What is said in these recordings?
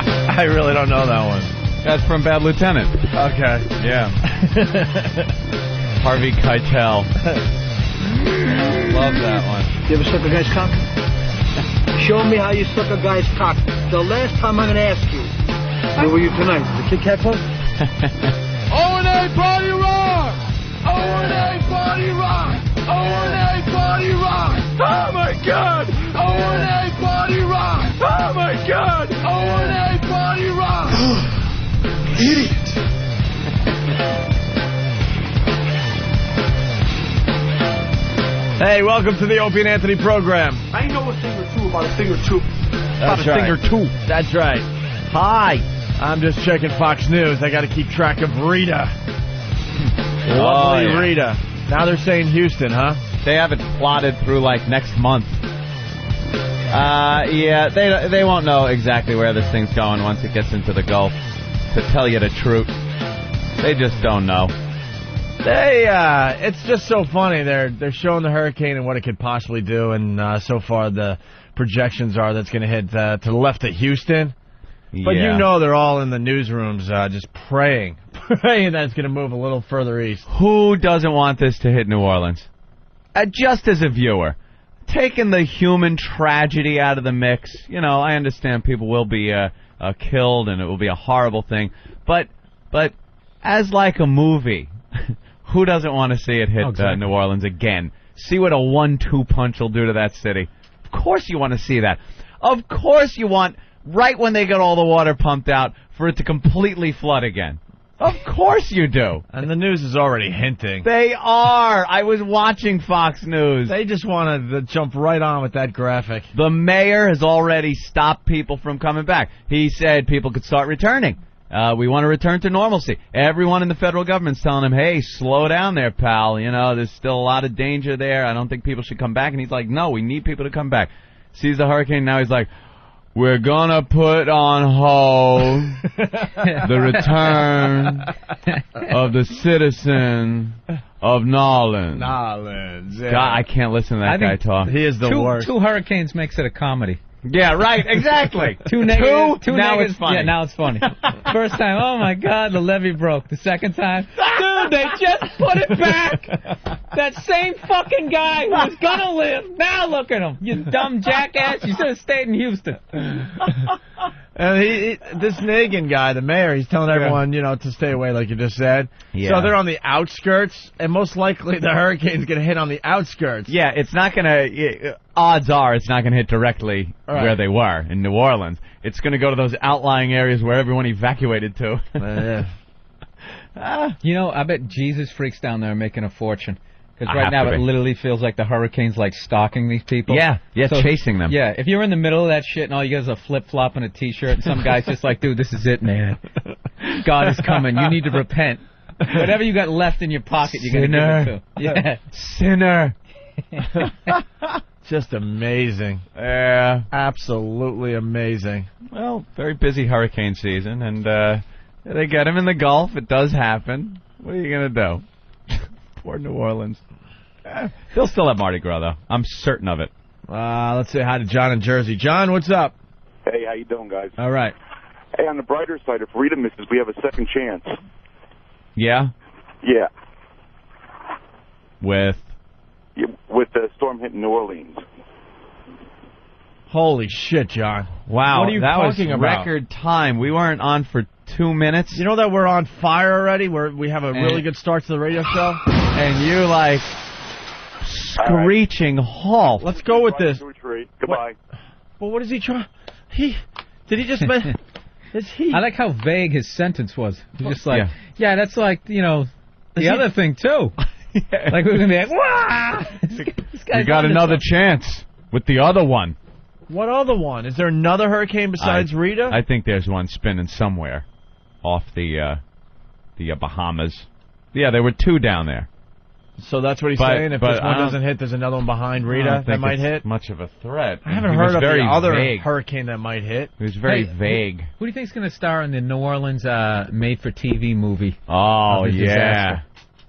I really don't know that one. That's from Bad Lieutenant. Okay. Yeah. Harvey Keitel. Love that one. You ever suck a guy's cock? Show me how you suck a guy's cock. The last time I'm going to ask you, where were you tonight? The Kit Kat Club? O&A Party Rock! O&A Party Rock! O&A Party Rock! Oh my God! O&A Party Rock! Oh my God! O&A Party Rock! Idiot! Hey, welcome to the Opie and Anthony program. I know a thing or two about a thing or two. That's right. Thing or two. That's right. Hi. I'm just checking Fox News. I got to keep track of Rita. Lovely Rita. Now they're saying Houston, huh? They have it plotted through, like, next month. Yeah, they won't know exactly where this thing's going once it gets into the Gulf. To tell you the truth, they just don't know. It's just so funny. They're showing the hurricane and what it could possibly do, and so far the projections are that's going to hit to the left of Houston. But you know they're all in the newsrooms just praying that it's going to move a little further east. Who doesn't want this to hit New Orleans? Just as a viewer, taking the human tragedy out of the mix, I understand people will be killed and it will be a horrible thing. But as like a movie, who doesn't want to see it hit New Orleans again? See what a 1-2 punch will do to that city. Of course you want to see that. Of course you want, right when they get all the water pumped out, for it to completely flood again. Of course you do. And the news is already hinting. They are. I was watching Fox News. They just want to jump right on with that graphic. The mayor has already stopped people from coming back. He said people could start returning. We want to return to normalcy. Everyone in the federal government's telling him, hey, slow down there, pal. There's still a lot of danger there. I don't think people should come back. And he's like, no, we need people to come back. Sees the hurricane. Now he's like, we're gonna put on hold the return of the citizen of Nolens. Yeah. God, I can't listen to that guy talk. He is the worst. Two hurricanes makes it a comedy. Yeah, right, exactly. Two negatives. Now it's funny. Yeah, now it's funny. First time, oh my God, the levee broke. The second time, dude, they just put it back. That same fucking guy who was gonna live, now look at him. You dumb jackass, you should have stayed in Houston. And this Nagin guy, the mayor, he's telling everyone, to stay away, like you just said. Yeah. So they're on the outskirts, and most likely the hurricane's going to hit on the outskirts. Yeah, it's not going to... Odds are it's not going to hit directly where they were, in New Orleans. It's going to go to those outlying areas where everyone evacuated to. I bet Jesus freaks down there making a fortune. Because right now it literally feels like the hurricane's like stalking these people. Yeah, so, chasing them. Yeah, if you're in the middle of that shit and all you got is a flip-flop and a T-shirt and some guy's just like, dude, this is it, man. God is coming. You need to repent. Whatever you got left in your pocket, you got to give it to. Yeah. Sinner. Just amazing. Yeah. Absolutely amazing. Well, very busy hurricane season, and they get him in the Gulf. It does happen. What are you going to do? Poor New Orleans. They'll still have Mardi Gras, though. I'm certain of it. Let's say hi to John in Jersey. John, what's up? Hey, how you doing, guys? All right. Hey, on the brighter side, if Rita misses, we have a second chance. Yeah? Yeah. With the storm hitting New Orleans. Holy shit, John. Wow. What are you talking about? Record time. We weren't on for 2 minutes. You know that we're on fire already? We have a really good start to the radio show? And you, screeching halt. Let's go with this. Goodbye. Well, what is he trying? Did he just... Is he... I like how vague his sentence was. He was just like, yeah, that's like, the other thing, too. Like, we're going to be like, wah! We got another chance with the other one. What other one? Is there another hurricane besides Rita? I think there's one spinning somewhere off the Bahamas. Yeah, there were two down there. So that's what he's saying? If this one doesn't hit, there's another one behind Rita that might hit? Much of a threat. I haven't heard of the other hurricane that might hit. It was very vague. Who do you think is going to star in the New Orleans made-for-TV movie? Oh, yeah. Disaster?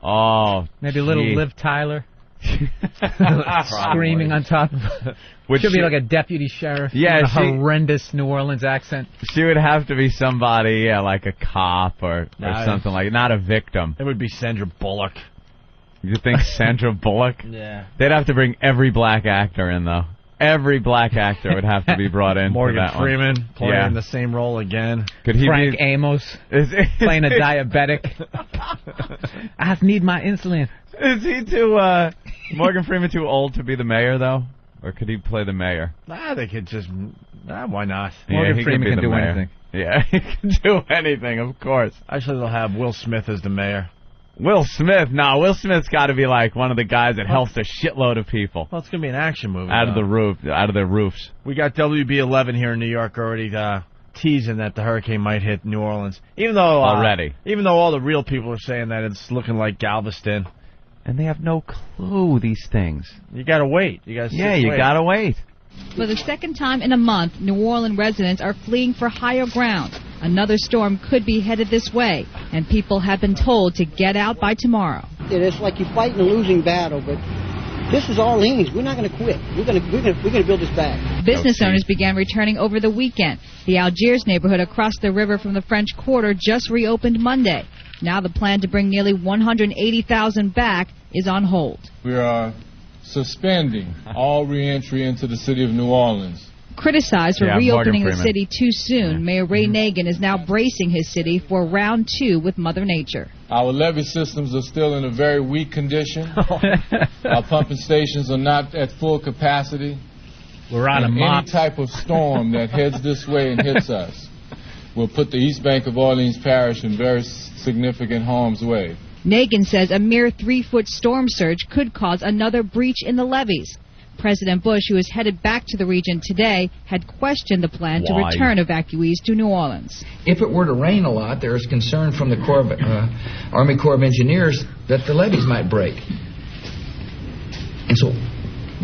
Oh, maybe a little Liv Tyler. Screaming on top of Should be like a deputy sheriff. Yeah, a horrendous New Orleans accent. She would have to be somebody, like a cop or something like, not a victim. It would be Sandra Bullock. You think Sandra Bullock? Yeah. They'd have to bring every black actor in, though. Every black actor would have to be brought in. Morgan for that Freeman one. playing the same role again. Could he Frank Amos playing a diabetic. I need my insulin. Is he too, Morgan Freeman too old to be the mayor, though? Or could he play the mayor? They could just... why not? Morgan Freeman can do anything. Yeah, he can do anything, of course. Actually, they'll have Will Smith as the mayor. Will Smith? No, Will Smith's got to be like one of the guys that helps a shitload of people. Well, it's going to be an action movie. Out of their roofs. We got WB11 here in New York already teasing that the hurricane might hit New Orleans. Even though all the real people are saying that it's looking like Galveston. And they have no clue, these things. You got to wait. You got to wait. For the second time in a month, New Orleans residents are fleeing for higher ground. Another storm could be headed this way, and people have been told to get out by tomorrow. It's like you're fighting a losing battle, but this is Orleans. We're not going to quit. We're going to build this back. Business owners began returning over the weekend. The Algiers neighborhood across the river from the French Quarter just reopened Monday. Now the plan to bring nearly 180,000 back is on hold. We are suspending all reentry into the city of New Orleans. Criticized for reopening the city too soon, Mayor Ray Nagin is now bracing his city for round 2 with Mother Nature. Our levee systems are still in a very weak condition. Our pumping stations are not at full capacity. We're on a mop. Any type of storm that heads this way and hits us will put the East Bank of Orleans Parish in very significant harm's way. Nagin says a mere 3-foot storm surge could cause another breach in the levees. President Bush, who is headed back to the region today, had questioned the plan to return evacuees to New Orleans. If it were to rain a lot, there is concern from the Army Corps of Engineers that the levees might break. And so,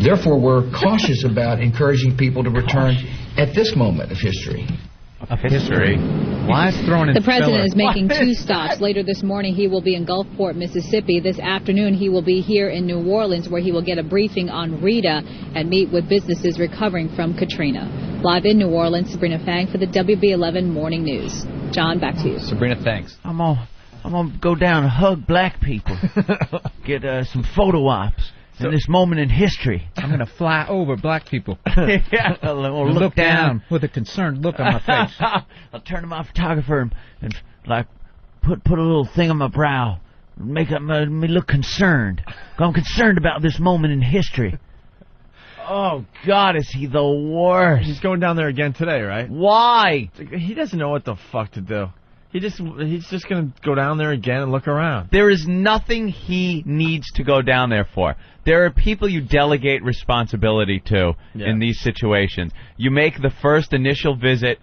therefore, we're cautious about encouraging people to return at this moment of history. Why is throwing in The president is making What? 2 stops. Later this morning, he will be in Gulfport, Mississippi. This afternoon, he will be here in New Orleans, where he will get a briefing on Rita and meet with businesses recovering from Katrina. Live in New Orleans, Sabrina Fang for the WB11 Morning News. John, back to you. Sabrina, thanks. I'm gonna go down and hug black people. Get some photo ops. In this moment in history. I'm going to fly over black people. Or look down with a concerned look on my face. I'll turn to my photographer and like put a little thing on my brow. Make me look concerned. I'm concerned about this moment in history. Oh, God, is he the worst. He's going down there again today, right? Why? He doesn't know what the fuck to do. He's just going to go down there again and look around. There is nothing he needs to go down there for. There are people you delegate responsibility to in these situations. You make the first initial visit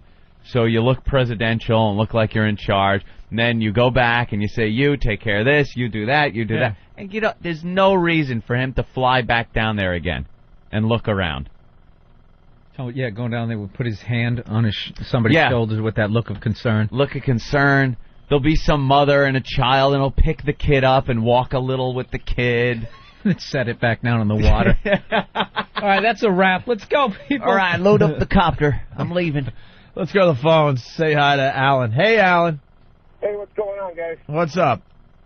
so you look presidential and look like you're in charge. And then you go back and you say, you take care of this, you do that, you do that. And there's no reason for him to fly back down there again and look around. Oh, yeah, going down there, will put his hand on somebody's shoulders with that look of concern. Look of concern. There'll be some mother and a child, and he'll pick the kid up and walk a little with the kid. And set it back down in the water. All right, that's a wrap. Let's go, people. All right, load up the copter. I'm leaving. Let's go to the phones. Say hi to Alan. Hey, Alan. Hey, what's going on, guys? What's up?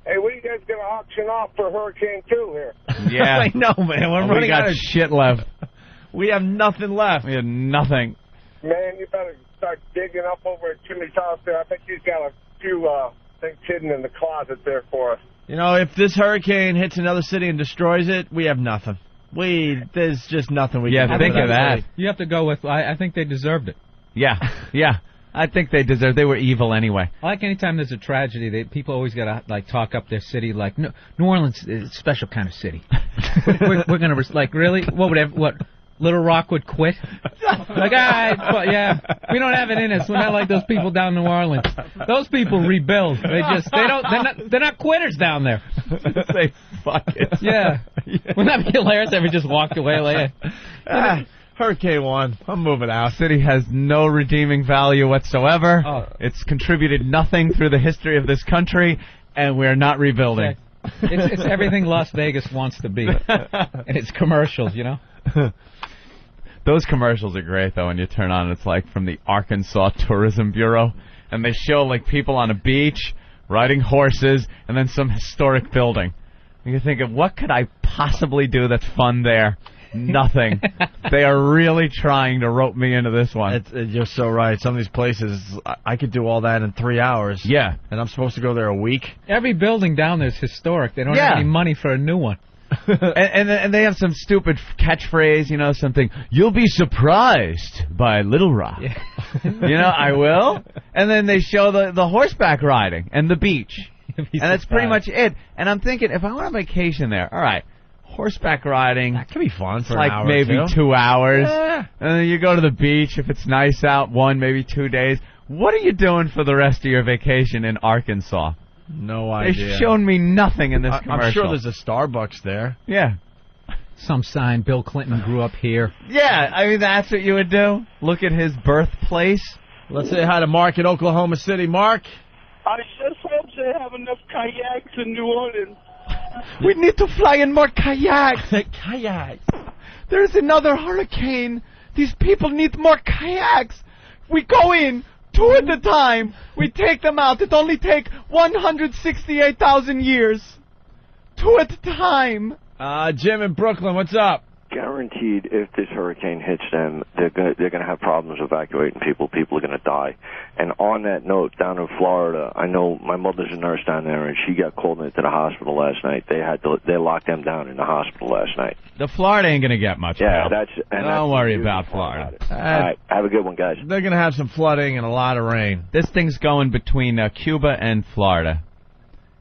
Hey, what are you guys going to auction off for Hurricane 2 here? Yeah. I know, man. We're running out of shit left. We have nothing left. We have nothing. Man, you better start digging up over at Jimmy's house there. I think he's got a few things hidden in the closet there for us. You know, if this hurricane hits another city and destroys it, we have nothing. There's just nothing we can do. Yeah, think of that. You have to go with, I think they deserved it. Yeah. I think they deserved. They were evil anyway. I like anytime there's a tragedy, people always got to talk up their city. Like New Orleans is a special kind of city. we're going to really what Little Rock would quit. Like, we don't have it in us. We're not like those people down in New Orleans. Those people rebuild. They're not quitters down there. Say fuck it. Yeah. Wouldn't that be hilarious if we just walked away like Hurricane 1. I'm moving out. City has no redeeming value whatsoever. It's contributed nothing through the history of this country, and we're not rebuilding. It's everything Las Vegas wants to be. And it's commercials, you know? Those commercials are great, though, when you turn on. It's like from the Arkansas Tourism Bureau, and they show like people on a beach riding horses and then some historic building. And you're thinking, what could I possibly do that's fun there? Nothing. They are really trying to rope me into this one. You're so right. Some of these places, I could do all that in 3 hours. Yeah. And I'm supposed to go there a week. Every building down there is historic. They don't have any money for a new one. and they have some stupid catchphrase, you know, something, you'll be surprised by Little Rock. Yeah. You know, I will. And then they show the horseback riding and the beach. And that's pretty much it. And I'm thinking, if I want a vacation there, all right, horseback riding. That could be fun for like an hour maybe or 2 hours. Yeah. And then you go to the beach if it's nice out, 1, maybe 2 days. What are you doing for the rest of your vacation in Arkansas? No idea. They've shown me nothing in this commercial. I'm sure there's a Starbucks there. Yeah. Some sign Bill Clinton grew up here. Yeah, I mean, that's what you would do. Look at his birthplace. Let's say hi to Mark in Oklahoma City. Mark? I just hope they have enough kayaks in New Orleans. We need to fly in more kayaks. Kayaks. There's another hurricane. These people need more kayaks. We go in 2 at a time. We take them out. It only takes 168,000 years. 2 at a time. Jim in Brooklyn, what's up? Guaranteed, if this hurricane hits them, they're gonna have problems evacuating people. People are gonna die. And on that note, down in Florida, I know my mother's a nurse down there, and she got called into the hospital last night. They locked them down in the hospital last night. The Florida ain't gonna get much. Yeah, pal. Don't worry about Florida. All right, have a good one, guys. They're gonna have some flooding and a lot of rain. This thing's going between Cuba and Florida.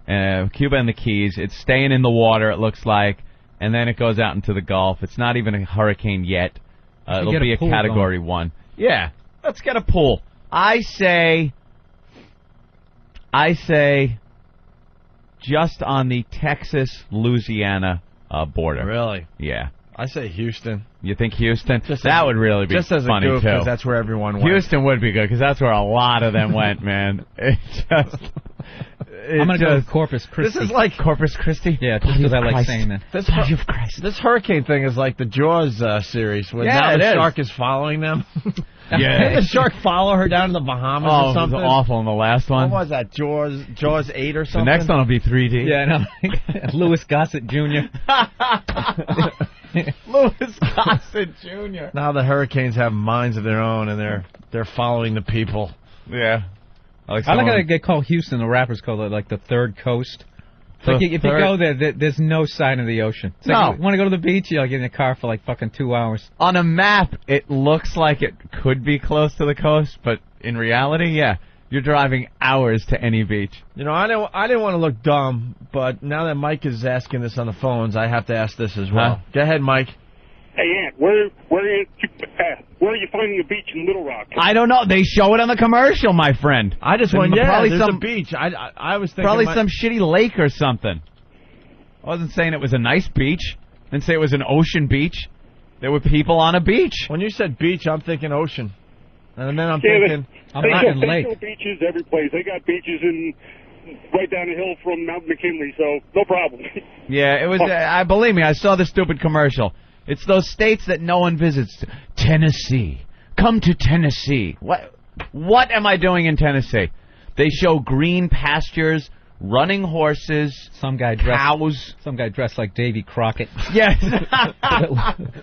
Cuba and the Keys. It's staying in the water, it looks like. And then it goes out into the Gulf. It's not even a hurricane yet. It'll be a Category 1. Yeah, let's get a pool. I say just on the Texas-Louisiana border. Really? Yeah. I say Houston. You think Houston? That would really be just as funny, a goof, too. because that's where everyone went. Houston would be good, because that's where a lot of them went, man. I'm going to go with Corpus Christi. This is like Corpus Christi? Yeah, just because I like saying that. This hurricane thing is like the Jaws series, where now the shark is following them. Yeah. Didn't the shark follow her down to the Bahamas or something? It was awful in the last one. What was that, Jaws 8 or something? The next one will be 3D. Yeah, I know. Louis Gossett Jr. Louis Gossett Jr. Now the hurricanes have minds of their own, and they're following the people. Yeah. I like how they call Houston, the rappers call it like the third coast. Like if you go there, there's no sign of the ocean. It's like you want to go to the beach, you'll get in a car for like fucking 2 hours. On a map, it looks like it could be close to the coast, but in reality, yeah, you're driving hours to any beach. You know, I didn't want to look dumb, but now that Mike is asking this on the phones, I have to ask this as well. Huh? Go ahead, Mike. Hey, Ant, where are you finding a beach in Little Rock? I don't know. They show it on the commercial, my friend. I just went, probably there's some a beach. I was thinking probably some shitty lake or something. I wasn't saying it was a nice beach. I didn't say it was an ocean beach. There were people on a beach. When you said beach, I'm thinking ocean. And then I'm thinking... They got beaches every place. They got beaches right down the hill from Mount McKinley, so no problem. Yeah, it was... believe me, I saw the stupid commercial. It's those states that no one visits. Tennessee. Come to Tennessee. What am I doing in Tennessee? They show green pastures, running horses, cows. Some guy dressed like Davy Crockett. Yes.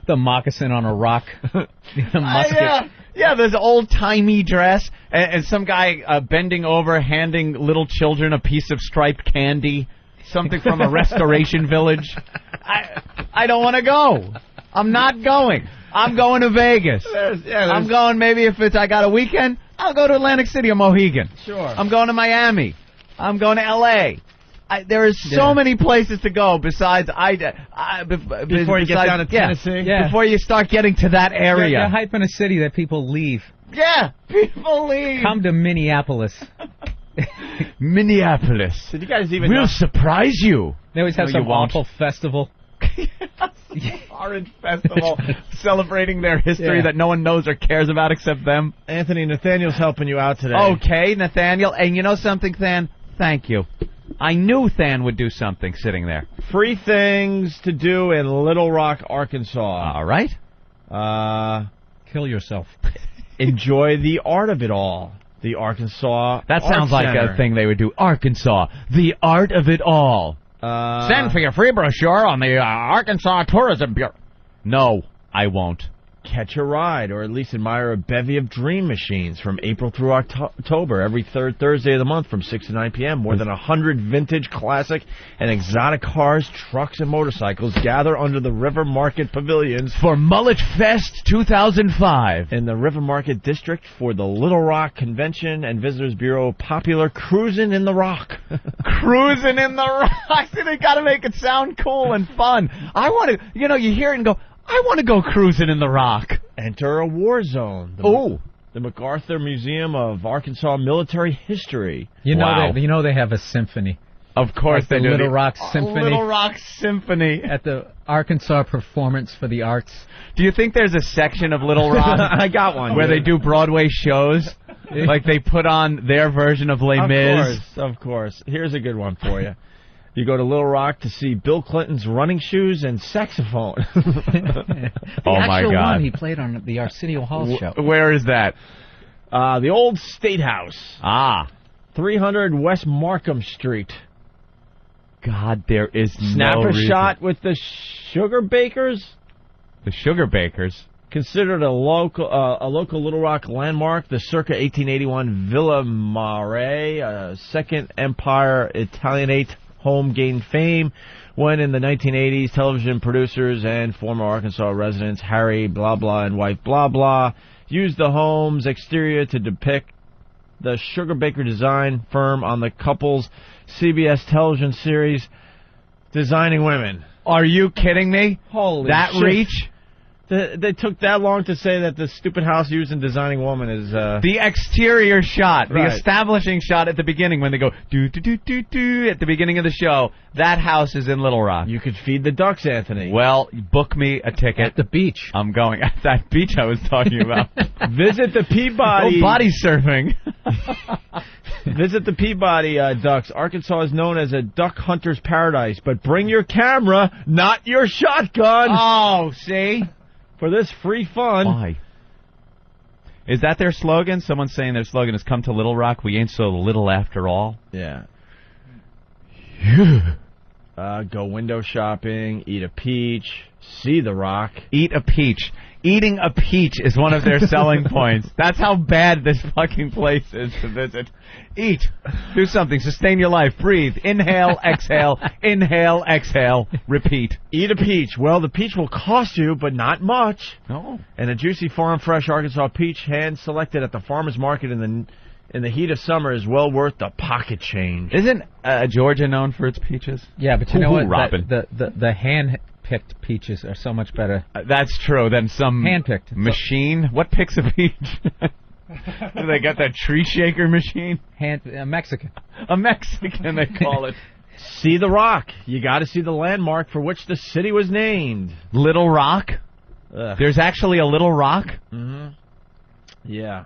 The moccasin on a rock. The musket. Yeah, there's old-timey dress, and some guy bending over, handing little children a piece of striped candy, something from a restoration village. I don't want to go. I'm not going. I'm going to Vegas. I'm going maybe if I got a weekend, I'll go to Atlantic City or Mohegan. Sure. I'm going to Miami. I'm going to L.A. There is so many places to go besides before you get down to Tennessee. Yeah. Before you start getting to that area. You're hyping a city that people leave. Yeah, people leave. Come to Minneapolis. Minneapolis. Did you guys even We'll surprise you. They always have some awful festival. Orange festival celebrating their history that no one knows or cares about except them. Anthony, Nathaniel's helping you out today. Okay, Nathaniel. And you know something, Than? Thank you. I knew Than would do something sitting there. Free things to do in Little Rock, Arkansas. All right. Kill yourself. Enjoy the art of it all. The Arkansas That sounds like Center. a thing they would do. Arkansas, the art of it all. Send for your free brochure on the Arkansas Tourism Bureau. No, I won't. Catch a ride, or at least admire a bevy of dream machines from April through October, every third Thursday of the month from 6 to 9 p.m. More than 100 vintage, classic, and exotic cars, trucks, and motorcycles gather under the River Market Pavilions for Mullet Fest 2005 in the River Market District for the Little Rock Convention and Visitors Bureau. Popular Cruisin' in the Rock. Cruising in the Rock. They got to make it sound cool and fun. I want to, you hear it and go, I want to go cruising in the Rock. Enter a war zone. The MacArthur Museum of Arkansas Military History. You know they have a symphony. Of course like they the do. Little Rock Symphony. Little Rock Symphony. At the Arkansas Performance for the Arts. Do you think there's a section of Little Rock? I got one. Where they do Broadway shows? Like they put on their version of Les Mis? Of course. Here's a good one for you. You go to Little Rock to see Bill Clinton's running shoes and saxophone. The actual one he played on the Arsenio Hall show. Where is that? The old State House. 300 West Markham Street. God, there is Snap no a reason. shot with the Sugar Bakers. The Sugar Bakers. Considered a local Little Rock landmark, the circa 1881 Villa Mare, Second Empire Italianate home gained fame when in the 1980s television producers and former Arkansas residents Harry blah blah and wife blah blah used the home's exterior to depict the Sugar Baker design firm on the couple's CBS television series Designing Women. Are you kidding me? Holy that shit. reach? They took that long to say that the stupid house used in Designing Woman is... The exterior shot, right. The establishing shot at the beginning when they go do-do-do-do-do at the beginning of the show. That house is in Little Rock. You could feed the ducks, Anthony. Well, book me a ticket. At the beach. I'm going. At that beach I was talking about. Visit the Peabody... Go body surfing. Visit the Peabody Ducks. Arkansas is known as a duck hunter's paradise, but bring your camera, not your shotgun. Oh, see? For this free fun. Why? Is that their slogan? Someone's saying their slogan is "Come to Little Rock. We ain't so little after all." Yeah. Go window shopping, eat a peach, see the Rock. Eat a peach. Eating a peach is one of their selling points. That's how bad this fucking place is to visit. Eat. Do something. Sustain your life. Breathe. Inhale, exhale. Inhale, exhale. Repeat. Eat a peach. Well, the peach will cost you, but not much. No. And a juicy farm fresh Arkansas peach hand selected at the farmer's market in the heat of summer is well worth the pocket change. Isn't Georgia known for its peaches? Yeah, but you know what? Robin. The hand-picked peaches are so much better. That's true than some hand-picked machine. What picks a peach? Do they got that tree shaker machine? A Mexican. A Mexican, they call it. See the Rock. You got to see the landmark for which the city was named. Little Rock? There's actually a Little Rock? Mm-hmm. Yeah.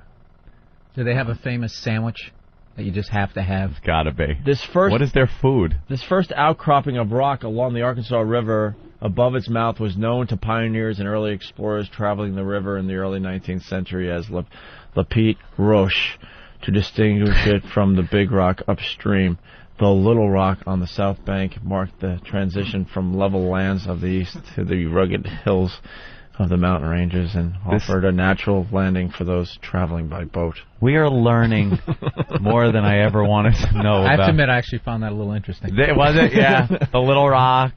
Do they have a famous sandwich that you just have to have? It's gotta be. What is their food? This first outcropping of rock along the Arkansas River above its mouth was known to pioneers and early explorers traveling the river in the early 19th century as La Petite Roche, to distinguish it from the Big Rock upstream. The Little Rock on the south bank marked the transition from level lands of the east to the rugged hills of the mountain ranges and offered a natural landing for those traveling by boat. We are learning more than I ever wanted to know about. I have to admit, I actually found that a little interesting. Was it? Yeah. The Little Rock.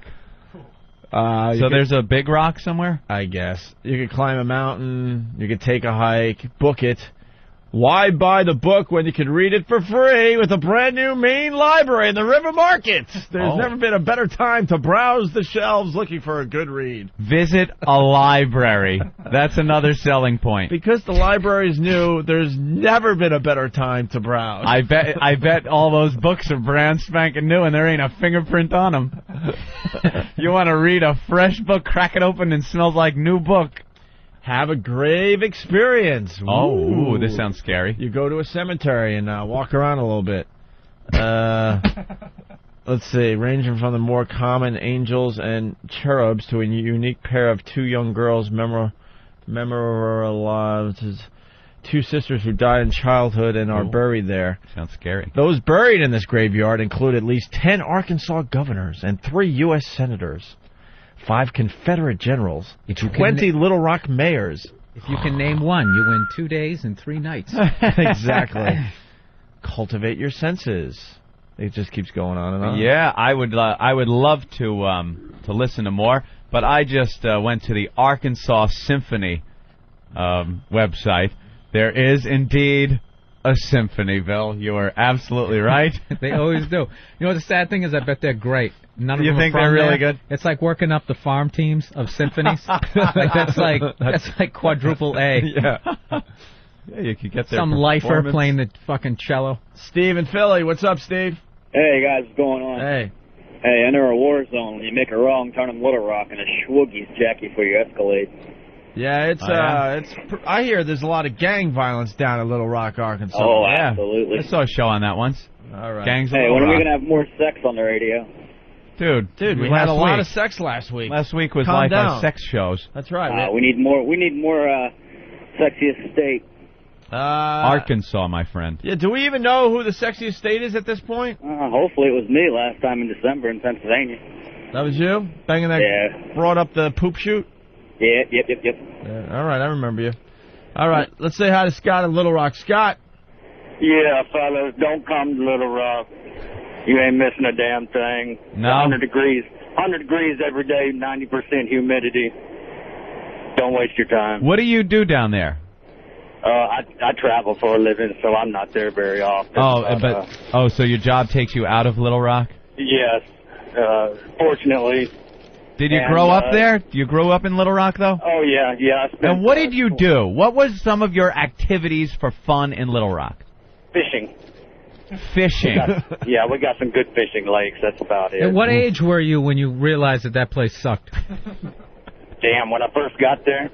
So there's a big rock somewhere? I guess. You could climb a mountain, you could take a hike, book it. Why buy the book when you could read it for free with a brand new main library in the River Market? There's never been a better time to browse the shelves looking for a good read. Visit a library. That's another selling point. Because the library's new, there's never been a better time to browse. I bet all those books are brand spanking new and there ain't a fingerprint on them. You want to read a fresh book, crack it open, and it smells like new book. Have a grave experience. Oh, this sounds scary. You go to a cemetery and walk around a little bit. Let's see, ranging from the more common angels and cherubs to a unique pair of two young girls memorialized. Two sisters who died in childhood and are buried there. Sounds scary. Those buried in this graveyard include at least 10 Arkansas governors and 3 U.S. senators, 5 Confederate generals, 20 Little Rock mayors. If you can name one, you win 2 days and 3 nights. Exactly. Cultivate your senses. It just keeps going on and on. Yeah, I would love to listen to more, but I just went to the Arkansas Symphony website. There is indeed a symphony, Bill. You are absolutely right. They always do. You know what the sad thing is? I bet they're great. None of you them think are from they're really there. good? It's like working up the farm teams of symphonies. That's like quadruple A. Yeah. Yeah, you could get there. Some lifer playing the fucking cello. Steve in Philly. What's up, Steve? Hey, guys. What's going on? Hey. Hey, enter a war zone. When you make a wrong turn in Little Rock, and a schwoogie's jack you for your Escalade. Yeah, it's. I hear there's a lot of gang violence down in Little Rock, Arkansas. Oh, yeah. Absolutely. I saw a show on that once. All right. Gangs of Hey, Little when are we Rock. gonna have more sex on the radio? Dude, we had a lot of sex last week. Last week was Calm like down. our sex shows. That's right. We need more. We need more sexiest state. Arkansas, my friend. Yeah. Do we even know who the sexiest state is at this point? Hopefully, it was me last time in December in Pennsylvania. That was you banging that. Yeah. Brought up the poop shoot. Yep. Yeah, all right, I remember you. All right, let's say hi to Scott in Little Rock. Scott. Yeah, fellas, don't come to Little Rock. You ain't missing a damn thing. No. 100 degrees every day, 90% humidity. Don't waste your time. What do you do down there? I travel for a living, so I'm not there very often. So your job takes you out of Little Rock? Yes, fortunately. Did you grow up there? You grew up in Little Rock, though? Oh, yeah. And what did you do? What was some of your activities for fun in Little Rock? Fishing. Fishing. We got some good fishing lakes. That's about it. At what age were you when you realized that place sucked? Damn, when I first got there.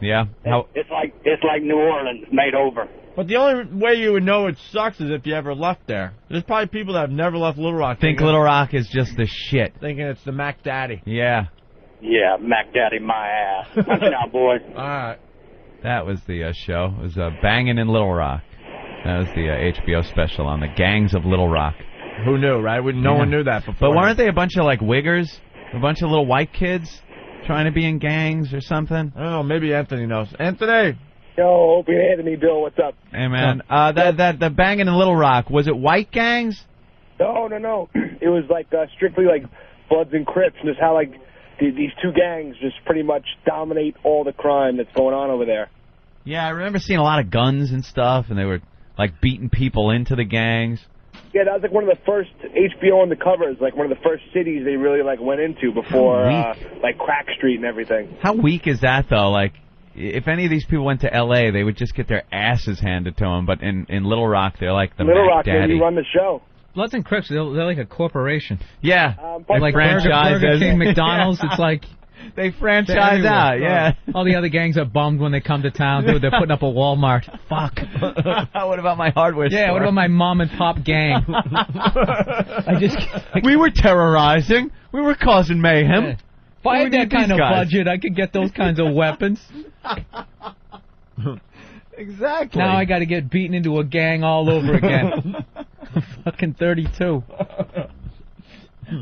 Yeah. It's like New Orleans made over. But the only way you would know it sucks is if you ever left there. There's probably people that have never left Little Rock. Think Little Rock is just the shit. Thinking it's the Mac Daddy. Yeah. Yeah, Mac Daddy my ass. Watch out, boy. All right. That was the show. It was Bangin' in Little Rock. That was the HBO special on the gangs of Little Rock. Who knew, right? No one knew that before. But weren't they a bunch of, like, wiggers? A bunch of little white kids trying to be in gangs or something? Oh, maybe Anthony knows. Anthony! Yo, Opie, Anthony, Bill, what's up? Hey, man. The Bangin' in Little Rock, was it white gangs? No. It was, like, strictly, like, Bloods and Crips, and it's how, like, these two gangs just pretty much dominate all the crime that's going on over there. Yeah, I remember seeing a lot of guns and stuff, and they were, like, beating people into the gangs. Yeah, that was, like, one of the first HBO on the covers, like, one of the first cities they really, like, went into before, like, Crack Street and everything. How weak is that, though? Like, if any of these people went to L.A., they would just get their asses handed to them, but in Little Rock, they're like the Little Mac Rock, Daddy. you run the show. Bloods and Crips, they're like a corporation. Yeah. Like Burger King, McDonald's, it's like... They franchise out, yeah. All the other gangs are bummed when they come to town, dude. They're putting up a Walmart. Fuck. What about my hardware store? Yeah, what about my mom and pop gang? We were terrorizing. We were causing mayhem. Yeah. If I had that kind of budget, I could get those kinds of weapons. Exactly. Now I got to get beaten into a gang all over again. Fucking 32.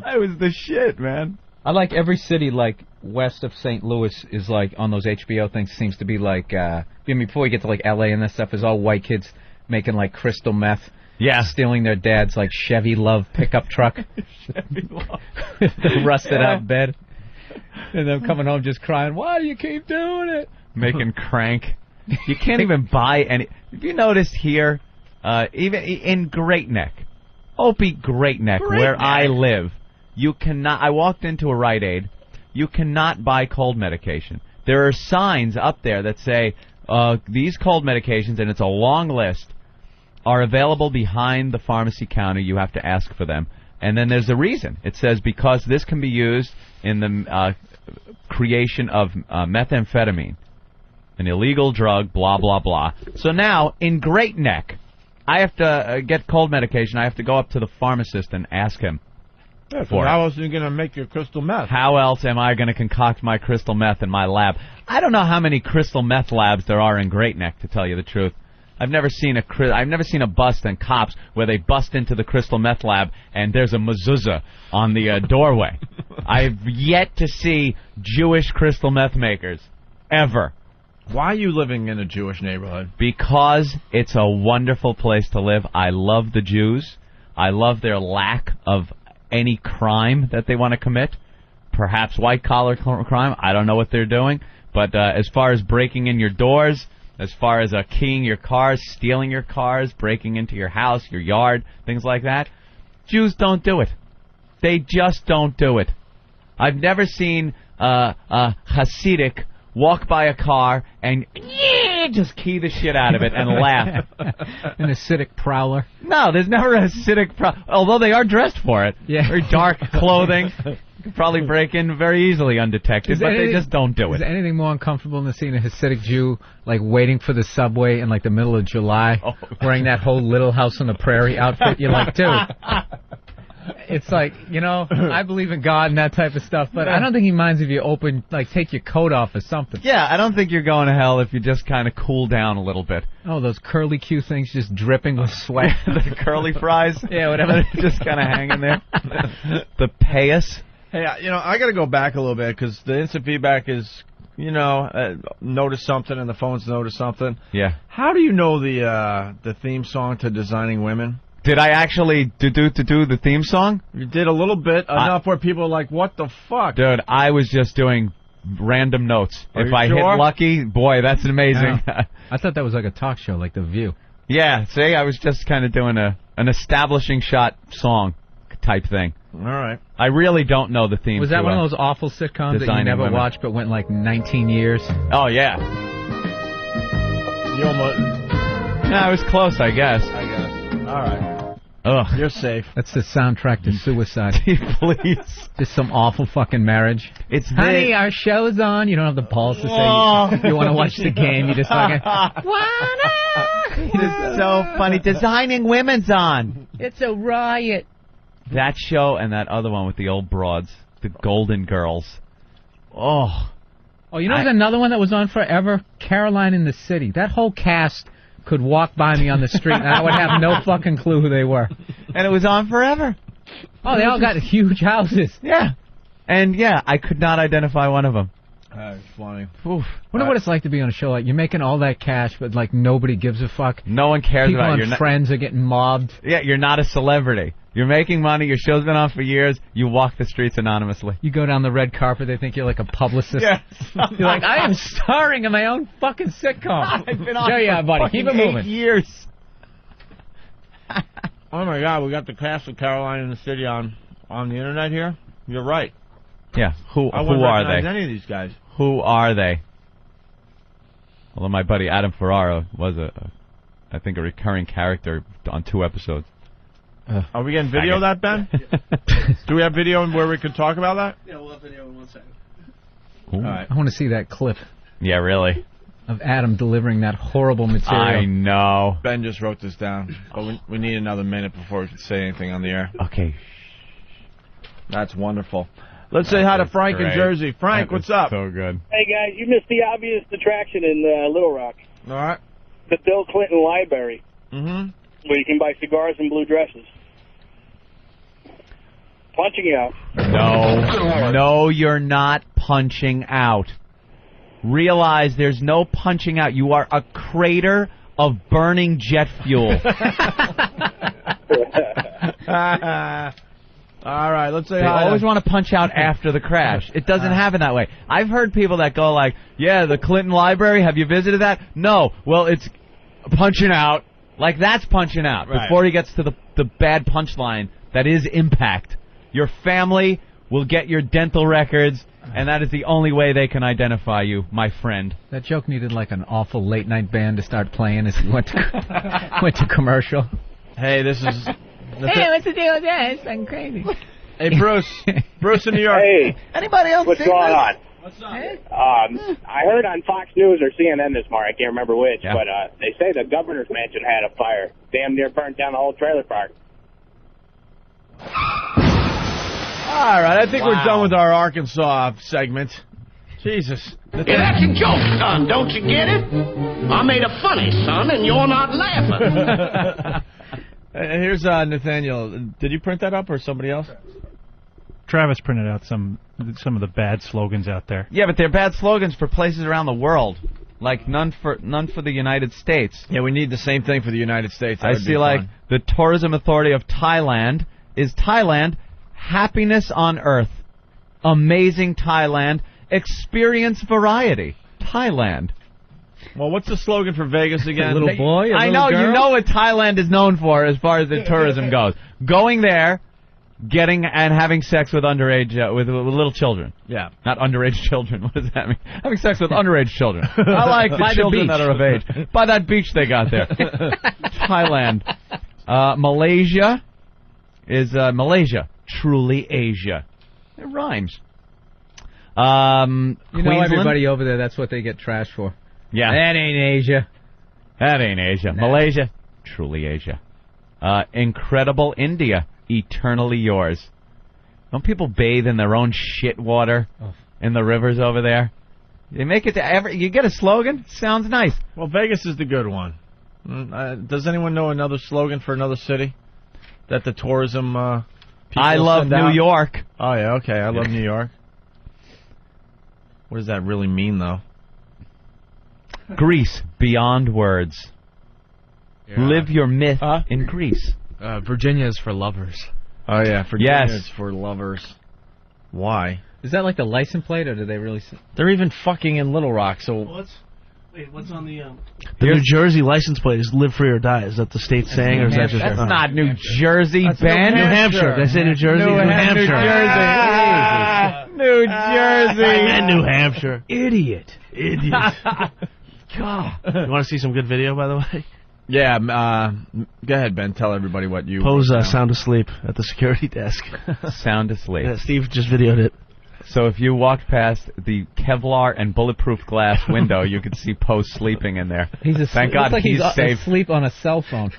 That was the shit, man. I like every city, like, west of St. Louis is, like, on those HBO things, seems to be, like, before we get to, like, L.A. and that stuff, is all white kids making, like, crystal meth. Yeah. Stealing their dad's, like, Chevy Love pickup truck. Chevy Love. The rusted out bed. And them coming home just crying, why do you keep doing it? Making crank. You can't even buy any. Have you noticed here, even in Great Neck, Opie Great Neck, where I live, you cannot. I walked into a Rite Aid. You cannot buy cold medication. There are signs up there that say these cold medications, and it's a long list, are available behind the pharmacy counter. You have to ask for them. And then there's a reason. It says because this can be used in the creation of methamphetamine, an illegal drug, blah, blah, blah. So now, in Great Neck, I have to get cold medication. I have to go up to the pharmacist and ask him, for how else are you going to make your crystal meth? How else am I going to concoct my crystal meth in my lab? I don't know how many crystal meth labs there are in Great Neck, to tell you the truth. I've never seen a bust in Cops where they bust into the crystal meth lab and there's a mezuzah on the doorway. I've yet to see Jewish crystal meth makers, ever. Why are you living in a Jewish neighborhood? Because it's a wonderful place to live. I love the Jews. I love their lack of any crime that they want to commit. Perhaps white-collar crime. I don't know what they're doing. But as far as breaking in your doors, as far as keying your cars, stealing your cars, breaking into your house, your yard, things like that, Jews don't do it. They just don't do it. I've never seen a Hasidic walk by a car and just key the shit out of it and laugh. An acidic prowler. No, there's never a acidic prowler, although they are dressed for it. Yeah. Very dark clothing. Could probably break in very easily undetected, but they just don't do it. Is there anything more uncomfortable than seeing a Hasidic Jew like waiting for the subway in like the middle of July, wearing that whole Little House on the Prairie outfit? You're like, dude. It's like, you know, I believe in God and that type of stuff, but I don't think he minds if you take your coat off or something. Yeah, I don't think you're going to hell if you just kind of cool down a little bit. Oh, those curly Q things just dripping with sweat. The curly fries? Yeah, whatever. Just kind of hanging there. The payas. Hey, I got to go back a little bit because the instant feedback is, notice something and the phones notice something. Yeah. How do you know the theme song to Designing Women? Did I actually do the theme song? You did a little bit, enough where people are like, what the fuck? Dude, I was just doing random notes. Are if you I sure? hit lucky, boy, that's amazing. Yeah. I thought that was like a talk show, like The View. Yeah, see, I was just kind of doing an establishing shot song type thing. All right. I really don't know the theme. Was that one of those awful sitcoms that you never watched but went like 19 years? Oh, yeah. You almost... Yeah, I was close, I guess. All right. Ugh. You're safe. That's the soundtrack to suicide. Please. Just some awful fucking marriage. It's Honey, our show's on. You don't have the balls to say you want to watch the game. You just fucking... It's so funny. Designing Women's on. It's a riot. That show and that other one with the old broads, the Golden Girls. Oh. Oh, you know there's another one that was on forever? Caroline in the City. That whole cast could walk by me on the street and I would have no fucking clue who they were. And it was on forever. Oh, they all got huge houses. Yeah. And, yeah, I could not identify one of them. That's funny. Oof. Wonder what it's like to be on a show like you're making all that cash, but like nobody gives a fuck. No one cares People about you. Your friends are getting mobbed. Yeah, you're not a celebrity. You're making money. Your show's been on for years. You walk the streets anonymously. You go down the red carpet. They think you're like a publicist. Yes. You're like, I am starring in my own fucking sitcom. I've been on yeah, buddy. Keep it moving. 8 years. Oh my God, we got the cast of Caroline in the City on the internet here. You're right. Yeah. Who I wouldn't are recognize they? Any of these guys? Who are they? Although my buddy Adam Ferrara was I think a recurring character on 2 episodes. Are we getting video of that, Ben? Do we have video where we could talk about that? Yeah, we'll have video in 1 second. All right. I want to see that clip. Yeah, really. Of Adam delivering that horrible material. I know. Ben just wrote this down, but we need another minute before we can say anything on the air. Okay. That's wonderful. Let's say hi to Frank in Jersey. Frank, what's up? So good. Hey, guys, you missed the obvious attraction in Little Rock. All right. The Bill Clinton Library. Mm-hmm. Where you can buy cigars and blue dresses. Punching out. No, you're not punching out. Realize there's no punching out. You are a crater of burning jet fuel. All right, let's say They hi. always want to punch out after the crash. It doesn't happen that way. I've heard people that go like, yeah, the Clinton Library, have you visited that? No. Well, it's punching out. Like, that's punching out. Right. Before he gets to the bad punchline, that is impact. Your family will get your dental records, and that is the only way they can identify you, my friend. That joke needed like an awful late-night band to start playing as he went to commercial. Hey, this is... Hey, what's the deal with that? It's fucking crazy. Hey, Bruce. Bruce in New York. Hey. Anybody else What's seen going this? on? What's up? I heard on Fox News or CNN this morning, I can't remember which, but they say the governor's mansion had a fire. Damn near burnt down the whole trailer park. All right, I think we're done with our Arkansas segment. Jesus. Yeah, that's a joke, son. Don't you get it? I made a funny, son, and you're not laughing. Here's Nathaniel. Did you print that up or somebody else? Travis printed out some of the bad slogans out there. Yeah, but they're bad slogans for places around the world. Like none for the United States. Yeah, we need the same thing for the United States. I see like the Tourism Authority of Thailand is Thailand, happiness on earth. Amazing Thailand, experience variety. Thailand. Well, what's the slogan for Vegas again? A little boy, a I little know, girl? you know what Thailand is known for as far as the tourism goes. Going there, getting and having sex with underage, with little children. Yeah. Not underage children. What does that mean? Having sex with underage children. I like the children that are of age. By that beach they got there. Thailand. Malaysia is Malaysia. Truly Asia. It rhymes. You know Queensland? everybody over there, that's what they get trashed for. Yeah. That ain't Asia. That ain't Asia. Nah. Malaysia. Truly Asia. Incredible India. Eternally yours. Don't people bathe in their own shit water in the rivers over there? They make it to you get a slogan? Sounds nice. Well, Vegas is the good one. Does anyone know another slogan for another city that the tourism people I love send New out? York. Oh, yeah, okay. I love New York. What does that really mean, though? Greece, beyond words. Yeah. Live your myth in Greece. Virginia is for lovers. Oh, yeah, Virginia Yes. is for lovers. Why? Is that like the license plate, or do they really... They're even fucking in Little Rock, so... What's on the... The New Jersey license plate is live free or die. Is that the state saying, or is that just... That's not New Jersey, Ben. New Hampshire. Did I say New Jersey? New Hampshire. New Jersey. I meant New Hampshire. Idiot. God. You want to see some good video, by the way? Yeah, go ahead, Ben. Tell everybody what you... Pose sound asleep at the security desk. Sound asleep. Yeah, Steve just videoed it. So if you walked past the Kevlar and bulletproof glass window, you could see Poe sleeping in there. He's asleep. Thank God he's safe. asleep on a cell phone.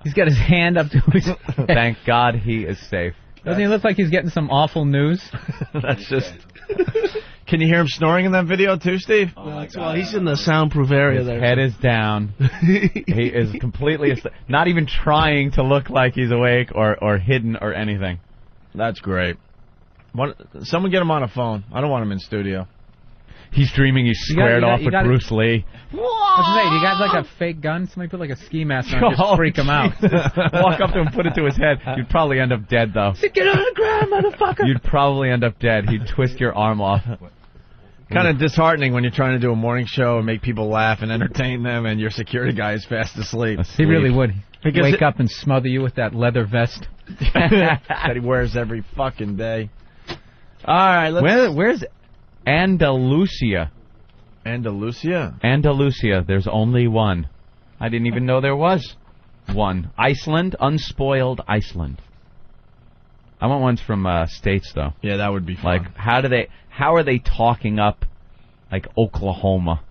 He's got his hand up to his head. Thank God he is safe. Doesn't he look like he's getting some awful news? That's just... Can you hear him snoring in that video too, Steve? Well, he's in the soundproof area His there. head is down. He is completely asleep. Not even trying to look like he's awake or hidden or anything. That's great. Someone get him on a phone. I don't want him in studio. He's dreaming he's squared off with Bruce Lee. What's his name? You got like a fake gun? Somebody put like a ski mask on and just freak him out. Walk up to him, put it to his head. You'd probably end up dead, though. Get on the ground, motherfucker! You'd probably end up dead. He'd twist your arm off. Kind of disheartening when you're trying to do a morning show and make people laugh and entertain them, and your security guy is fast asleep. He really would. Because Wake up and smother you with that leather vest that he wears every fucking day. All right, where's Andalusia? Andalusia. There's only one. I didn't even know there was one. Iceland, unspoiled Iceland. I want ones from states though. Yeah, that would be fun. Like how are they talking up like Oklahoma?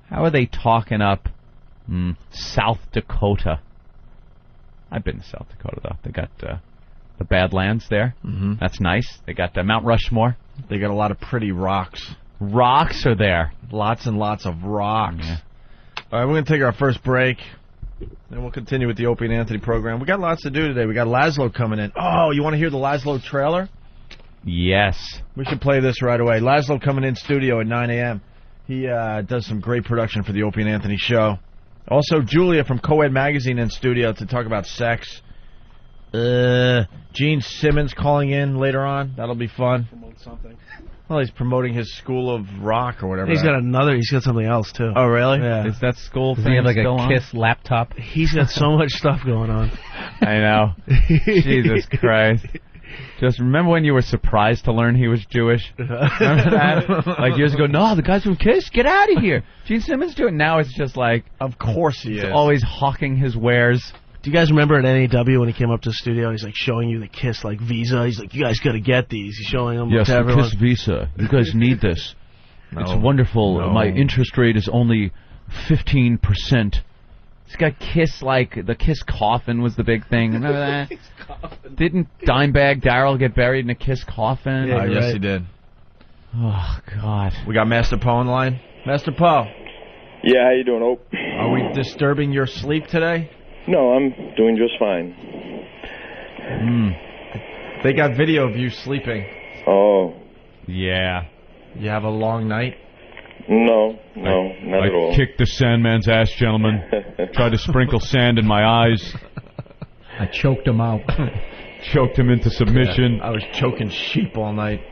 How are they talking up South Dakota? I've been to South Dakota though. They got the Badlands there. Mm-hmm. That's nice. They got Mount Rushmore. They got a lot of pretty rocks. Rocks are there. Lots and lots of rocks. Yeah. All right, we're going to take our first break. Then we'll continue with the Opie and Anthony program. We got lots to do today. We got Lazlow coming in. Oh, you want to hear the Lazlow trailer? Yes. We should play this right away. Lazlow coming in studio at 9 a.m. He does some great production for the Opie and Anthony show. Also, Julia from COED Magazine in studio to talk about sex. Gene Simmons calling in later on. That'll be fun. Promote something. Well, he's promoting his School of Rock or whatever. He's got something else, too. Oh, really? Yeah. Is that school Does thing he have like still a on? KISS laptop? He's got so much stuff going on. I know. Jesus Christ. Just remember when you were surprised to learn he was Jewish? Remember that? Like years ago, no, the guy's from KISS, get out of here. Gene Simmons do it. Now it's just like... Of course he is. Always hawking his wares. Do you guys remember at NAW when he came up to the studio, he's like showing you the KISS like Visa. He's like, you guys got to get these. He's showing them yes, to the everyone. KISS Visa. You guys need this. No. It's wonderful. No. My interest rate is only 15%. He's got Kiss, like, the Kiss coffin was the big thing. Remember that? Didn't Dimebag Darrell get buried in a Kiss coffin? Yeah, yes, he did. Oh, God. We got Master Poe on the line. Master Poe. Yeah, how you doing, Ope? Are we disturbing your sleep today? No, I'm doing just fine. They got video of you sleeping. Oh. Yeah. You have a long night? No, not at all. I kicked the Sandman's ass, gentlemen. Tried to sprinkle sand in my eyes. I choked him out. Choked him into submission. Yeah, I was choking sheep all night.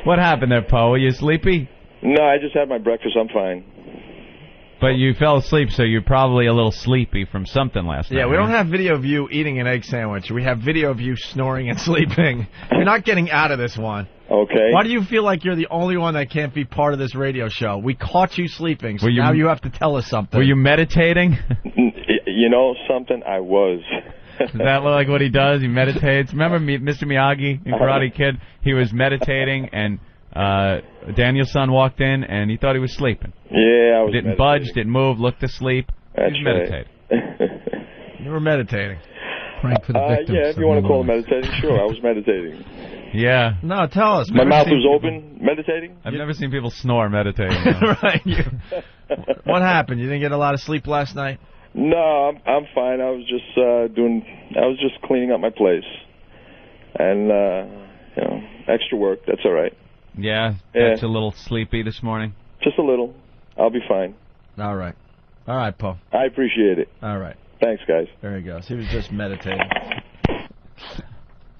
What happened there, Poe? Are you sleepy? No, I just had my breakfast. I'm fine. But you fell asleep, so you're probably a little sleepy from something last night. Yeah, we don't have video of you eating an egg sandwich. We have video of you snoring and sleeping. You're not getting out of this one. Okay. Why do you feel like you're the only one that can't be part of this radio show? We caught you sleeping, so now you have to tell us something. Were you meditating? You know something? I was. Does that look like what he does? He meditates. Remember Mr. Miyagi in Karate Kid? He was meditating, and Daniel-san walked in, and he thought he was sleeping. Yeah, I was Didn't budge, didn't move, looked asleep. That's he was meditating. You were meditating. Prank for the victims. Yeah, if you want to call it meditating, sure, I was meditating. Yeah. No, tell us. My mouth was open, meditating? I've never seen people snore meditating. Right. What happened? You didn't get a lot of sleep last night? No, I'm fine. I was just cleaning up my place. And, extra work, that's all right. Yeah, that's a little sleepy this morning. Just a little. I'll be fine. All right. All right, Poe. I appreciate it. All right. Thanks, guys. There he goes. He was just meditating.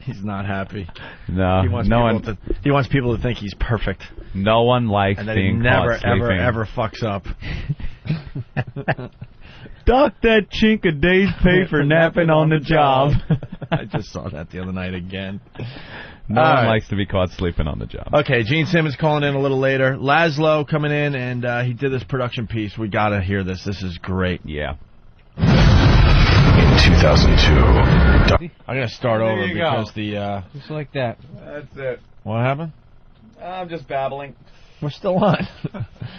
He's not happy. No, he wants people to think he's perfect. No one likes and that being he never, caught sleeping. ever fucks up. Dock that chink a day's pay for napping on the job. I just saw that the other night again. No one likes to be caught sleeping on the job. Okay, Gene Simmons calling in a little later. Lazlow coming in, and he did this production piece. We got to hear this. This is great. Yeah. In 2002. I'm going to start over because Just like that. That's it. What happened? I'm just babbling. We're still on.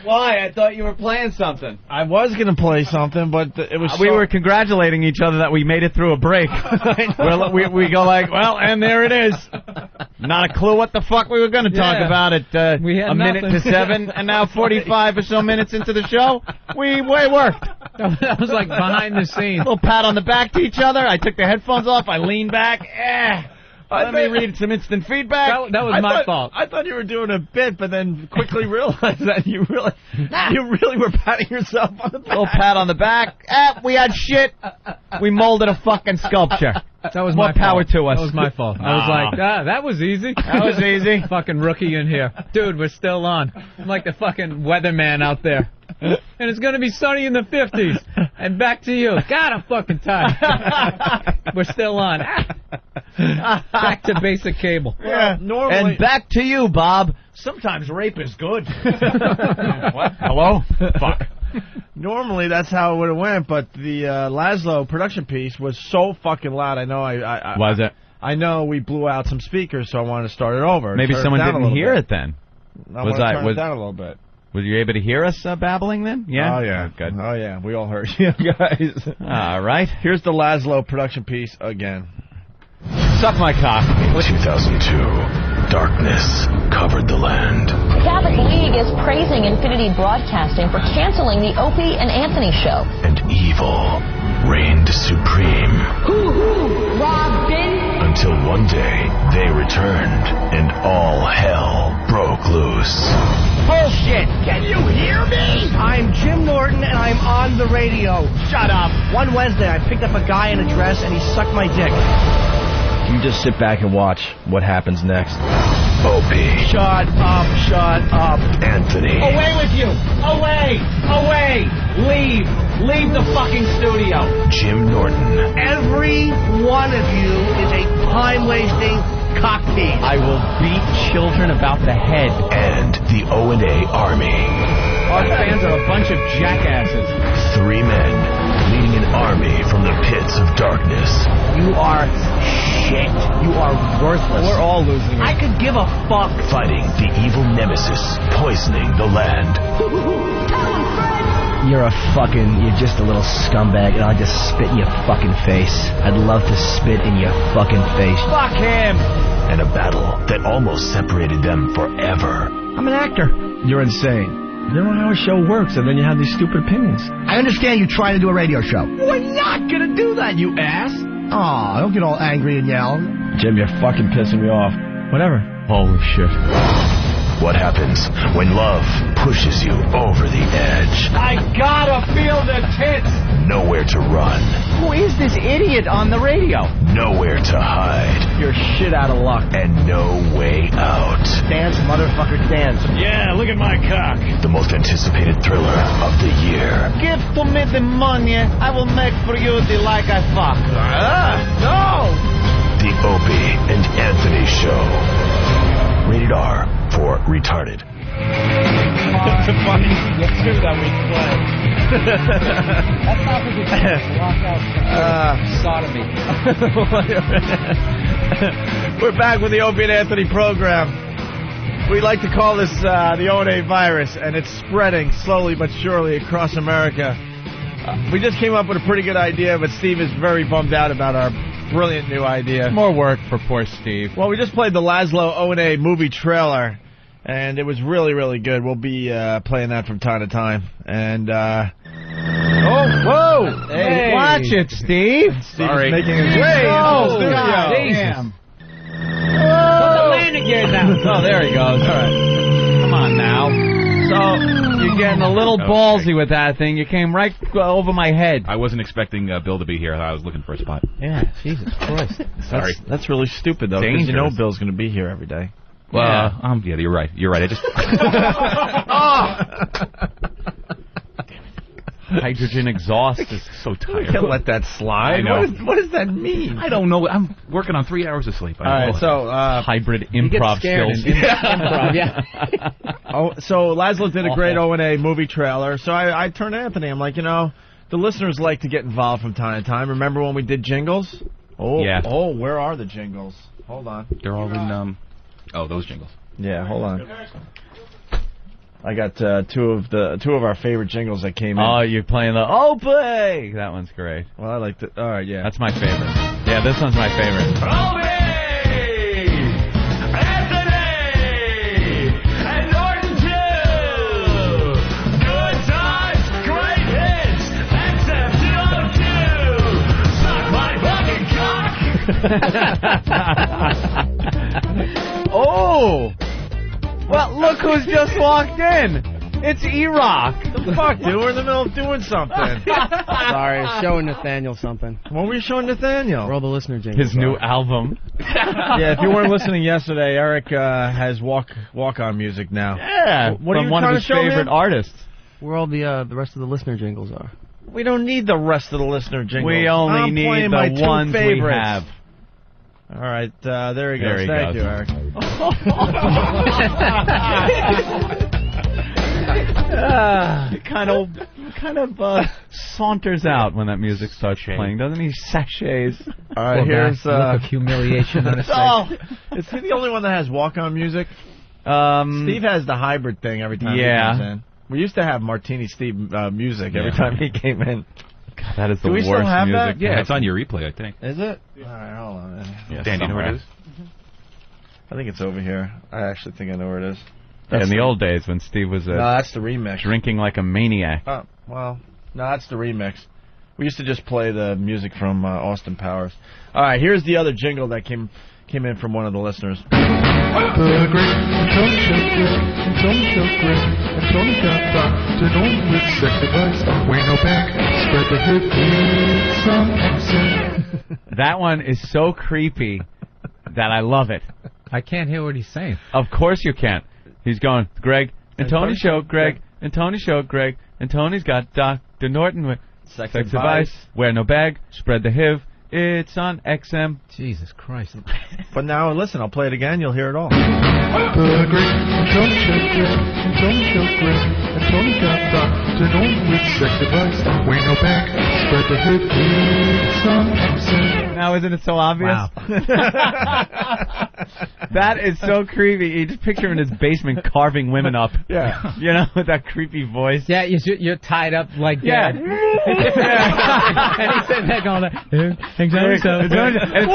Why? I thought you were playing something. I was going to play something, but it was we were congratulating each other that we made it through a break. we go like, well, and there it is. Not a clue what the fuck we were going to talk about at a minute to 7, and now 45 or so minutes into the show, we worked. That was like behind the scenes. A little pat on the back to each other. I took the headphones off. I leaned back. Let me read some instant feedback. That was my fault. I thought you were doing a bit, but then quickly realized that you really were patting yourself on the back. Little pat on the back. We had shit. We molded a fucking sculpture. That was More my power fault. to us. That was my fault. I was like, that was easy. That was easy. Fucking rookie in here. Dude, we're still on. I'm like the fucking weatherman out there. And it's going to be sunny in the 50s. And back to you. God, I'm fucking tired. We're still on. Back to basic cable. Yeah, normally. And back to you, Bob. Sometimes rape is good. What? Hello? Fuck. Normally that's how it would have went, but the Lazlow production piece was so fucking loud. I know Was it? I know we blew out some speakers, so I wanted to start it over. Maybe someone didn't hear it then. I want to turn it down a little bit. Were you able to hear us babbling then? Yeah? Oh, yeah. Good. Oh, yeah. We all heard you guys. All right. Here's the Lazlow production piece again. Suck my cock. In 2002, darkness covered the land. The Catholic League is praising Infinity Broadcasting for canceling the Opie and Anthony show. And evil reigned supreme. Robin! Until one day, they returned, and all hell broke loose. Bullshit! Can you hear me? I'm Jim Norton, and I'm on the radio. Shut up! One Wednesday, I picked up a guy in a dress, and he sucked my dick. You just sit back and watch what happens next. Opie. Shut up, shut up. Anthony. Away with you! Away! Away! Leave! Leave the fucking studio! Jim Norton. Every one of you is a time-wasting cockpiece. I will beat children about the head. And the O&A Army. Our fans are a bunch of jackasses. 3 men leading an army from the pits of darkness. You are shit. You are worthless. We're all losing it. I could give a fuck. Fighting the evil nemesis, poisoning the land. Tell him, Fred! You're just a little scumbag, and I'll just spit in your fucking face. I'd love to spit in your fucking face. Fuck him! And a battle that almost separated them forever. I'm an actor. You're insane. You don't know how a show works, and then you have these stupid opinions. I understand you're trying to do a radio show. We're not gonna do that, you ass! Aw, don't get all angry and yell. Jim, you're fucking pissing me off. Whatever. Holy shit. What happens when love pushes you over the edge? I gotta feel the tits! Nowhere to run. Who is this idiot on the radio? Nowhere to hide. You're shit out of luck. And no way out. Dance, motherfucker, dance. Yeah, look at my cock. The most anticipated thriller of the year. Give to me the money, I will make for you the like I fuck. No! The Opie and Anthony Show. Rated R for retarded. That's the funniest two that we play. That's not because it's sodomy. We're back with the Opie and Anthony program. We like to call this the O&A virus, and it's spreading slowly but surely across America. We just came up with a pretty good idea, but Steve is very bummed out about our brilliant new idea. More work for poor Steve. Well, we just played the Lazlow O&A movie trailer, and it was really, really good. We'll be playing that from time to time. And, whoa! Hey. Watch it, Steve. Steve's making his way into the studio. Damn. Put the landing gear down. Oh, there he goes. All right. Come on now. So, you're getting a little ballsy with that thing. You came right over my head. I wasn't expecting Bill to be here. I was looking for a spot. Yeah, Jesus Christ. Sorry. That's really stupid, though, because you know Bill's going to be here every day. Well, yeah, you're right. You're right. I just... Hydrogen exhaust is so tired. You can't let that slide. I know. What does that mean? I don't know. I'm working on 3 hours of sleep. All right, so... hybrid improv skills. Improv, yeah. So Lazlow did a great O&A movie trailer. So I turned to Anthony. I'm like, the listeners like to get involved from time to time. Remember when we did jingles? Yeah. Oh, where are the jingles? Hold on. They're all in... those jingles. Yeah, hold on. I got two of our favorite jingles that came in. Oh, you're playing the Opie! That one's great. Well, I like it. All right, yeah. That's my favorite. Yeah, this one's my favorite. Opie! Anthony! And Norton too! Good times, great hits! Except suck my fucking cock! Oh! Well, look who's just walked in. It's E-Rock. The fuck, dude? We're in the middle of doing something. Sorry, showing Nathaniel something. What were you showing Nathaniel? Where all the listener jingles His new album. Yeah, if you weren't listening yesterday, Eric has walk-on music now. Yeah, what are from you one of trying his to show favorite him? artists. Where all the rest of the listener jingles are. We don't need the rest of the listener jingles. We only I'm need playing the my two ones favorites. we have. All right, there he goes. There he Thank goes. you, Eric. He kind of saunters out when that music starts playing, doesn't he? Sachets. All right, here's look of humiliation on his face. Oh, is he the only one that has walk-on music? Steve has the hybrid thing every time he comes in. We used to have Martini Steve music every time he came in. God, that is the Do we worst still have music. that? Yeah, it's on your replay, I think. Is it? All right, hold on. Yeah, Dan, do you know where it is? I think it's over here. I actually think I know where it is. Yeah, in the old days when Steve was No, that's the remix. drinking like a maniac. Oh, well, no, that's the remix. We used to just play the music from Austin Powers. All right, here's the other jingle that came in from one of the listeners. That one is so creepy that I love it. I can't hear what he's saying. Of course you can't. He's going, Greg and Tony show, Greg and Tony show, Greg and Tony's got Dr. Norton with sex advice. Wear no bag, spread the HIV. It's on XM. Jesus Christ. But now, listen, I'll play it again. You'll hear it all. Now, isn't it so obvious? Wow. That is so creepy. You just picture him in his basement carving women up. Yeah. You know, with that creepy voice. Yeah, you're tied up like Yeah. dead. And he's sitting there going, exactly so. And it's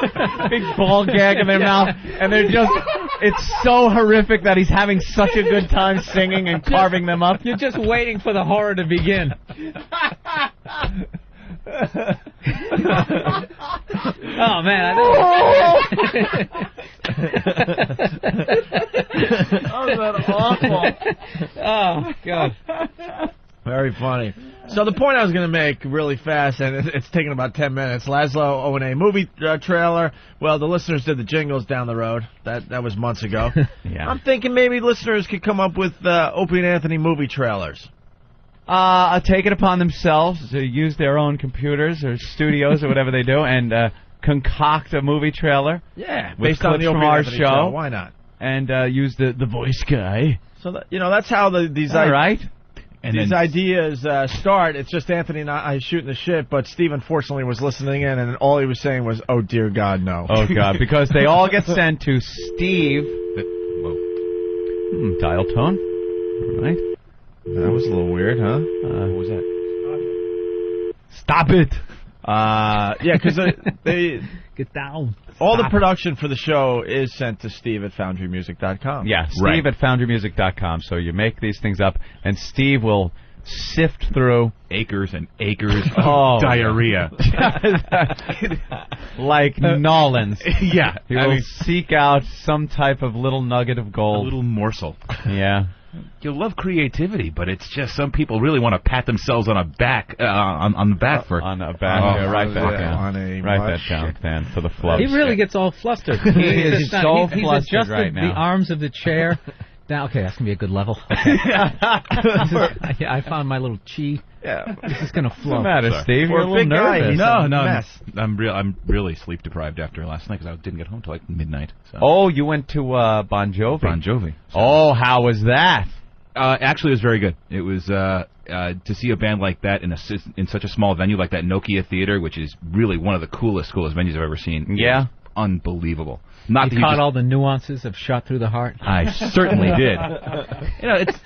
just big ball gag in their mouth, and they're just, it's so horrific that he's having such a good time singing and carving them up. You're just waiting for the horror to begin. Oh man, I know. Oh, that's awful. Oh God. Very funny. So the point I was going to make really fast, and it's taken about 10 minutes. Lazlow O&A movie trailer. Well, the listeners did the jingles down the road. That was months ago. Yeah. I'm thinking maybe listeners could come up with Opie and Anthony movie trailers. Take it upon themselves to use their own computers or studios or whatever they do and concoct a movie trailer. Yeah, with based on clips the Opie from and our Anthony show. Why not? And use the voice guy. So that, that's how these All right. And these ideas start. It's just Anthony and I shooting the shit, but Steve unfortunately was listening in, and all he was saying was, "Oh dear God, no." Oh God, because they all get sent to Steve. Dial tone. All right. That was a little weird, huh? What was that? Stop it. Yeah, because they get down. All the production for the show is sent to Steve at FoundryMusic.com. Yeah, Steve at FoundryMusic.com. So you make these things up, and Steve will sift through acres and acres of Oh, diarrhea. Like Nolans. Yeah. He will seek out some type of little nugget of gold. A little morsel. Yeah. You love creativity, but it's just some people really want to pat themselves on a back on the back for on a back. Write that down. Write that down, Dan, for the flubs. He really gets all flustered. He is so he's flustered adjusted right now. the arms of the chair. Now, okay, that's gonna be a good level. I found my little chi. Yeah, this is gonna flow. What's the matter, Steve? You're a little nervous. No, I'm really sleep deprived after last night because I didn't get home till like midnight. So. Oh, you went to Bon Jovi. Bon Jovi. So. Oh, how was that? Actually, it was very good. It was to see a band like that in such a small venue like that Nokia Theater, which is really one of the coolest venues I've ever seen. Yeah, unbelievable. Not you caught all the nuances of Shot Through the Heart? I certainly did. It's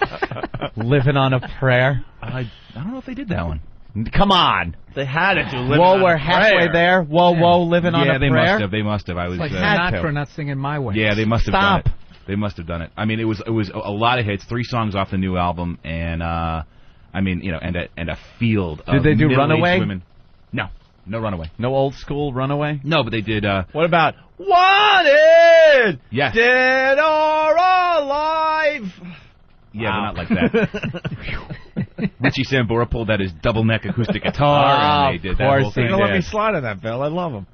Living on a Prayer. I don't know if they did that one. Come on. They had to do Living Whoa, on we're a halfway Prayer. there. Whoa, Living on a Prayer. Yeah, they must have. I was like Sinatra not singing My Way. Yeah, they must have done it. They must have done it. I mean, it was a lot of hits, 3 songs off the new album, and I mean, and a field of Did they do Runaway? Women. No Runaway. No old school Runaway? No, but they did. What about Wanted? Yes. Dead or Alive? Yeah, but not like that. Richie Sambora pulled out his double neck acoustic guitar, and they did that whole thing. You're gonna let me slide on that, Bill. I love him.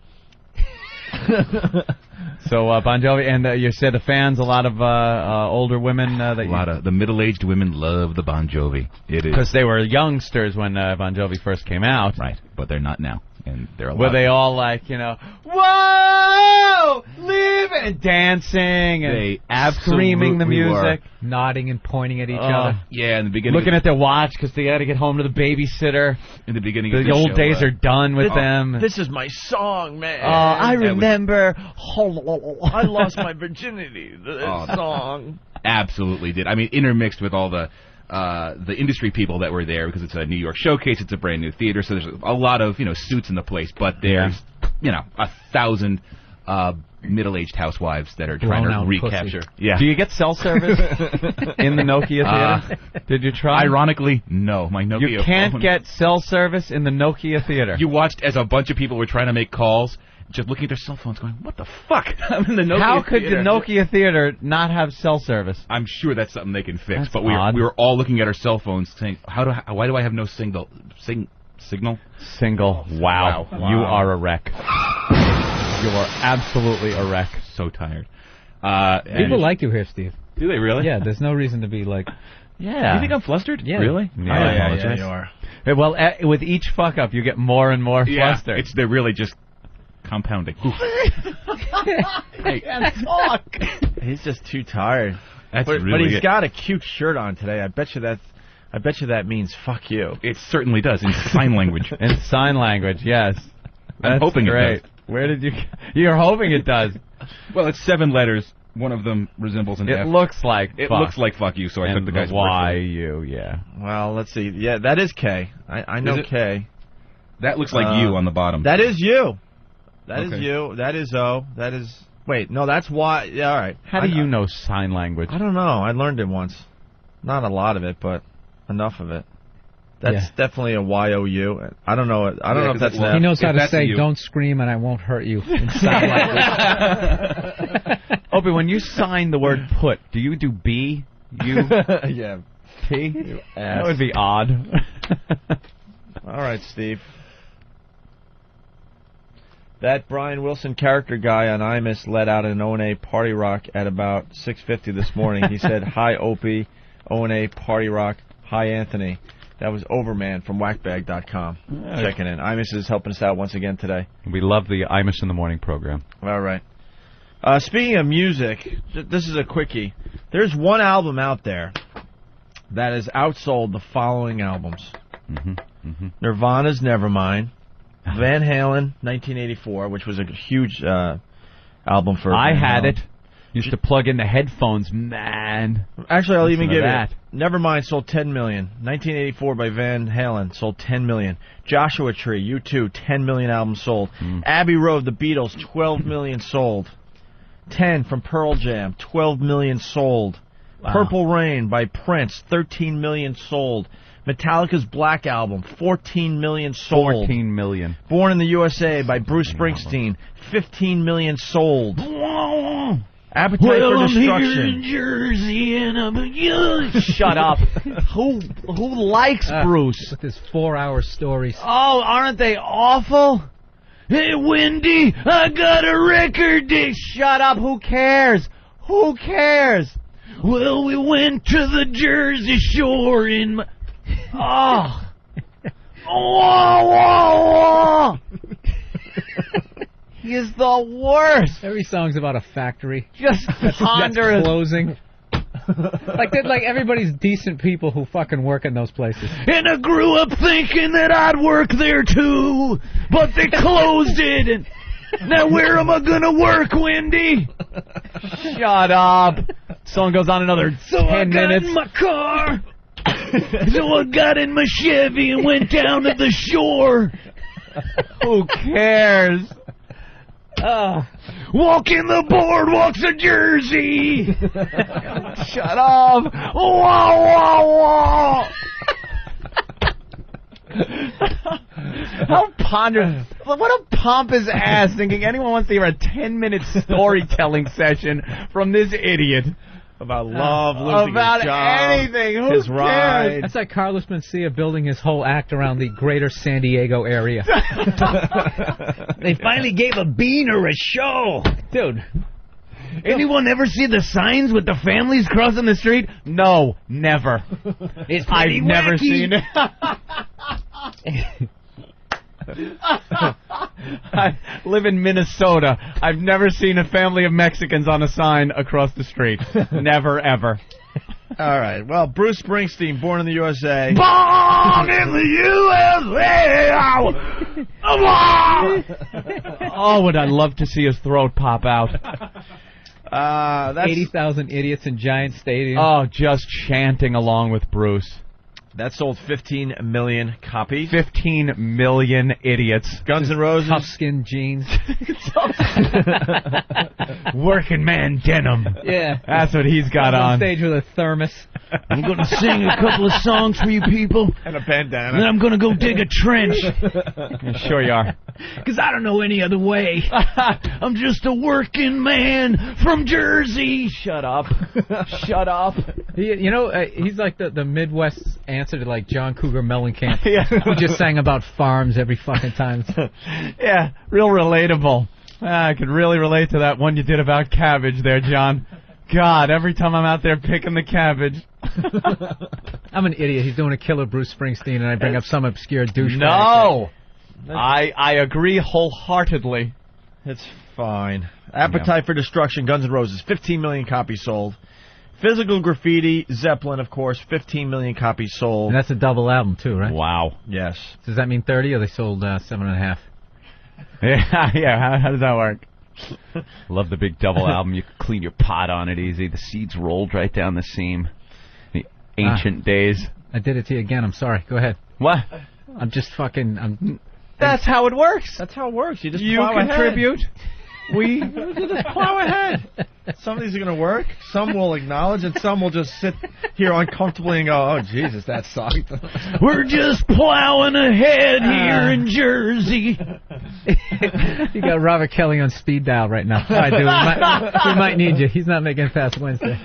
So Bon Jovi, and you said the fans, a lot of older women. A lot of the middle-aged women love the Bon Jovi. It is because they were youngsters when Bon Jovi first came out, right? But they're not now, and they're were they all like, whoa, live and dancing and they screaming the music, were. Nodding and pointing at each other. Yeah, in the beginning, looking at their watch because they got to get home to the babysitter. In the beginning, the old days are done with them. This is my song, man. I remember. I lost my virginity. This song. Absolutely did. I mean, intermixed with all the industry people that were there because it's a New York showcase. It's a brand new theater, so there's a lot of suits in the place. But there's 1,000 middle-aged housewives that are trying to recapture. Pussy. Yeah. Do you get cell service in the Nokia theater? Did you try? Ironically, no. My Nokia You can't phone. get cell service in the Nokia theater. You watched as a bunch of people were trying to make calls, just looking at their cell phones, going, "What the fuck?" I'm in the Nokia How could theater. the Nokia theater not have cell service? I'm sure that's something they can fix. That's but odd. we were all looking at our cell phones, saying, "Why do I have no signal?" Signal. Wow. You are a wreck. You are absolutely a wreck. So tired. People like you here, Steve. Do they really? Yeah, there's no reason to be like... Yeah. You think I'm flustered? Yeah. Really? Yeah, I apologize. you are. Well, with each fuck up, you get more and more flustered. They're really just compounding. Hey, can't talk. He's just too tired. But he's got a cute shirt on today. I bet you that means fuck you. It certainly does in sign language. In sign language, yes. I'm hoping great. it does. Where did you... You're hoping it does. Well, it's 7 letters. One of them resembles an F. It looks like It fuck. looks like fuck you, so I took the guy's word for it. Y-U, yeah. Well, let's see. Yeah, that is K. I know K. That looks like you on the bottom. That is you. That is Okay. you. That is O. That is... Wait, no, that's Y. Yeah, all right. How do you know sign language? I don't know. I learned it once. Not a lot of it, but enough of it. That's definitely a Y-O-U. I don't know. I don't know if that's an F. He knows how to say, don't scream and I won't hurt you. In sign language. Opie, when you sign the word put, do you do B, U, yeah, P? That would be odd. All right, Steve. That Brian Wilson character guy on Imus let out an O&A party rock at about 6:50 this morning. He said, "Hi, Opie, O&A party rock. Hi, Anthony." That was Overman from whackbag.com. Checking in. Imus is helping us out once again today. We love the Imus in the Morning program. All right. Speaking of music, this is a quickie. There's one album out there that has outsold the following albums. Nirvana's Nevermind. Van Halen, 1984, which was a huge album for I Van had Halen. it. Used to plug in the headphones, man. Actually, I'll even give that. it. Nevermind sold 10 million. 1984 by Van Halen sold 10 million. Joshua Tree, U2, 10 million albums sold. Abbey Road, The Beatles, 12 million sold. 10 from Pearl Jam, 12 million sold. Wow. Purple Rain by Prince, 13 million sold. Metallica's Black Album, 14 million sold. 14 million. Born in the USA by Bruce Springsteen, 15 million sold. Appetite for Destruction. Jersey and I'm Shut up. Who likes Bruce? With his 4-hour stories. Oh, aren't they awful? Hey, Wendy, I got a record deal. Shut up. Who cares? Who cares? Well, we went to the Jersey Shore in... Oh. Wah, wah, wah. He is the worst. Every song's about a factory. Just ponder that's closing. like everybody's decent people who fucking work in those places. And I grew up thinking that I'd work there too, but they closed it. And now where am I gonna work, Wendy? Shut up. Song goes on another 10 minutes. In my car. So I got in my Chevy and went down to the shore. Who cares? Walking the boardwalks of Jersey. Shut up. Wah, wah, wah. How ponderous. What a pompous ass thinking anyone wants to hear a 10-minute storytelling session from this idiot. About love, losing about his job, anything. Who his cares? ride. That's like Carlos Mencia building his whole act around the greater San Diego area. They finally gave a beaner a show. Dude. Anyone ever see the signs with the families crossing the street? No, never. I've never seen it. I live in Minnesota. I've never seen a family of Mexicans on a sign across the street. Never, ever. All right. Well, Bruce Springsteen, born in the USA. Born in the USA. Oh, would I love to see his throat pop out. That's 80,000 idiots in Giant Stadium. Oh, just chanting along with Bruce. That sold 15 million copies. 15 million idiots. Guns N' Roses. Tough-skin jeans. Working man denim. Yeah. That's what he's got on stage with a thermos. I'm going to sing a couple of songs for you people. And a bandana. And then I'm going to go dig a trench. Sure you are. Because I don't know any other way. I'm just a working man from Jersey. Shut up. Shut up. He's like the Midwest answer to like John Cougar Mellencamp, who just sang about farms every fucking time. Yeah, real relatable. I could really relate to that one you did about cabbage there, John. God, every time I'm out there picking the cabbage. I'm an idiot. He's doing a killer Bruce Springsteen, and I bring up some obscure douchebag. No! I agree wholeheartedly. It's fine. Appetite for Destruction, Guns N' Roses, 15 million copies sold. Physical Graffiti, Zeppelin, of course, 15 million copies sold. And that's a double album, too, right? Wow. Yes. Does that mean 30, or they sold 7.5? Yeah. How does that work? Love the big double album. You can clean your pot on it easy. The seeds rolled right down the seam. The ancient days. I did it to you again. I'm sorry. Go ahead. What? I'm just fucking... That's how it works. That's how it works. You just You plow contribute. We just plow ahead. Some of these are going to work. Some will acknowledge, and some will just sit here uncomfortably and go, "Oh Jesus, that sucked." We're just plowing ahead here in Jersey. You got Robert Kelly on speed dial right now. All right, dude. We might need you. He's not making it past Wednesday.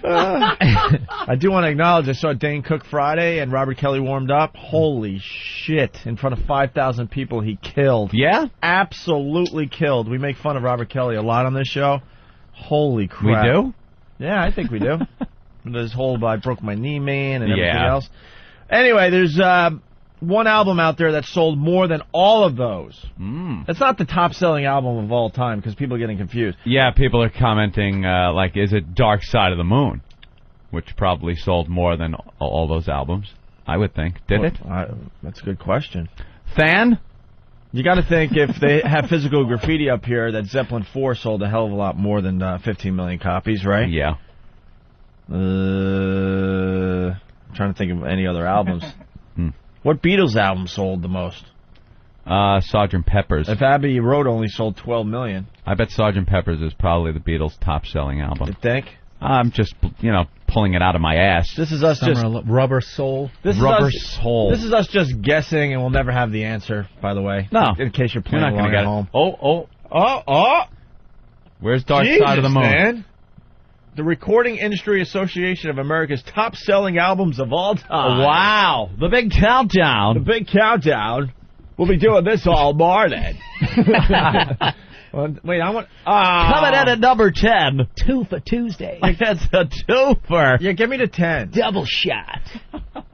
I do want to acknowledge I saw Dane Cook Friday and Robert Kelly warmed up. Holy shit. In front of 5,000 people, he killed. Yeah? Absolutely killed. We make fun of Robert Kelly a lot on this show. Holy crap. We do? Yeah, I think we do. This whole I broke my knee man and everything else. Anyway, there's one album out there that sold more than all of those. That's not the top-selling album of all time because people are getting confused. Yeah, people are commenting, is it Dark Side of the Moon? Which probably sold more than all those albums, I would think. Did it? That's a good question. Fan? You got to think if they have Physical Graffiti up here, that Zeppelin 4 sold a hell of a lot more than 15 million copies, right? Yeah. I'm trying to think of any other albums. What Beatles album sold the most? Sgt. Pepper's. If Abbey Road only sold 12 million. I bet Sgt. Pepper's is probably the Beatles' top-selling album. You think? I'm just, pulling it out of my ass. This is us Rubber Soul. Rubber Soul. This is us just guessing, and we'll never have the answer, by the way. No. In case you're playing not along get at home. Oh. Where's Dark Side of the Moon? Man. The Recording Industry Association of America's top-selling albums of all time. Wow. The big countdown. The big countdown. We'll be doing this all morning. Wait, I want... Coming in at number 10. 2 for Tuesday. That's a twofer. Yeah, give me the 10. Double shot.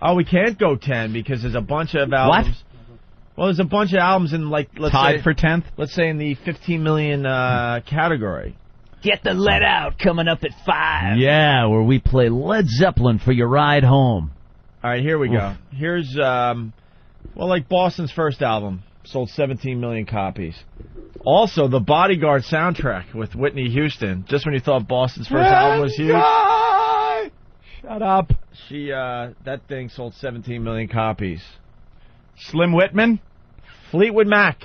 Oh, we can't go 10 because there's a bunch of albums. What? Well, there's a bunch of albums in, let's Tied say... for 10th? Let's say in the 15 million category. Get the Let Out coming up at 5. Yeah, where we play Led Zeppelin for your ride home. All right, here we go. Here's, Boston's first album sold 17 million copies. Also, the Bodyguard soundtrack with Whitney Houston. Just when you thought Boston's first album was huge. Shut up. That thing sold 17 million copies. Slim Whitman? Fleetwood Mac.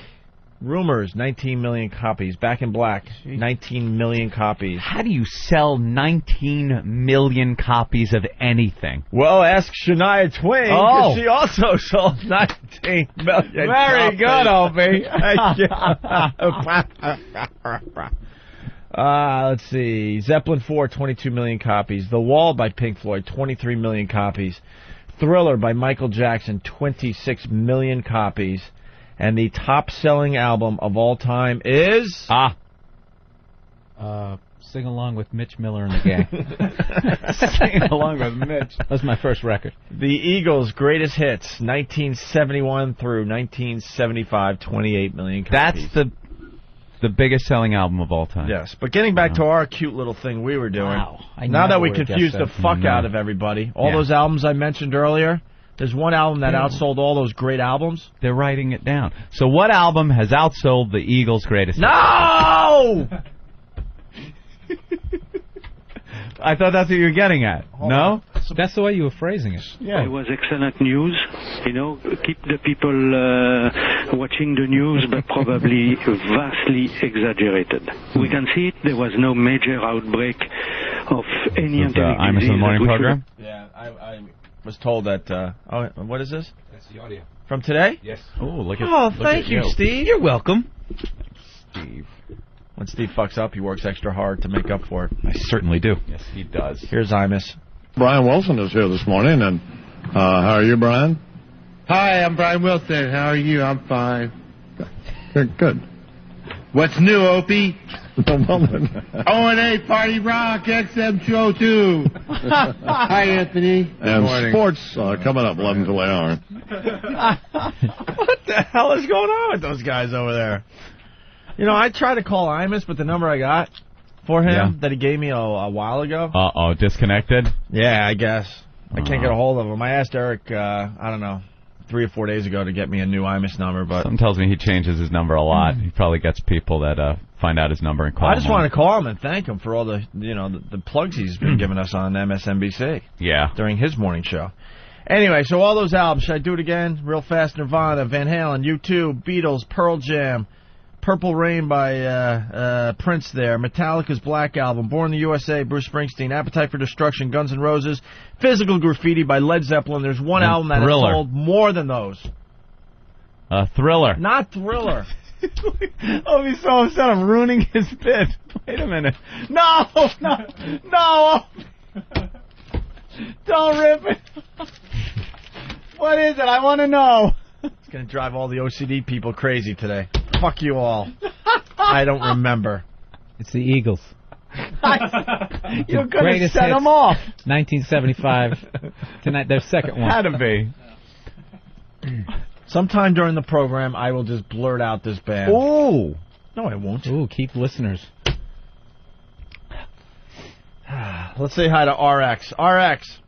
Rumors, 19 million copies. Back in Black, 19 million copies. How do you sell 19 million copies of anything? Well, ask Shania Twain, because she also sold 19 million Very good, Opie. Let's see. Zeppelin 4, 22 million copies. The Wall by Pink Floyd, 23 million copies. Thriller by Michael Jackson, 26 million copies. And the top-selling album of all time is... Sing Along with Mitch Miller and the Gang. Sing Along with Mitch. That was my first record. The Eagles' greatest hits, 1971 through 1975, 28 million copies. That's the biggest selling album of all time. Yes, but getting back to our cute little thing we were doing. Wow. Now that we confused the fuck out of everybody, all those albums I mentioned earlier... There's one album that outsold all those great albums. They're writing it down. So what album has outsold the Eagles' greatest hits? No! I thought that's what you were getting at. No? That's the way you were phrasing it. Yeah. It was excellent news. Keep the people watching the news, but probably vastly exaggerated. We can see it. There was no major outbreak of any endemic Imus in the Morning program? Yeah, I was told that... what is this? That's the audio. From today? Yes. Thank you, Steve. You're welcome. Steve. When Steve fucks up, he works extra hard to make up for it. I certainly do. Yes, he does. Here's Imus. Brian Wilson is here this morning, and how are you, Brian? Hi, I'm Brian Wilson. How are you? I'm fine. Good. What's new, Opie? O&A Party Rock XM202. Hi, Anthony. And sports coming up 11 till they aren't. What the hell is going on with those guys over there? I tried to call Imus, but the number I got for him that he gave me a while ago. Disconnected? Yeah, I guess. I can't get a hold of him. I asked Eric, 3 or 4 days ago to get me a new Imus number, but something tells me he changes his number a lot. He probably gets people that find out his number and call him. I just want to call him and thank him for all the the plugs he's been giving us on MSNBC. Yeah. During his morning show. Anyway, so all those albums, should I do it again? Real fast: Nirvana, Van Halen, U2, Beatles, Pearl Jam, Purple Rain by Prince there, Metallica's Black Album, Born in the USA, Bruce Springsteen, Appetite for Destruction, Guns N' Roses, Physical Graffiti by Led Zeppelin. There's one album that has sold more than those. Thriller. Not Thriller. Oh, he's so upset I'm ruining his bit. Wait a minute. No! Don't rip it. What is it? I want to know. It's going to drive all the OCD people crazy today. Fuck you all. I don't remember. It's the Eagles. You're going to set them off. 1975. Tonight, their second one. Had to be. Sometime during the program, I will just blurt out this band. Ooh. No, I won't. Ooh, keep listeners. Let's say hi to RX. RX.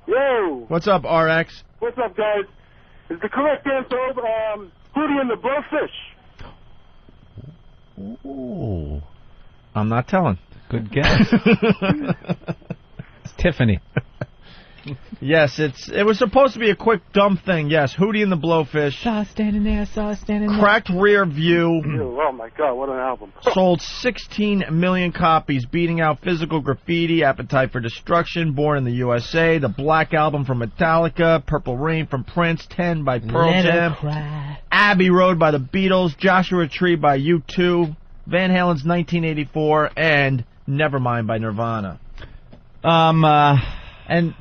Yo. What's up, RX? What's up, guys? Is the correct answer Hootie and the Blowfish? Ooh. I'm not telling. Good guess. It's Tiffany. Yes, it was supposed to be a quick, dumb thing. Yes, Hootie and the Blowfish. Saw standing there, Cracked Rear View. Oh, my God, what an album. Sold 16 million copies, beating out Physical Graffiti, Appetite for Destruction, Born in the USA, the Black Album from Metallica, Purple Rain from Prince, 10 by Pearl Jam, Abbey Road by the Beatles, Joshua Tree by U2, Van Halen's 1984, and Nevermind by Nirvana. And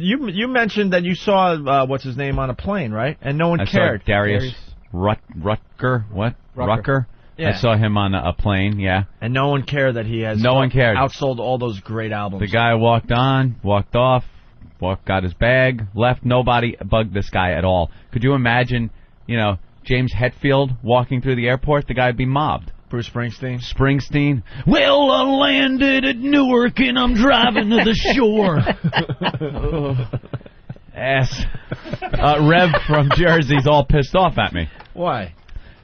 you mentioned that you saw what's his name on a plane, right? And no one cared. Saw Darius Rucker. What? Rucker. Yeah. I saw him on a plane. Yeah. And no one cared that he has. No one cared. Outsold all those great albums. The guy walked on, walked off, got his bag, left. Nobody bugged this guy at all. Could you imagine? James Hetfield walking through the airport? The guy would be mobbed. Bruce Springsteen. Well, I landed at Newark and I'm driving to the shore. Ass. Rev from Jersey's all pissed off at me. Why?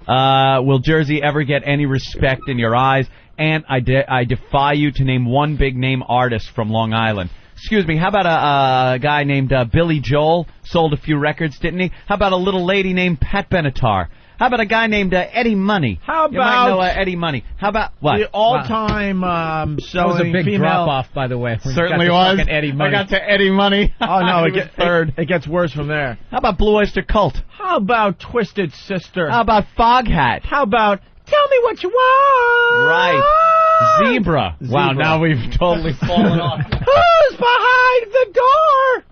Will Jersey ever get any respect in your eyes? And I defy you to name one big name artist from Long Island. Excuse me, how about a guy named Billy Joel? Sold a few records, didn't he? How about a little lady named Pat Benatar? How about a guy named Eddie Money? How about... You might know Eddie Money. How about... What? The all-time selling That was a big female... drop-off, by the way. Certainly was. Eddie Money. I got to Eddie Money. Oh, no, it gets worse from there. How about Blue Oyster Cult? How about Twisted Sister? How about Foghat? How about Tell Me What You Want? Right. Zebra. Wow, now we've totally fallen off. Who's behind the door?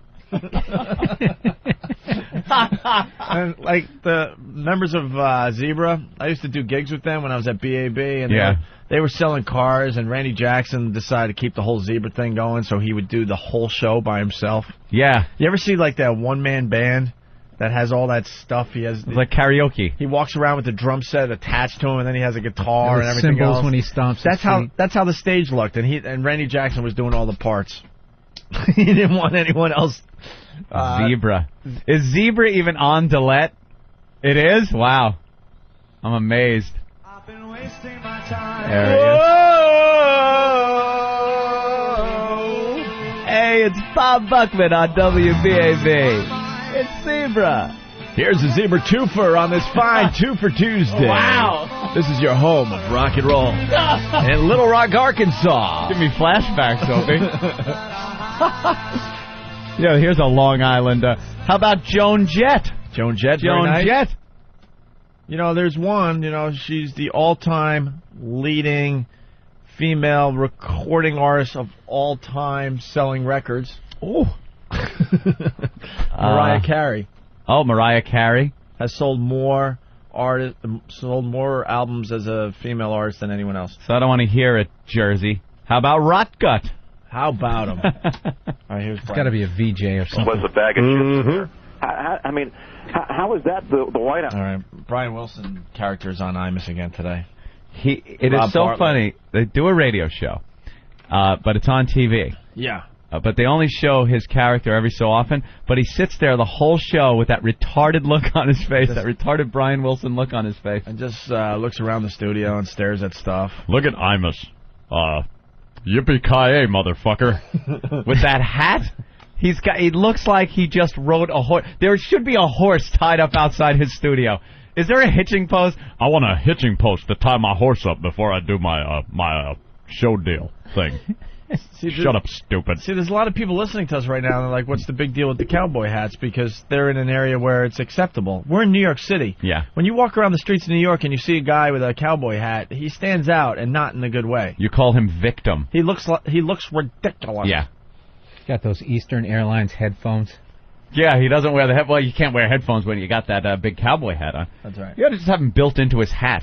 And like the members of Zebra, I used to do gigs with them when I was at BAB, and they were selling cars, and Randy Jackson decided to keep the whole Zebra thing going, so he would do the whole show by himself. Yeah. You ever see like that one-man band that has all that stuff? He has it's like karaoke. He walks around with the drum set attached to him, and then he has a guitar and everything cymbals else. When he stomps. That's how the stage looked, and Randy Jackson was doing all the parts. He didn't want anyone else. Zebra. Is Zebra even on Dillette? It is? Wow. I'm amazed. I've been wasting my time. There he is. Hey, it's Bob Buckman on WBAB. It's Zebra. Here's a Zebra twofer on this fine Twofer Tuesday. Wow. This is your home of rock and roll. In Little Rock, Arkansas. Give me flashbacks, Opie. Yeah, here's a Long Island. How about Joan Jett? Joan Jett. There's one. She's the all-time leading female recording artist of all time selling records. Oh. Mariah Carey. Oh, Mariah Carey has sold more albums as a female artist than anyone else. So I don't want to hear it, Jersey. How about Rotgut? How about him? All right, it's got to be a VJ or something. Was a bag of shit. How is that the White House? All right, Brian Wilson character's on Imus again today. It is so funny. They do a radio show, but it's on TV. Yeah. But they only show his character every so often. But he sits there the whole show with that retarded look on his face, that retarded Brian Wilson look on his face. And just looks around the studio and stares at stuff. Look at Imus. Yippee-ki-yay, motherfucker. With that hat? It looks like he just rode a horse. There should be a horse tied up outside his studio. Is there a hitching post? I want a hitching post to tie my horse up before I do my show deal thing. Shut up, stupid. See, there's a lot of people listening to us right now, and they're like, what's the big deal with the cowboy hats? Because they're in an area where it's acceptable. We're in New York City. Yeah. When you walk around the streets of New York and you see a guy with a cowboy hat, he stands out, and not in a good way. You call him victim. He looks ridiculous. Yeah. Got those Eastern Airlines headphones. Yeah, he doesn't wear the well, you can't wear headphones when you got that big cowboy hat on. That's right. You ought to just have him built into his hat.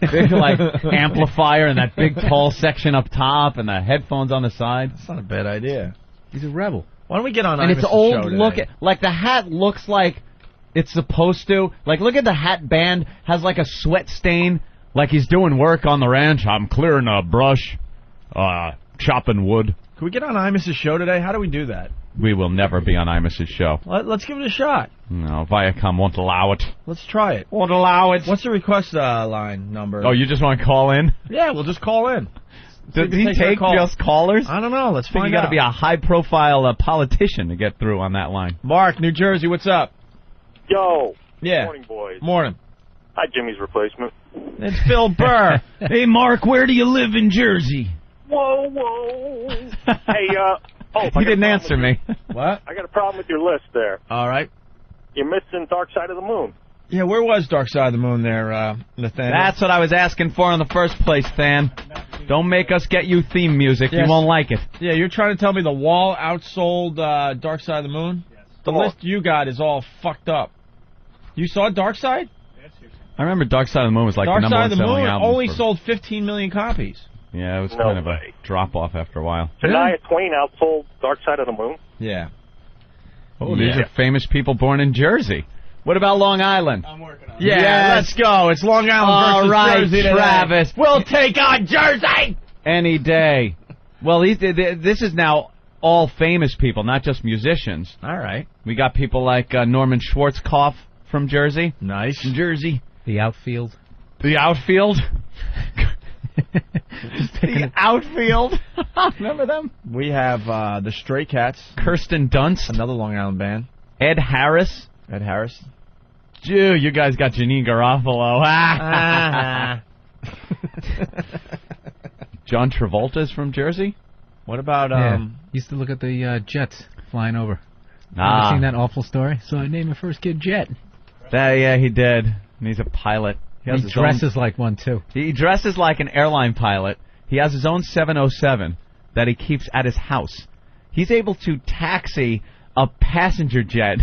Big, like, amplifier and that big, tall section up top and the headphones on the side. That's not a bad idea. He's a rebel. Why don't we get on And Imus' it's old show look. today? Like, the hat looks like it's supposed to. Like, look at the hat band. Has, like, a sweat stain. Like he's doing work on the ranch. I'm clearing a brush. Chopping wood. Can we get on Imus' show today? How do we do that? We will never be on Imus' show. Let's give it a shot. No, Viacom won't allow it. Let's try it. Won't allow it. What's the request line number? Oh, you just want to call in? Yeah, we'll just call in. Does he take just callers? I don't know. Let's find out. You got to be a high-profile politician to get through on that line. Mark, New Jersey, what's up? Yo. Yeah. Morning, boys. Morning. Hi, Jimmy's replacement. It's Phil Burr. Hey, Mark, where do you live in Jersey? Whoa, whoa. Hey, he didn't answer me. What? I got a problem with your list there. All right. You're missing Dark Side of the Moon. Yeah, where was Dark Side of the Moon there, Nathaniel? That's what I was asking for in the first place, Than. Don't make us get you theme music. Yes. You won't like it. Yeah, you're trying to tell me the Wall outsold Dark Side of the Moon? Yes. The list you got is all fucked up. You saw Dark Side? I remember Dark Side of the Moon was like Dark the number Side one of the selling Moon album. only sold 15 million copies. Yeah, it was No kind of way. a drop-off after a while. Shania Twain outsold Dark Side of the Moon? Yeah. Oh, these are famous people born in Jersey. What about Long Island? I'm working on it. Yeah, let's go. It's Long Island versus Jersey today. Travis. We'll take on Jersey! Any day. Well, this is now all famous people, not just musicians. All right. We got people like Norman Schwarzkopf from Jersey. Nice. Jersey. The outfield. The outfield? The outfield. Remember them? We have the Stray Cats. Kirsten Dunst. Another Long Island band. Ed Harris. Ed Harris. Gee, you guys got Janine Garofalo. John Travolta's from Jersey. What about used to look at the jets flying over. Ah. Ever seen that awful story? So I named my first kid Jet. Yeah, he did. And he's a pilot. He dresses like one, too. He dresses like an airline pilot. He has his own 707 that he keeps at his house. He's able to taxi a passenger jet,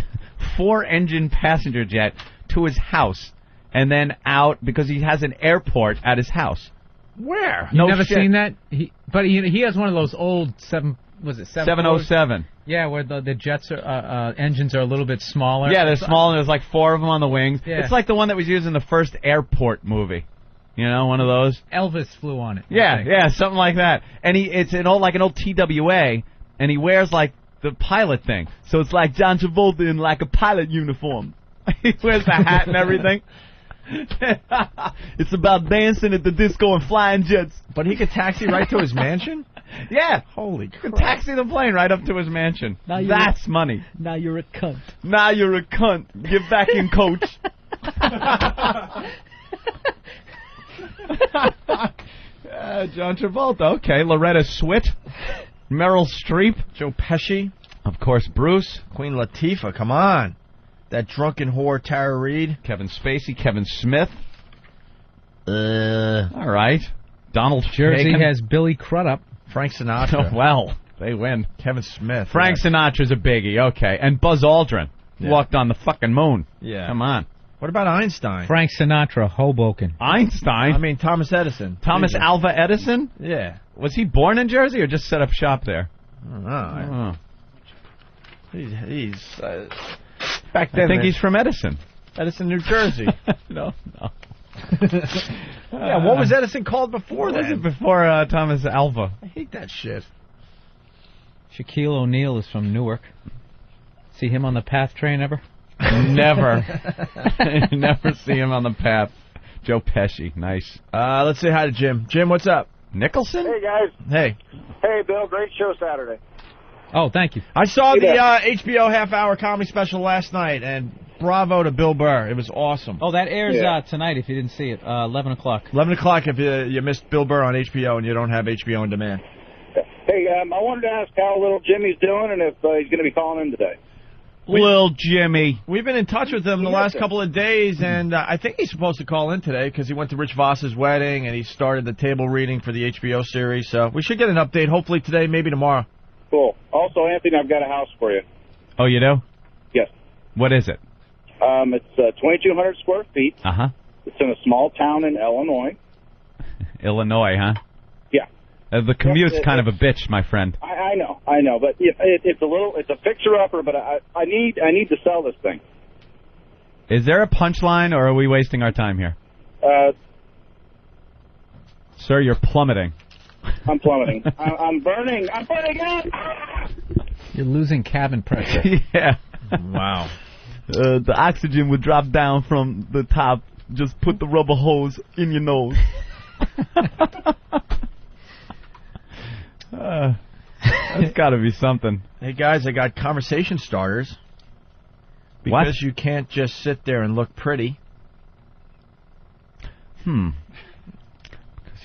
4-engine passenger jet, to his house, and then out because he has an airport at his house. Where? You've never seen that? But he has one of those old 707. Yeah, where the jets are engines are a little bit smaller. Yeah, they're small, and there's like 4 of them on the wings. Yeah. It's like the one that was used in the first Airport movie. You know, one of those. Elvis flew on it. Yeah, something like that. And it's an old TWA, and he wears like the pilot thing. So it's like John Travolta in like a pilot uniform. He wears the hat and everything. It's about dancing at the disco and flying jets. But he could taxi right to his mansion? Yeah. Holy crap. Taxi the plane right up to his mansion. That's money. Now you're a cunt. Now you're a cunt. Get back in, coach. John Travolta. Okay. Loretta Swit. Meryl Streep. Joe Pesci. Of course, Bruce. Queen Latifah. Come on. That drunken whore, Tara Reid. Kevin Spacey. Kevin Smith. All right. Donald Jersey Bacon. has Billy Crudup. Frank Sinatra. Oh, well, they win. Kevin Smith. Frank Sinatra's a biggie. Okay. And Buzz Aldrin. Yeah. Walked on the fucking moon. Yeah. Come on. What about Einstein? Frank Sinatra, Hoboken. Einstein? I mean, Thomas Edison. Thomas Alva Edison? Yeah. Was he born in Jersey or just set up shop there? I don't know. He's back then. I think he's from Edison. Edison, New Jersey. No. Yeah, what was Edison called before what that? was it before Thomas Alva? I hate that shit. Shaquille O'Neal is from Newark. See him on the PATH train ever? Never. Never see him on the path. Joe Pesci, nice. Let's say hi to Jim. Jim, what's up? Nicholson? Hey, guys. Hey. Hey, Bill. Great show Saturday. Oh, thank you. I saw the HBO half-hour comedy special last night, and bravo to Bill Burr. It was awesome. Oh, that airs tonight if you didn't see it, 11 o'clock. 11 o'clock if you missed Bill Burr on HBO and you don't have HBO on demand. Hey, I wanted to ask how little Jimmy's doing and if he's going to be calling in today. Lil Jimmy. We've been in touch with him the last couple of days, and I think he's supposed to call in today because he went to Rich Voss's wedding and he started the table reading for the HBO series. So we should get an update hopefully today, maybe tomorrow. Cool. Also, Anthony, I've got a house for you. Oh, you do? Yes. What is it? It's 2,200 square feet. Uh-huh. It's in a small town in Illinois. Illinois, huh? Yeah. The commute's kind of a bitch, my friend. I know, but it's a fixer-upper, but I need to sell this thing. Is there a punchline, or are we wasting our time here? Sir, you're plummeting. I'm plummeting. I'm burning. I'm burning up. You're losing cabin pressure. Yeah. Wow. The oxygen would drop down from the top. Just put the rubber hose in your nose. That's got to be something. Hey, guys, I got conversation starters. Because you can't just sit there and look pretty. Because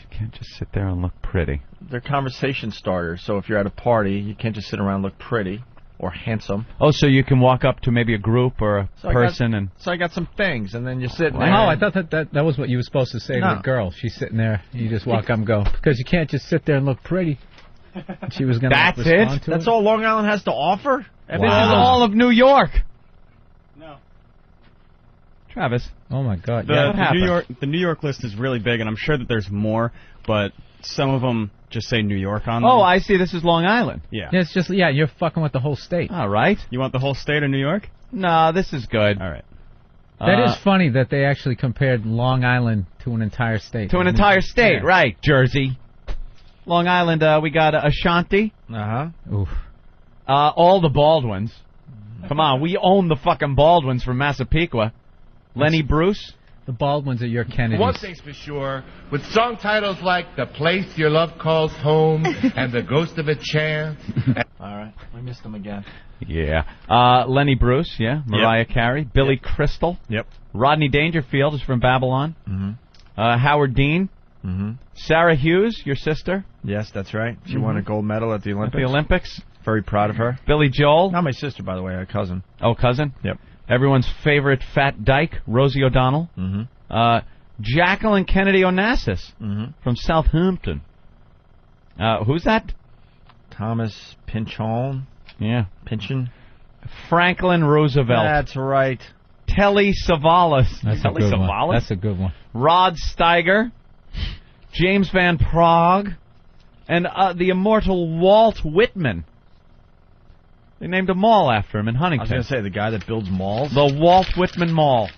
you can't just sit there and look pretty. They're conversation starters, so if you're at a party, you can't just sit around and look pretty or handsome. Oh, so you can walk up to maybe a group or a person So I got some things, and then you're sitting there. Oh, I thought that was what you were supposed to say to a girl. She's sitting there, you just walk up and go, because you can't just sit there and look pretty. She was going to respond to it. That's all Long Island has to offer? Wow. This is all of New York. No. Travis. Oh, my God. The New York list is really big, and I'm sure that there's more, but some of them just say New York on them. Oh, I see. This is Long Island. Yeah. It's just, you're fucking with the whole state. All right. You want the whole state of New York? No, this is good. All right. That is funny that they actually compared Long Island to an entire state. To an entire state, right. Jersey. Long Island, we got Ashanti. Uh-huh. Oof. All the Baldwins. Come on, we own the fucking Baldwins from Massapequa. Lenny Bruce. The Baldwins are your Kennedys. One thing's for sure, with song titles like The Place Your Love Calls Home and The Ghost of a Chance. All right, we missed them again. Yeah. Lenny Bruce, yeah. Mariah Carey. Billy Crystal. Yep. Rodney Dangerfield is from Babylon. Mm-hmm. Howard Dean. Mm-hmm. Sarah Hughes, your sister. Yes, that's right. She won a gold medal at the Olympics. Very proud of her. Billy Joel. Not my sister, by the way, a cousin. Oh, cousin? Yep. Everyone's favorite fat dyke, Rosie O'Donnell. Mm-hmm. Jacqueline Kennedy Onassis from Southampton. Who's that? Thomas Pynchon. Yeah. Pynchon. Franklin Roosevelt. That's right. Telly Savalas. That's a good one. That's a good one. Rod Steiger. James Van Prague. And the immortal Walt Whitman. They named a mall after him in Huntington. I was going to say, the guy that builds malls? The Walt Whitman Mall.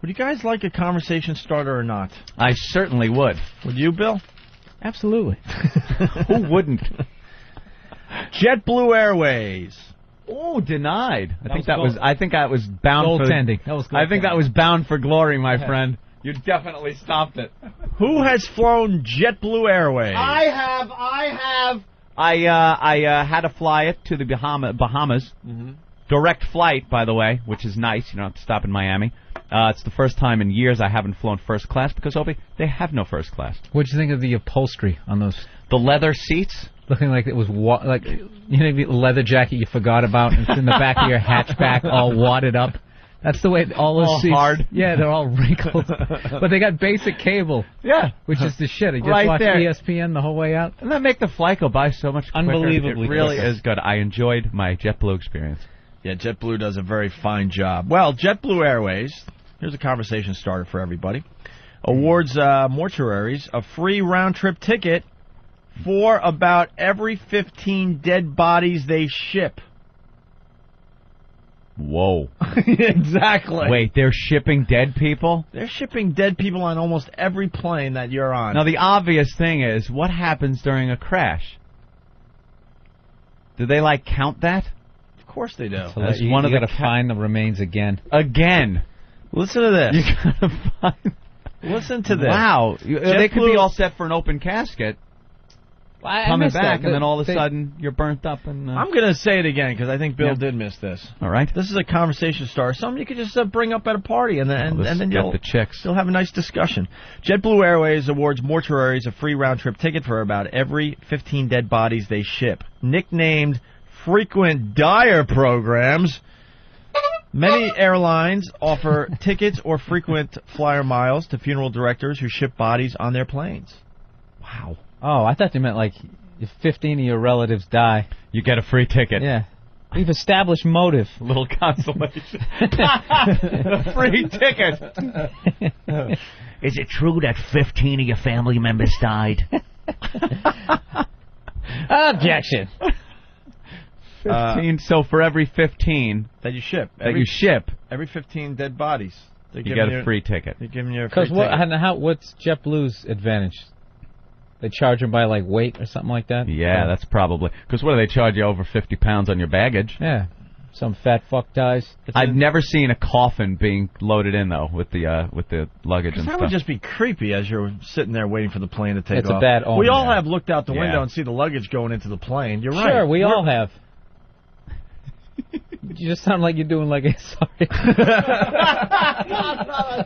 Would you guys like a conversation starter or not? I certainly would. Would you, Bill? Absolutely. Who wouldn't? JetBlue Airways. Oh, denied. I think that was bound for goaltending. I think that was bound for glory, my friend. You definitely stopped it. Who has flown JetBlue Airways? I have. I had to fly it to the Bahamas. Mm-hmm. Direct flight, by the way, which is nice. You don't have to stop in Miami. It's the first time in years I haven't flown first class because, Opie, they have no first class. What'd you think of the upholstery on those? The leather seats? Looking like it was like the leather jacket you forgot about, and it's in the back of your hatchback, all wadded up. That's the way all those seats. Hard. Yeah, they're all wrinkled. But they got basic cable. Yeah. Which is the shit. I just right watched there. ESPN the whole way out. Doesn't that make the flight go by so much quicker? Unbelievably It really quicker. is good. I enjoyed my JetBlue experience. Yeah, JetBlue does a very fine job. Well, JetBlue Airways, here's a conversation starter for everybody, awards mortuaries a free round-trip ticket for about every 15 dead bodies they ship. Whoa. Exactly. Wait, they're shipping dead people? They're shipping dead people on almost every plane that you're on. Now, the obvious thing is, what happens during a crash? Do they count that? Of course they do. So you got to find the remains again. Again. Listen to this. You gotta find. Listen to this. Wow. They could be all set for an open casket. Coming back, and then all of a sudden you're burnt up. And I'm going to say it again because I think Bill did miss this. All right. This is a conversation starter. Something you could just bring up at a party, and then you'll have a nice discussion. JetBlue Airways awards mortuaries a free round-trip ticket for about every 15 dead bodies they ship. Nicknamed Frequent Dyer Programs, many airlines offer tickets or frequent flyer miles to funeral directors who ship bodies on their planes. Wow. Oh, I thought you meant if 15 of your relatives die, you get a free ticket. Yeah. We've established motive. A little consolation. A free ticket. Is it true that 15 of your family members died? Objection. 15. So for every 15 that you ship, every 15 dead bodies, you get a free ticket. They're giving you a free ticket. Because what's JetBlue's advantage? They charge them by weight or something like that. Yeah, that's probably because what do they charge you over 50 pounds on your baggage? Yeah, some fat fuck dies. I've never seen a coffin being loaded in though with the luggage and stuff. That would just be creepy as you're sitting there waiting for the plane to take off. It's a bad omen. We all have looked out the window and see the luggage going into the plane. You're right. Sure, we all have. You just sound like you're doing sorry.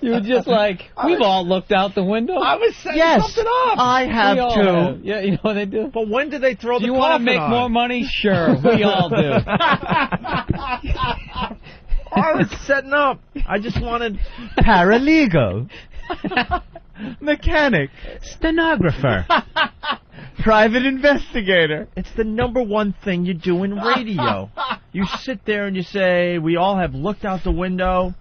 You were just we've all looked out the window. I was setting something up. I have too. Yeah, you know what they do? But when did they throw the coffin on? Do you want to make more money? Sure, we all do. I was setting up. I just wanted... Paralegal. Mechanic. Stenographer. Private investigator. It's the number one thing you do in radio. You sit there and you say, we all have looked out the window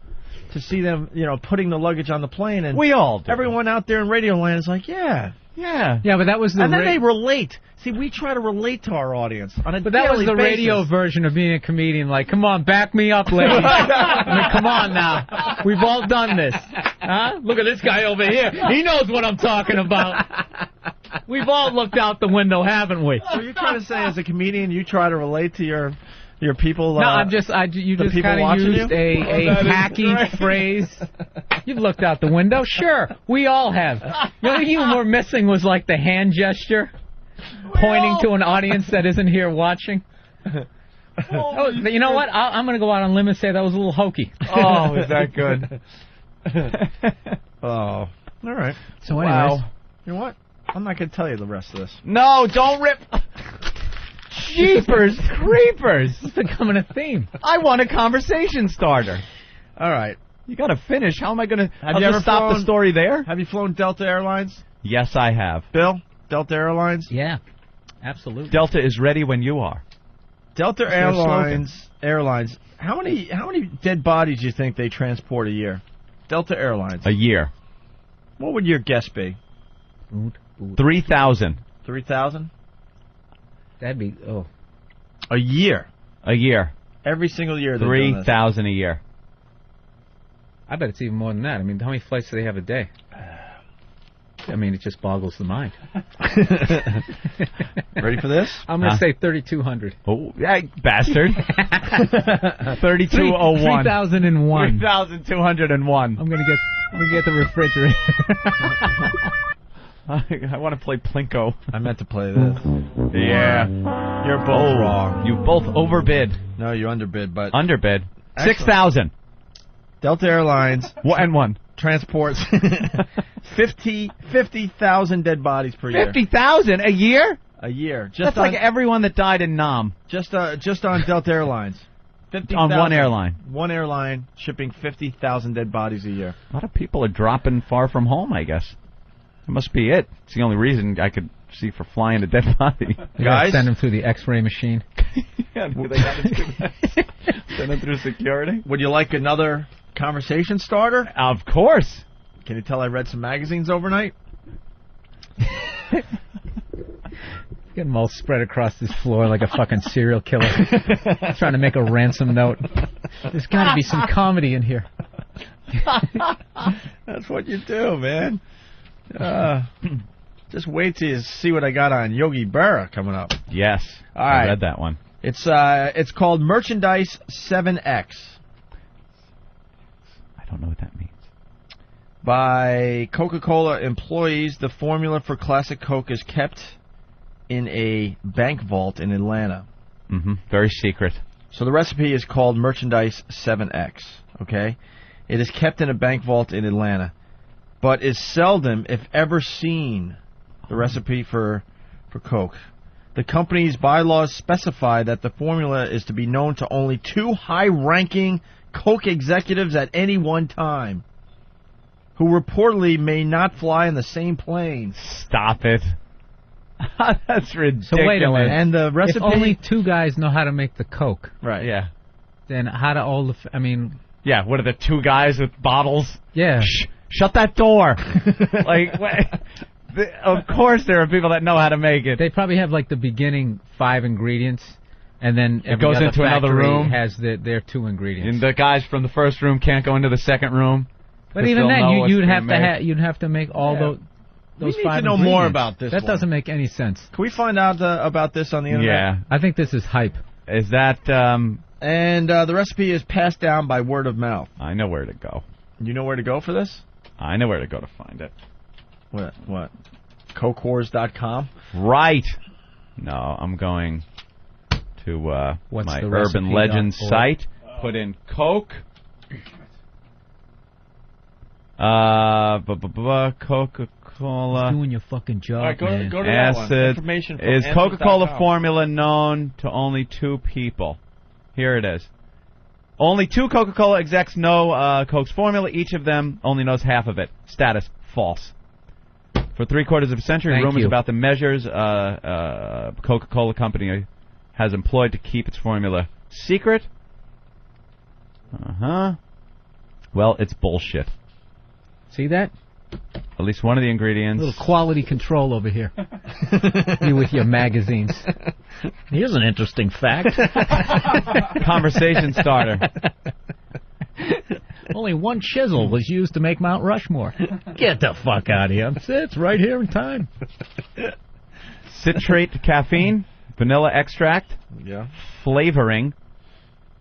to see them, putting the luggage on the plane. And we all do. Everyone out there in radio land is like, yeah. Yeah, but that was the... And then they relate. See, we try to relate to our audience on a daily basis. But that was the radio version of being a comedian. Come on, back me up, ladies. Come on now. We've all done this. Huh? Look at this guy over here. He knows what I'm talking about. We've all looked out the window, haven't we? So you're trying to say, as a comedian, you try to relate to your people? No, you just kind of used a hacky phrase. You've looked out the window? Sure, we all have. The only thing we're missing was the hand gesture, pointing to an audience that isn't here watching. You know what? I'm going to go out on a limb and say that was a little hokey. Oh, is that good? Oh, all right. So anyways. You know what? I'm not going to tell you the rest of this. No, don't rip... Jeepers creepers! It's becoming a theme. I want a conversation starter. All right. You got to finish. How am I going to... Have you ever stop the story there? Have you flown Delta Airlines? Yes, I have. Bill? Delta Airlines? Yeah, absolutely. Delta is ready when you are. Delta Airlines. How many dead bodies do you think they transport a year? Delta Airlines. A year. What would your guess be? 3,000. 3,000? That'd be a year. A year. Every single year. 3,000 a year. I bet it's even more than that. I mean, how many flights do they have a day? I mean, it just boggles the mind. Ready for this? I'm going to say 3,200. Oh, bastard. 3,201. 3,001. 3,201. I'm going to get the refrigerator. I want to play Plinko. I meant to play this. Yeah. You're both wrong. You both overbid. No, you underbid, but... Underbid. 6,000. Delta Airlines... One. Transports 50,000 dead bodies per year. 50,000 a year? A year. That's like everyone that died in Nam. Just on Delta Airlines. 50,000. On one airline. One airline shipping 50,000 dead bodies a year. A lot of people are dropping far from home, I guess. That must be it. It's the only reason I could see for flying a dead body. Guys, send them through the X-ray machine. Yeah, they got to send them through security. Would you like another conversation starter? Of course. Can you tell I read some magazines overnight? Get them all spread across this floor like a fucking serial killer. Trying to make a ransom note. There's got to be some comedy in here. That's what you do, man. Just wait till you see what I got on Yogi Berra coming up. Yes, all right. I read that one. It's called Merchandise 7X. I don't know what that means. By Coca-Cola employees, the formula for Classic Coke is kept in a bank vault in Atlanta. Mm-hmm. Very secret. So the recipe is called Merchandise 7X, okay? It is kept in a bank vault in Atlanta, but is seldom, if ever, seen, the recipe for Coke. The company's bylaws specify that the formula is to be known to only 2 high-ranking Coke executives at any one time, who reportedly may not fly in the same plane. Stop it. That's ridiculous. So wait a minute. And the recipe... If only 2 guys know how to make the Coke. Right. Yeah. Then how do all the... Yeah, what are the 2 guys with bottles? Yeah. Shh, shut that door. Of course there are people that know how to make it. They probably have, the beginning 5 ingredients, and then it goes into another room. Has their 2 ingredients. And the guys from the first room can't go into the second room. But even then, you'd have to make all those 5 We need to know more about this. That doesn't make any sense. Can we find out about this on the internet? Yeah. I think this is hype. Is that... And the recipe is passed down by word of mouth. I know where to go. You know where to go for this? I know where to go to find it. What? CokeWars.com? Right. No, I'm going to my Urban Legends site. Put in Coke. Coca-Cola. Doing your fucking job, right, go to that one. Acid. Information from Is Coca-Cola Answers.com. formula known to only 2 people? Here it is. Only 2 Coca-Cola execs know Coke's formula. Each of them only knows half of it. Status, false. For 3/4 of a century, rumors about the measures Coca-Cola Company has employed to keep its formula secret. Well, it's bullshit. See that? At least one of the ingredients. A little quality control over here. You with your magazines. Here's an interesting fact. Conversation starter. Only 1 chisel was used to make Mount Rushmore. Get the fuck out of here. It's right here in time. Citrate caffeine, vanilla extract, flavoring,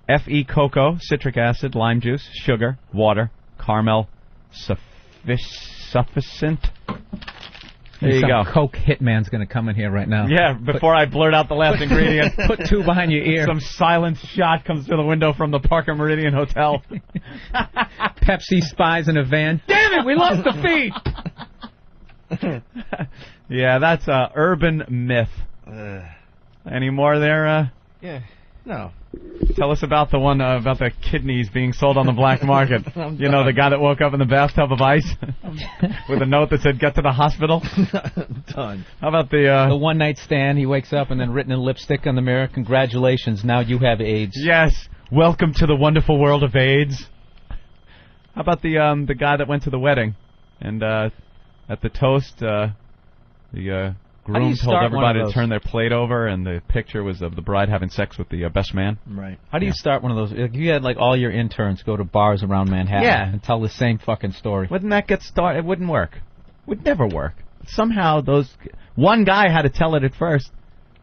Fe cocoa, citric acid, lime juice, sugar, water, caramel, sufficient. There you go. Coke hitman's going to come in here right now. Yeah, before I blurt out the last ingredient. Put 2 behind your ear. Some silent shot comes through the window from the Parker Meridian Hotel. Pepsi spies in a van. Damn it, we lost the feed! Yeah, that's urban myth. Any more there? Yeah. No. Tell us about the one about the kidneys being sold on the black market. You know, the guy that woke up in the bathtub of ice with a note that said, "Get to the hospital." Done. How about the one-night stand? He wakes up and then written in lipstick on the mirror, "Congratulations, now you have AIDS." Yes, welcome to the wonderful world of AIDS. How about the guy that went to the wedding and at the toast the groom told everybody to turn their plate over, and the picture was of the bride having sex with the best man. Right. How do you start one of those? If you had all your interns go to bars around Manhattan and tell the same fucking story. Wouldn't that get started? It wouldn't work. It would never work. Somehow one guy had to tell it at first.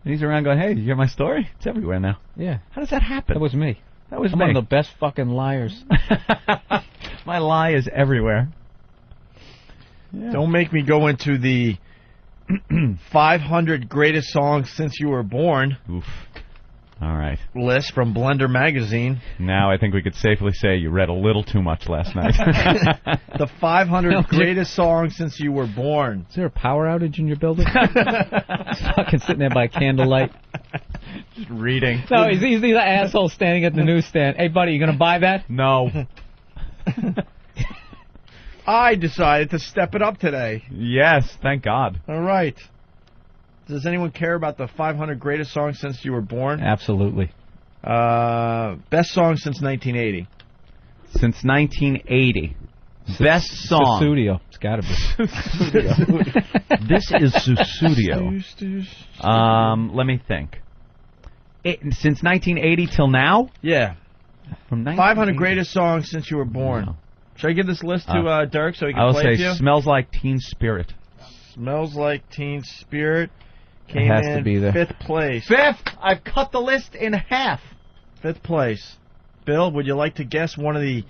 And he's around going, "Hey, did you hear my story? It's everywhere now." Yeah. How does that happen? That was me. That was I'm one of the best fucking liars. My lie is everywhere. Yeah. Don't make me go into the 500 greatest songs since you were born. Oof. All right. List from Blender Magazine. Now I think we could safely say you read a little too much last night. The 500 greatest songs since you were born. Is there a power outage in your building? He's fucking sitting there by candlelight. Just reading. No, he's the asshole standing at the newsstand. Hey, buddy, you going to buy that? No. I decided to step it up today. Yes, thank God. All right. Does anyone care about the 500 greatest songs since you were born? Absolutely. Best song since 1980. Since 1980. Best song. Sussudio. It's got to be. This is Sussudio. Let me think. Since 1980 till now? Yeah. From 500 greatest songs since you were born. No. Should I give this list to Dirk so he can play it to you? I will say Smells Like Teen Spirit. Smells Like Teen Spirit Came has in to be there. 5th place. 5th? I've cut the list in half. 5th place. Bill, would you like to guess one of the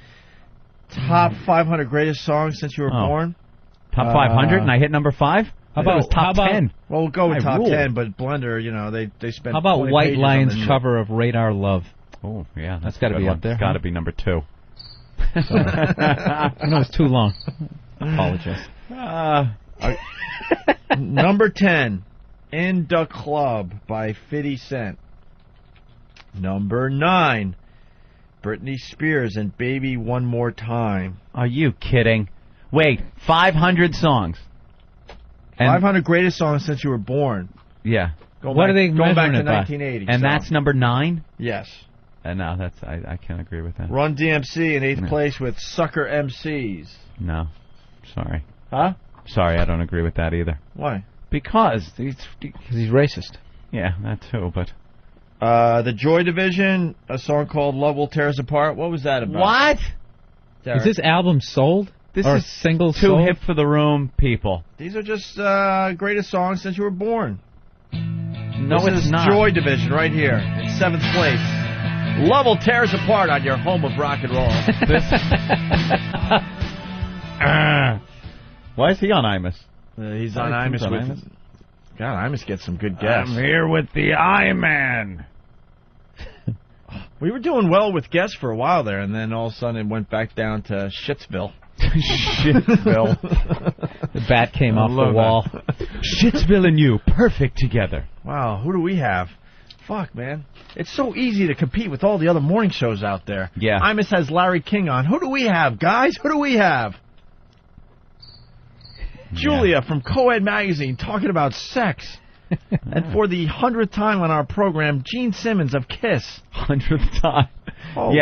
top 500 greatest songs since you were born? Top 500 and I hit number 5? How about it was top 10? Well, we'll go with top ruled. 10, but Blender, they spent. How about 20 White pages Lion's on this cover of Radar Love? Oh, yeah. That's got to be up there. It's got to be number 2. I know it's too long. Apologize. Number 10, In the Club by 50 Cent. Number 9, Britney Spears and Baby One More Time. Are you kidding? Wait, 500 songs. 500 greatest songs since you were born. Yeah. What are they going back to measuring it by? 1980? And that's number 9? Yes. No, that's I can't agree with that. Run DMC in 8th place with Sucker MCs. No. Sorry. Huh? Sorry, I don't agree with that either. Why? Because he's racist. Yeah, that too, but... The Joy Division, a song called Love Will Tear Us Apart. What was that about? What? Is this album sold? This or is single too sold? hip for the room, people. These are just greatest songs since you were born. No, this it's is not. Joy Division right here in 7th place. Love Will Tear Us Apart on your home of rock and roll. Why is he on Imus? He's on Imus with... God, Imus gets some good guests. I'm here with the Eatman. We were doing well with guests for a while there, and then all of a sudden it went back down to Shitsville. Shitsville. The bat came off the wall. Shitsville and you, perfect together. Wow, who do we have? Fuck, man. It's so easy to compete with all the other morning shows out there. Yeah. Imus has Larry King on. Who do we have, guys? Who do we have? Julia from COED Magazine talking about sex. And for the 100th time on our program, Gene Simmons of KISS. 100th time. Holy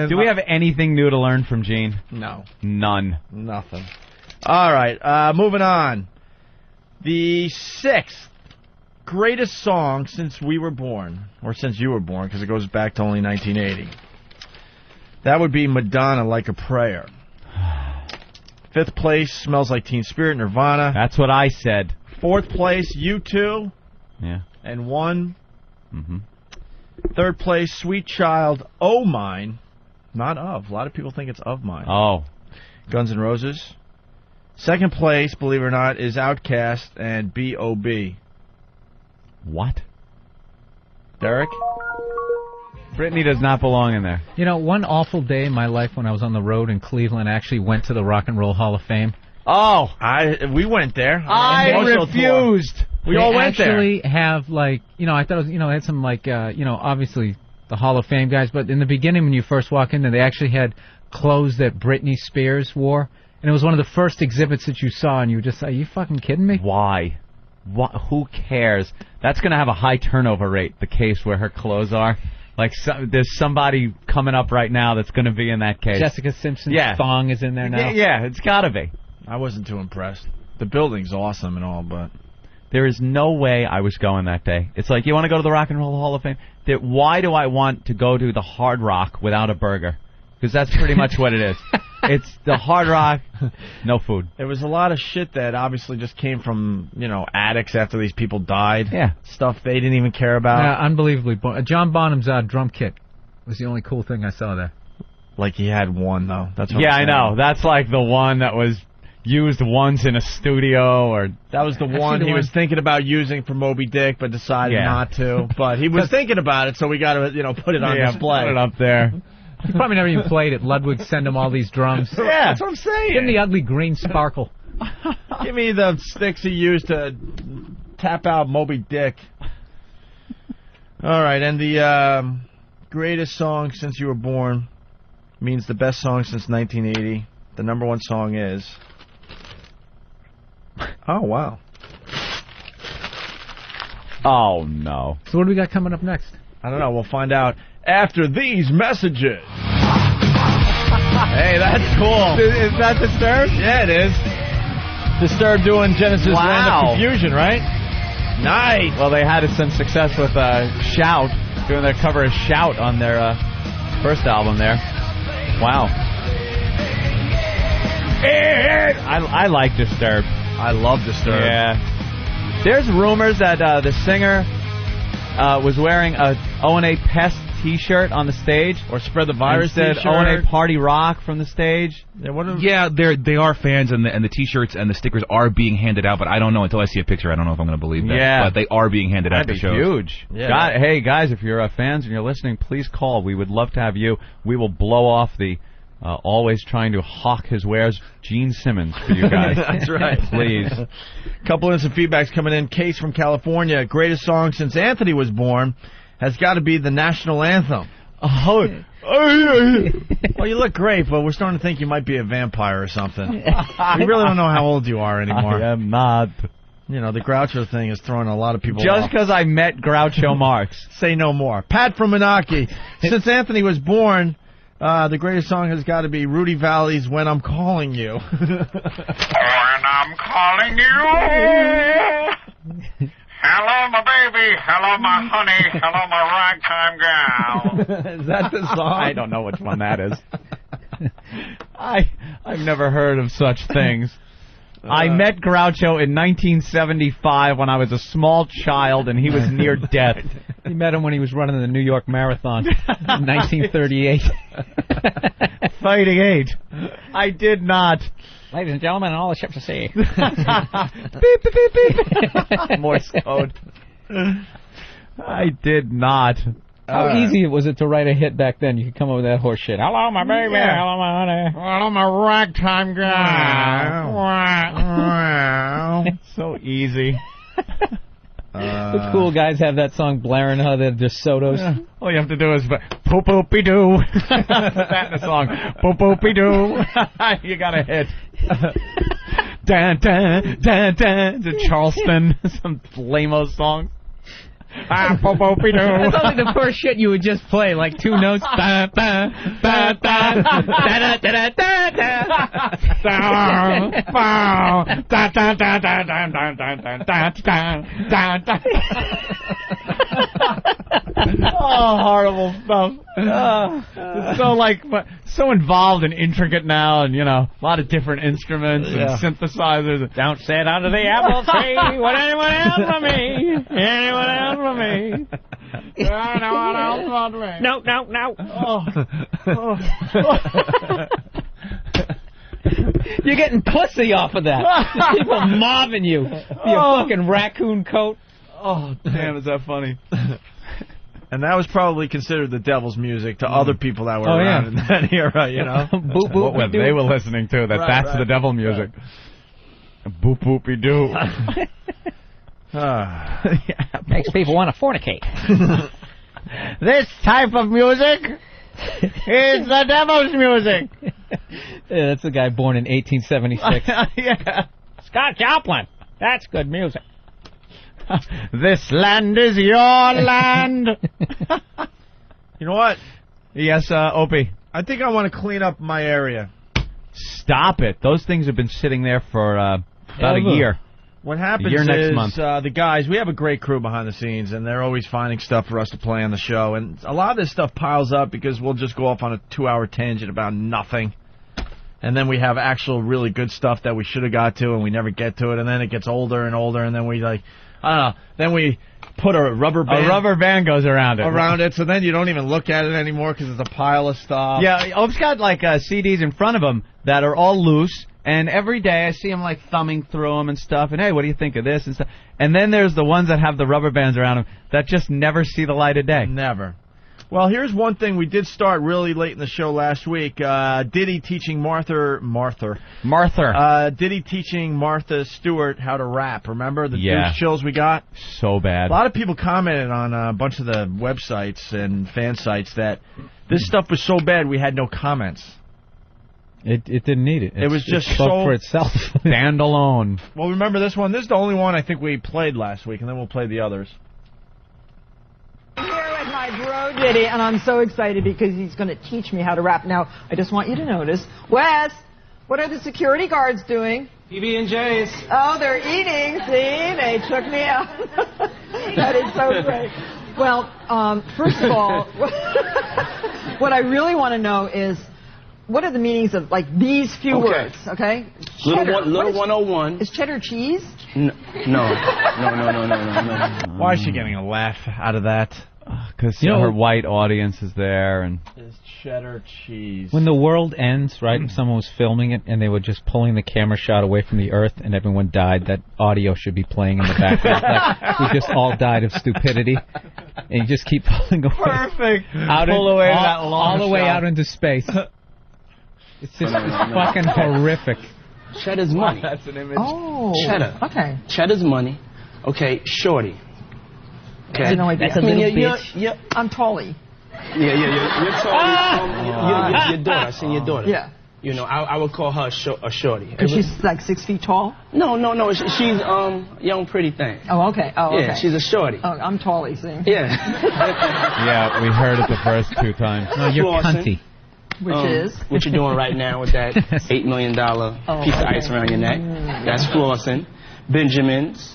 Do we have anything new to learn from Gene? No. None. Nothing. All right, moving on. The 6th greatest song since we were born, or since you were born, because it goes back to only 1980. That would be Madonna, Like a Prayer. 5th place, Smells Like Teen Spirit, Nirvana. That's what I said. 4th place, U2. Yeah. And 1. Mm-hmm. 3rd place, Sweet Child, Oh Mine. Not Of. A lot of people think it's Of Mine. Oh. Guns N' Roses. 2nd place, believe it or not, is Outkast and B.O.B. What? Derek? Britney does not belong in there. You know, one awful day in my life when I was on the road in Cleveland, I actually went to the Rock and Roll Hall of Fame. Oh. We went there. I refused. We all went there. They actually have, like, I thought it was, it had some, like, obviously the Hall of Fame guys, but in the beginning when you first walk in there, they actually had clothes that Britney Spears wore, and it was one of the first exhibits that you saw, and you were just like, are you fucking kidding me? Why? Who cares? That's going to have a high turnover rate, the case where her clothes are. Like, there's somebody coming up right now that's going to be in that case. Jessica Simpson's thong is in there now. Yeah, it's got to be. I wasn't too impressed. The building's awesome and all, but... There is no way I was going that day. It's like, you want to go to the Rock and Roll Hall of Fame? Why do I want to go to the Hard Rock without a burger? Because that's pretty much what it is. It's the Hard Rock, no food. There was a lot of shit that obviously just came from, attics after these people died. Yeah. Stuff they didn't even care about. Unbelievably. John Bonham's drum kit was the only cool thing I saw there. Like he had one, though. That's what I know. That's like the one that was used once in a studio, or... That was the one he was thinking about using for Moby Dick, but decided not to. But he was thinking about it, so we got to, put it on display. Put it up there. He probably never even played it. Ludwig send him all these drums. Yeah, that's what I'm saying. Give him the ugly green sparkle. Give me the sticks he used to tap out Moby Dick. All right, and the greatest song since you were born means the best song since 1980. The number one song is... Oh, wow. Oh, no. So what do we got coming up next? I don't know. We'll find out after these messages. Hey, that's cool. Is that Disturbed? Yeah, it is. Disturbed doing Genesis Land of Confusion, right? Nice. Well, they had some success with Shout, doing their cover of Shout on their first album there. Wow. I like Disturbed. I love Disturbed. Yeah. There's rumors that the singer was wearing a O&A Pest T-shirt on the stage, or Spread the Virus T-shirt. O&A Party Rock from the stage. Yeah, they are fans, and the T-shirts and the stickers are being handed out. But I don't know until I see a picture. I don't know if I'm going to believe that. Yeah, but they are being handed out to shows. Huge. Yeah. Hey guys, if you're fans and you're listening, please call. We would love to have you. We will blow off the always trying to hawk his wares, Gene Simmons, for you guys. That's right. Please. Couple of some feedbacks coming in. Case from California. Greatest song since Anthony was born has got to be the national anthem. Oh. Well, you look great, but we're starting to think you might be a vampire or something. We really don't know how old you are anymore. I am not. You know, the Groucho thing is throwing a lot of people Just off. because I met Groucho Marx. Say no more. Pat from Menaki. Since Anthony was born, the greatest song has got to be Rudy Valley's When I'm Calling You. When I'm calling you. Hello, my baby. Hello, my honey. Hello, my ragtime gal. Is that the song? I don't know which one that is. I've never heard of such things. I met Groucho in 1975 when I was a small child and he was near death. You met him when he was running the New York Marathon in 1938. Fighting age. I did not. Ladies and gentlemen, all the ships at sea. Beep, beep, beep, beep. Morse code. I did not. How easy was it to write a hit back then? You could come up with that horse shit. Hello, my baby. Yeah. Hello, my honey. Hello, my ragtime gal. It's so easy. The cool guys have that song blaring how they're just sodos. Yeah. All you have to do is poop-oopy-doo. That in the song. Poop-oopy-doo. You got a hit. Dun, dun, dun, dun. To Charleston. Some lame-o song. Poop-oopy-doo. That's only the first shit you would just play, like two notes. Ba, ba, ba, ba, da, da, da, da, da. Oh, horrible stuff. It's so involved and intricate now, and a lot of different instruments and synthesizers. Don't sit under the apple tree. What anyone else for me? Anyone else for me? Anyone else for me? No, no, no. You're getting pussy off of that. People mobbing you. Your fucking raccoon coat. Oh, damn, is that funny? And that was probably considered the devil's music to other people that were around in that era, Boop, boop, what they were listening to, that's the devil music. Boop, boopy-doo. Makes people want to fornicate. This type of music is the devil's music. Yeah, that's the guy born in 1876. Yeah. Scott Joplin. That's good music. This land is your land. You know what? Yes, Opie. I think I want to clean up my area. Stop it. Those things have been sitting there for about a year. What happens next is month. The guys, we have a great crew behind the scenes, and they're always finding stuff for us to play on the show. And a lot of this stuff piles up because we'll just go off on a 2-hour tangent about nothing. And then we have actual really good stuff that we should have got to, and we never get to it. And then it gets older and older, and then we I don't know. Then we put a rubber band. A rubber band goes around it. So then you don't even look at it anymore because it's a pile of stuff. Yeah, Ope's got CDs in front of him that are all loose, and every day I see him thumbing through them and stuff, and hey, what do you think of this and stuff? And then there's the ones that have the rubber bands around them that just never see the light of day. Never. Well, here's one thing we did start really late in the show last week. Diddy teaching Diddy teaching Martha Stewart how to rap. Remember the news chills we got? So bad. A lot of people commented on a bunch of the websites and fan sites that this stuff was so bad we had no comments. It didn't need it. It was just spoke for itself. Stand alone. Well, remember this one? This is the only one I think we played last week, and then we'll play the others. My bro Diddy, and I'm so excited because he's going to teach me how to rap. Now, I just want you to notice, Wes, what are the security guards doing? PB&J's. Oh, they're eating. See, they took me out. That is so great. Well, first of all, what I really want to know is, what are the meanings of like these few words? Okay. Little 101. Is cheddar cheese? No. Why is she getting a laugh out of that? Because her white audience is there, and is cheddar cheese. When the world ends, right? If someone was filming it and they were just pulling the camera shot away from the earth and everyone died, that audio should be playing in the background. Like, we just all died of stupidity, and you just keep pulling away. Perfect. All the way out into space. It's just fucking horrific. Cheddar's money. That's an image. Oh. Cheddar. Okay. Cheddar's money. Okay, shorty. Okay. I have no idea. That's a little bitch. I'm Tolly. You're Tolly. Your daughter. I seen your daughter. Yeah. You know, I would call her a shorty. Because she's like 6 feet tall? No. She's young, pretty thing. Oh, okay. Yeah, she's a shorty. Oh, I'm Tolly, see? Yeah. yeah, we heard it the first 2 times. No, you're cunty. Which is? What you're doing right now with that $8 million piece of ice around your neck. That's flossing. Benjamins.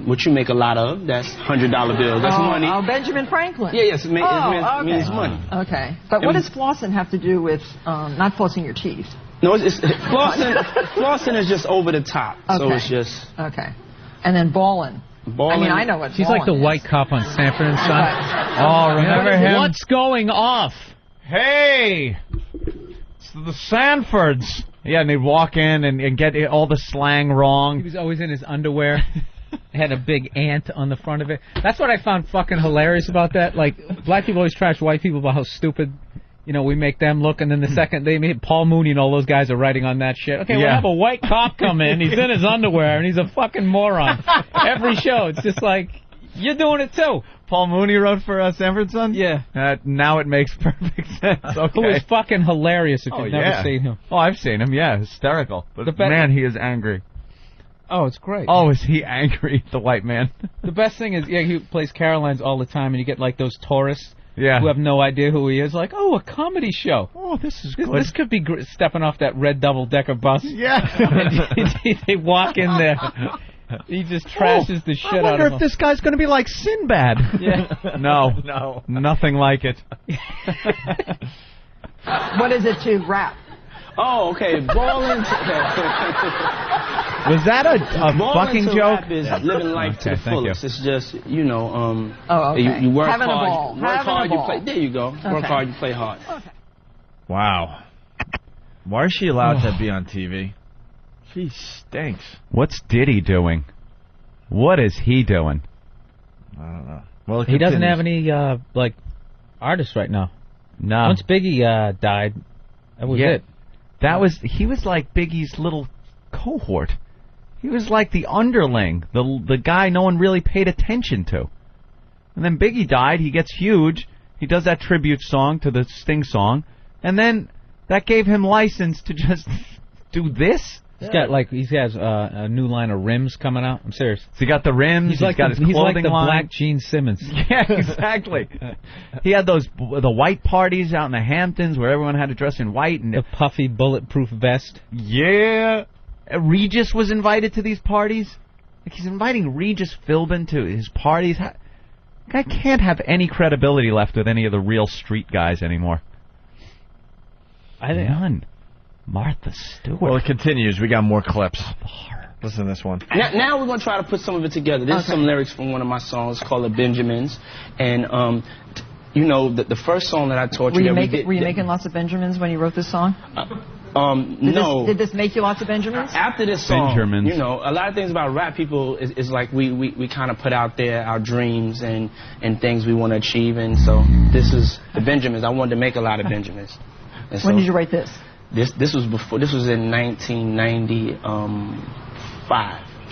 Which you make a lot of. That's $100 bills. That's money. Oh, Benjamin Franklin. Yeah, yes. It means money. Okay. But what does flossing have to do with not flossing your teeth? No, it's flossing is just over the top. Okay. So it's just... Okay. And then ballin'. I mean, I know what She's like the white cop on Sanford and Son. Oh, remember him? What's going off? Hey! It's the Sanfords. Yeah, and they'd walk in and get all the slang wrong. He was always in his underwear. Had a big ant on the front of it. That's what I found fucking hilarious about that. Like, black people always trash white people about how stupid, we make them look. And then the second they meet Paul Mooney and all those guys are writing on that shit. Okay, we'll have a white cop come in. He's in his underwear and he's a fucking moron. Every show, it's just like, you're doing it too. Paul Mooney wrote for Sanford Son? Yeah. Now it makes perfect sense. Okay. Who is fucking hilarious if you've never seen him. Oh, I've seen him, yeah. Hysterical. But man, he is angry. Oh, it's great. Oh, is he angry, the white man? The best thing is, he plays Caroline's all the time, and you get, like, those tourists who have no idea who he is. Like, oh, a comedy show. Oh, this is good. This could be stepping off that red double-decker bus. Yeah. They walk in there. He just trashes the shit out of them. I wonder if this guy's going to be like Sinbad. Yeah. No. Nothing like it. What is it to rap? Oh, okay. Ballin'. Was that a fucking joke? Rap is living life to the fullest. It's just, okay. you work Having hard. A ball. Work hard, a you ball. play. There you go. Okay. Work hard, you play hard. Okay. Wow. Why is she allowed to be on TV? She stinks. What's Diddy doing? What is he doing? I don't know. Well, he doesn't have any artists right now. No. Once Biggie died, that was it. He was like Biggie's little cohort. He was like the underling, the guy no one really paid attention to. And then Biggie died. He gets huge. He does that tribute song to the Sting song, and then that gave him license to just do this. He has a new line of rims coming out. I'm serious. So he got the rims. He's got his clothing line. He's like the line. Black Gene Simmons. Yeah, exactly. He had the white parties out in the Hamptons where everyone had to dress in white and the puffy bulletproof vest. Yeah. Regis was invited to these parties. Like he's inviting Regis Philbin to his parties. Guy can't have any credibility left with any of the real street guys anymore. None. Martha Stewart. Well, it continues. We got more clips. Listen to this one. Now we're going to try to put some of it together. There's some lyrics from one of my songs called The Benjamins. And, the first song that I taught you... Were you making lots of Benjamins when you wrote this song? No. Did this make you lots of Benjamins? After this song, Benjamins. A lot of things about rap people is like we kind of put out there our dreams and things we want to achieve. And so this is the Benjamins. I wanted to make a lot of Benjamins. When did you write this? This was in 1995.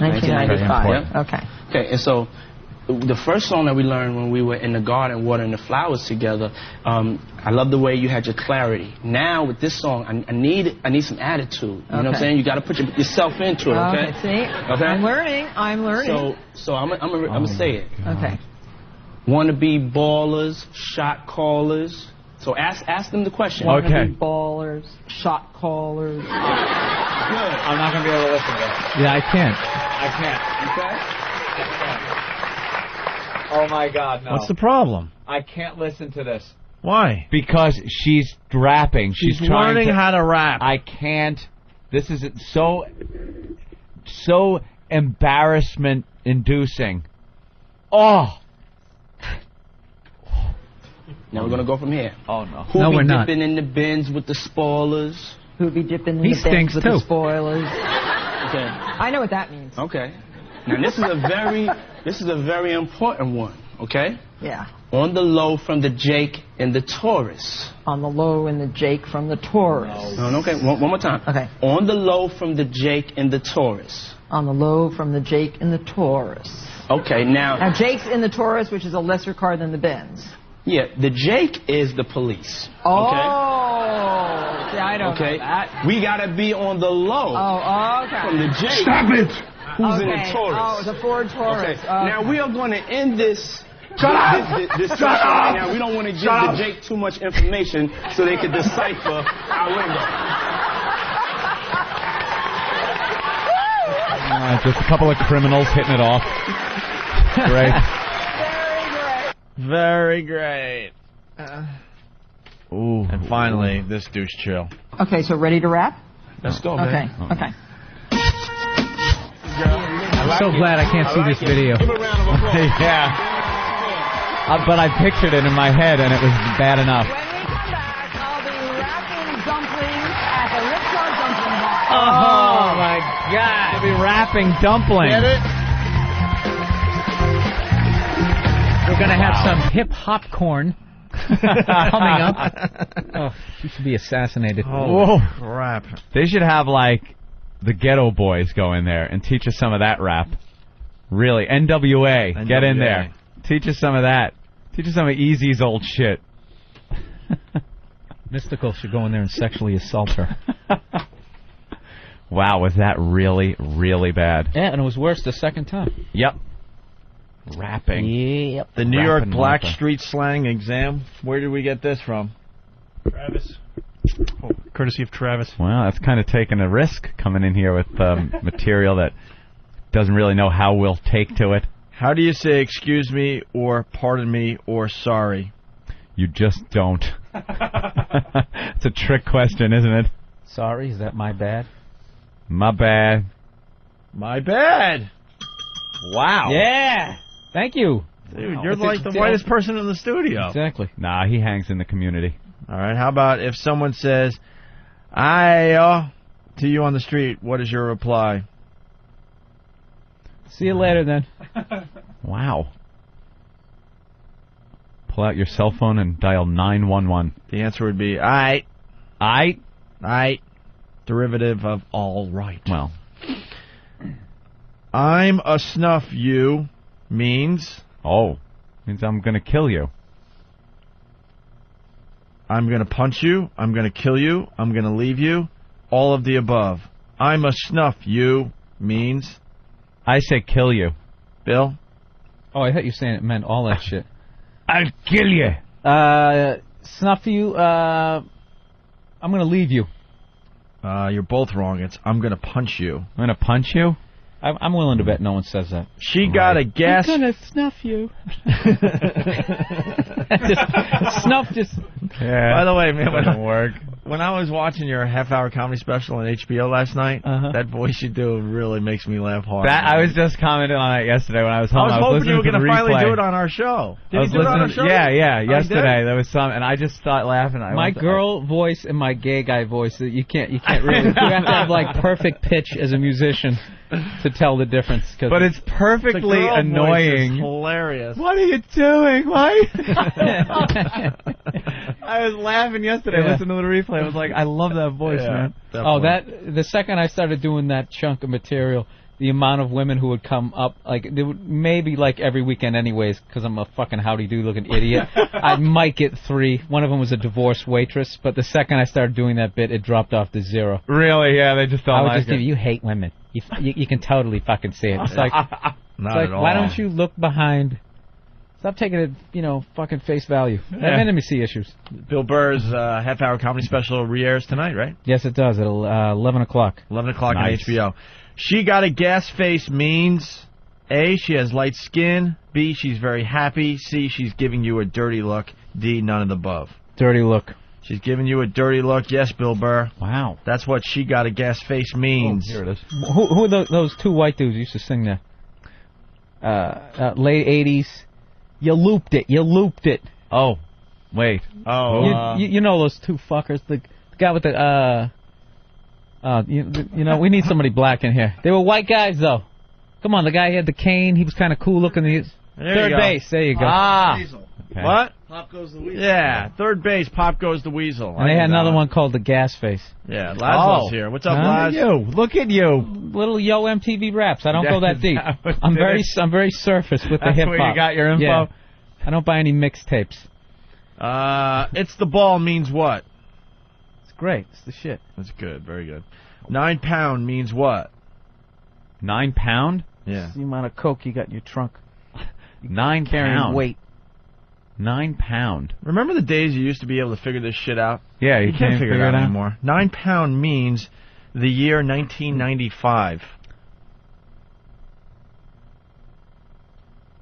1995. Yeah. Okay. Okay, and so the first song that we learned when we were in the garden watering the flowers together, I love the way you had your clarity. Now with this song, I need some attitude. You know what I'm saying? You got to put yourself into it. Okay. See. Okay. I'm learning. So I'm gonna say it. Okay. Want to be ballers, shot callers. So ask them the question. Okay. Ballers, shot callers. I'm not going to be able to listen to this. Yeah, I can't. Okay? Oh, my God, no. What's the problem? I can't listen to this. Why? Because she's rapping. She's trying learning how to rap. I can't. This is so embarrassment-inducing. Oh. Now we're going to go from here. Oh, no. Who be dipping in the bins with the spoilers? Who be dipping in He the stinks, bins with too. the spoilers? Okay. I know what that means. Okay. Now this is a very important one, okay? Yeah. On the low from the Jake and the Taurus. On the low and the Jake from the Taurus. No, okay, one more time. Okay. On the low from the Jake and the Taurus. On the low from the Jake and the Taurus. Okay, Now Jake's in the Taurus, which is a lesser car than the Benz. Yeah, the Jake is the police. Oh, Okay? see, I don't know that. We gotta be on the low. Oh, okay. From the Jake. Stop it! Who's in Okay. the Taurus? Oh, it's a Ford Taurus. Okay. Now we are going to end this. Shut up! This Shut session right up! now. We don't want to give Shut the up! Jake too much information so they can decipher our lingo. Just a couple of criminals hitting it off. Great. Very great. Ooh. And finally, this douche chill. Okay, so ready to rap? Let's go, Okay, man. okay. I'm so glad I can't see this video. Yeah. But I pictured it in my head, and it was bad enough. Oh, my God. I'll be rapping dumplings. Get it? We're going to have some hip-hop corn coming up. Oh, you should be assassinated. Whoa. Crap. They should have, like, the Ghetto Boys go in there and teach us some of that rap. Really. NWA. Get in there. Teach us some of that. Teach us some of Easy's old shit. Mystical should go in there and sexually assault her. Wow, was that really, really bad? Yeah, and it was worse the second time. Yep. Rapping. Yep. The New York Rapping Black Martha. Street Slang Exam. Where did we get this from? Travis. Oh, courtesy of Travis. Well, that's kind of taking a risk coming in here with material that doesn't really know how we'll take to it. How do you say excuse me or pardon me or sorry? You just don't. It's a trick question, isn't it? Sorry, is that my bad? My bad. My bad. Wow. Yeah. Thank you. Dude, you're like the whitest person in the studio. Exactly. Nah, he hangs in the community. All right, how about if someone says, "Ayo," to you on the street, what is your reply? See you later, then. Wow. Pull out your cell phone and dial 911. The answer would be, aight. Aight? Aight. Derivative of all right. Well. I'm a snuff you means... Oh. Means I'm going to kill you. I'm going to punch you. I'm going to kill you. I'm going to leave you. All of the above. I'm a snuff you means... I say kill you. Bill? Oh, I thought you were saying it meant all that shit. I'll kill you. Snuff you, I'm going to leave you. You're both wrong. It's I'm going to punch you. I'm going to punch you? I'm willing to bet no one says that. She got a gas... I'm going to snuff you. Snuff just... Yeah. By the way, man, doesn't work. When I was watching your half-hour comedy special on HBO last night, that voice you do really makes me laugh hard. I was just commenting on it yesterday when I was home. I was hoping you were going to finally do it on our show. Did you do it on our show? Yeah, Oh, yesterday there was some, and I just started laughing. My girl voice and my gay guy voice, you can't really... You have to have, like, perfect pitch as a musician to tell the difference. But it's perfectly annoying. It's hilarious. What are you doing? Why? I was laughing yesterday listening to the replay. I was like, I love that voice, man. The second I started doing that chunk of material, the amount of women who would come up, like, they would maybe like every weekend anyways, because I'm a fucking howdy-do looking idiot. I might get 3. One of them was a divorced waitress, but the second I started doing that bit, it dropped off to 0. Really? Yeah, they just don't I would like just it. do, you hate women. You can totally fucking see it. It's like, at all. Why don't you look behind... Stop taking it, fucking face value. I have intimacy issues. Bill Burr's half-hour comedy special re-airs tonight, right? Yes, it does. At 11 o'clock. 11 o'clock Nice. on HBO. She got a gas face means, A, she has light skin. B, she's very happy. C, she's giving you a dirty look. D, none of the above. Dirty look. She's giving you a dirty look. Yes, Bill Burr. Wow. That's what she got a gas face means. Here it is. Who are those two white dudes who used to sing that? Late 80s. You looped it. You looped it. Oh, wait. Oh, you know those two fuckers. The guy with the you know, we need somebody black in here. They were white guys though. Come on, the guy had the cane. He was kind of cool looking. Third base. There you go. Okay. What? Pop goes the weasel. Yeah, third base. Pop goes the weasel. And they had another one called the Gas Face. Yeah, Lazlow's here. What's up, Laz? Look at you. Little Yo MTV raps. I don't go that deep. I'm very surface with the hip hop. That's where you got your info. Yeah. I don't buy any mixtapes. It's the ball means what? It's great. It's the shit. That's good. Very good. 9 pound means what? 9 pound? Yeah. It's the amount of coke you got in your trunk. 9 Carrying pound. weight. 9 pound. Remember the days you used to be able to figure this shit out? Yeah, you can't figure it out anymore. 9 pound means the year 1995.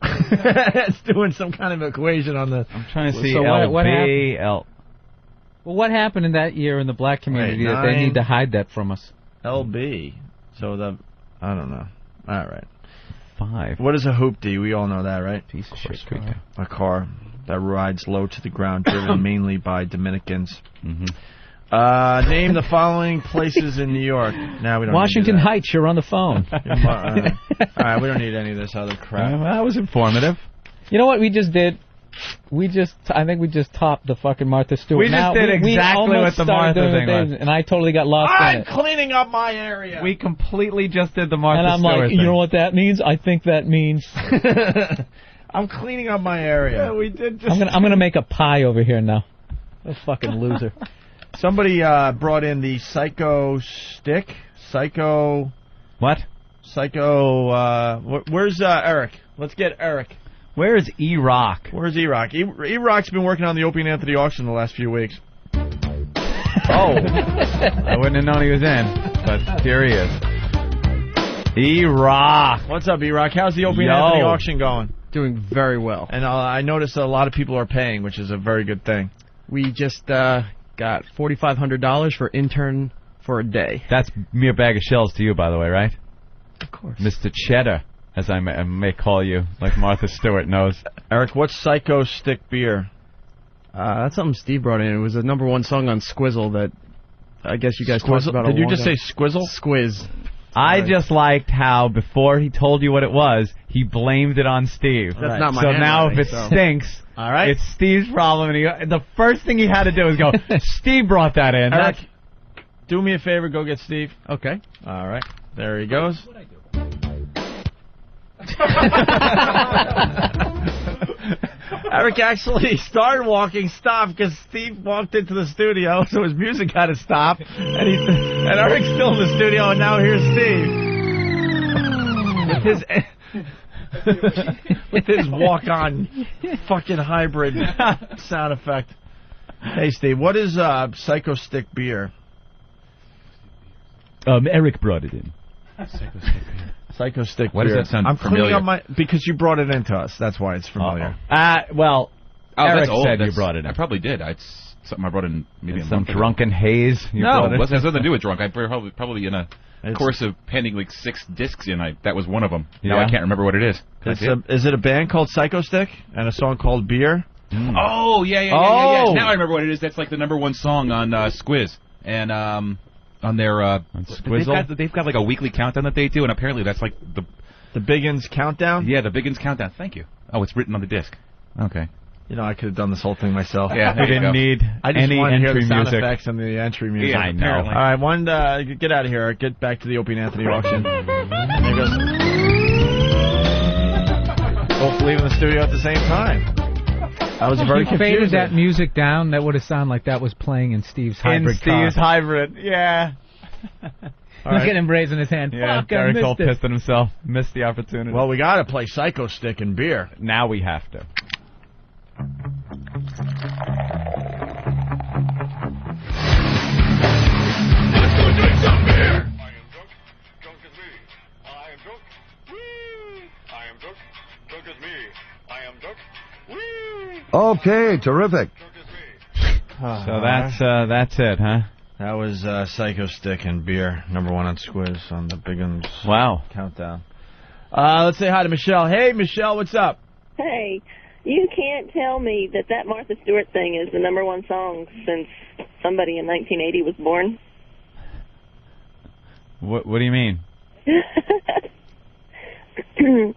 It's doing some kind of equation on the... I'm trying to see So what happened? L. Well, what happened in that year in the black community that they need to hide that from us? LB. So I don't know. All right. 5. What is a hoopty? We all know that, right? Piece of shit. A car that rides low to the ground, driven mainly by Dominicans. Mm-hmm. Name the following places in New York. Now we don't. Washington Heights. You're on the phone. All right, we don't need any of this other crap. That was informative. You know what we just did? I think we just topped the fucking Martha Stewart. We just did exactly what the Martha thing was. And I totally got lost in it. I'm cleaning up my area. We completely just did the Martha Stewart And I'm like, thing. you know what that means? I think that means... I'm cleaning up my area. Yeah, we did just... I'm gonna make a pie over here now. A fucking loser. Somebody brought in the Psychostick. What? Where's Eric? Let's get Eric. Where is E-Rock? Where's E-Rock? E-Rock's been working on the Opie and Anthony auction the last few weeks. Oh. I wouldn't have known he was in, but here he is. E-Rock. What's up, E-Rock? How's the Opie and Anthony auction going? Doing very well. And I noticed a lot of people are paying, which is a very good thing. We just got $4,500 for intern for a day. That's mere bag of shells to you, by the way, right? Of course. Mr. Cheddar, as I may call you, like Martha Stewart knows. Eric, what's Psychostick beer? That's something Steve brought in. It was a #1 song on Squizzle that I guess you guys talked about. Did you just say Squizzle? Squiz. I just liked how before he told you what it was, he blamed it on Steve. That's not my So now if it so. stinks, all right, it's Steve's problem. And the first thing he had to do was go, Steve brought that in. Eric, do me a favor, go get Steve. Okay. All right. There he goes. Eric actually started walking, stopped because Steve walked into the studio, so his music had to stop. And Eric's still in the studio, and now here's Steve with his walk-on fucking hybrid sound effect. Hey, Steve, what is Psychostick beer? Eric brought it in. Psychostick beer. Why does that sound familiar? Cleaning up because you brought it into us. That's why it's familiar. Well, Eric said you That's, brought it in. I probably did. It's something I brought in maybe some drunken haze. No, it has nothing to do with drunk. I probably in a course of penning like 6 discs in. That was one of them. Now I can't remember what it is. Is it a band called Psychostick and a song called Beer? Mm. Oh, yeah. Now I remember what it is. That's like the #1 song on Squiz. And on their they've got like a weekly countdown that they do, and apparently that's like the Biggins Countdown? Yeah, the Biggins Countdown. Thank you. Oh, it's written on the disc. Okay. You know, I could have done this whole thing myself. Yeah, we didn't need any entry music. Sound effects and the entry music. Yeah, I know. All right, get out of here. Get back to the Opie and Anthony auction. There goes. Both leaving the studio at the same time. I was very confused. If you faded that music down, that would have sounded like that was playing in Steve's hybrid car. In Steve's hybrid, yeah. Look at him raising his hand. Yeah, Fuck, Derek I all missed it. pissed at himself. Missed the opportunity. Well, we got to play Psychostick and beer. Now we have to. Let's go drink some beer. I am drunk. Drunk as me. I am drunk. Woo! I am drunk. Drunk as me. I am drunk. Okay, terrific. So that's it, huh? That was Psychostick and Beer, #1 on Squiz on the Big Uns countdown. Let's say hi to Michelle. Hey, Michelle, what's up? Hey, you can't tell me that Martha Stewart thing is the #1 song since somebody in 1980 was born. What do you mean?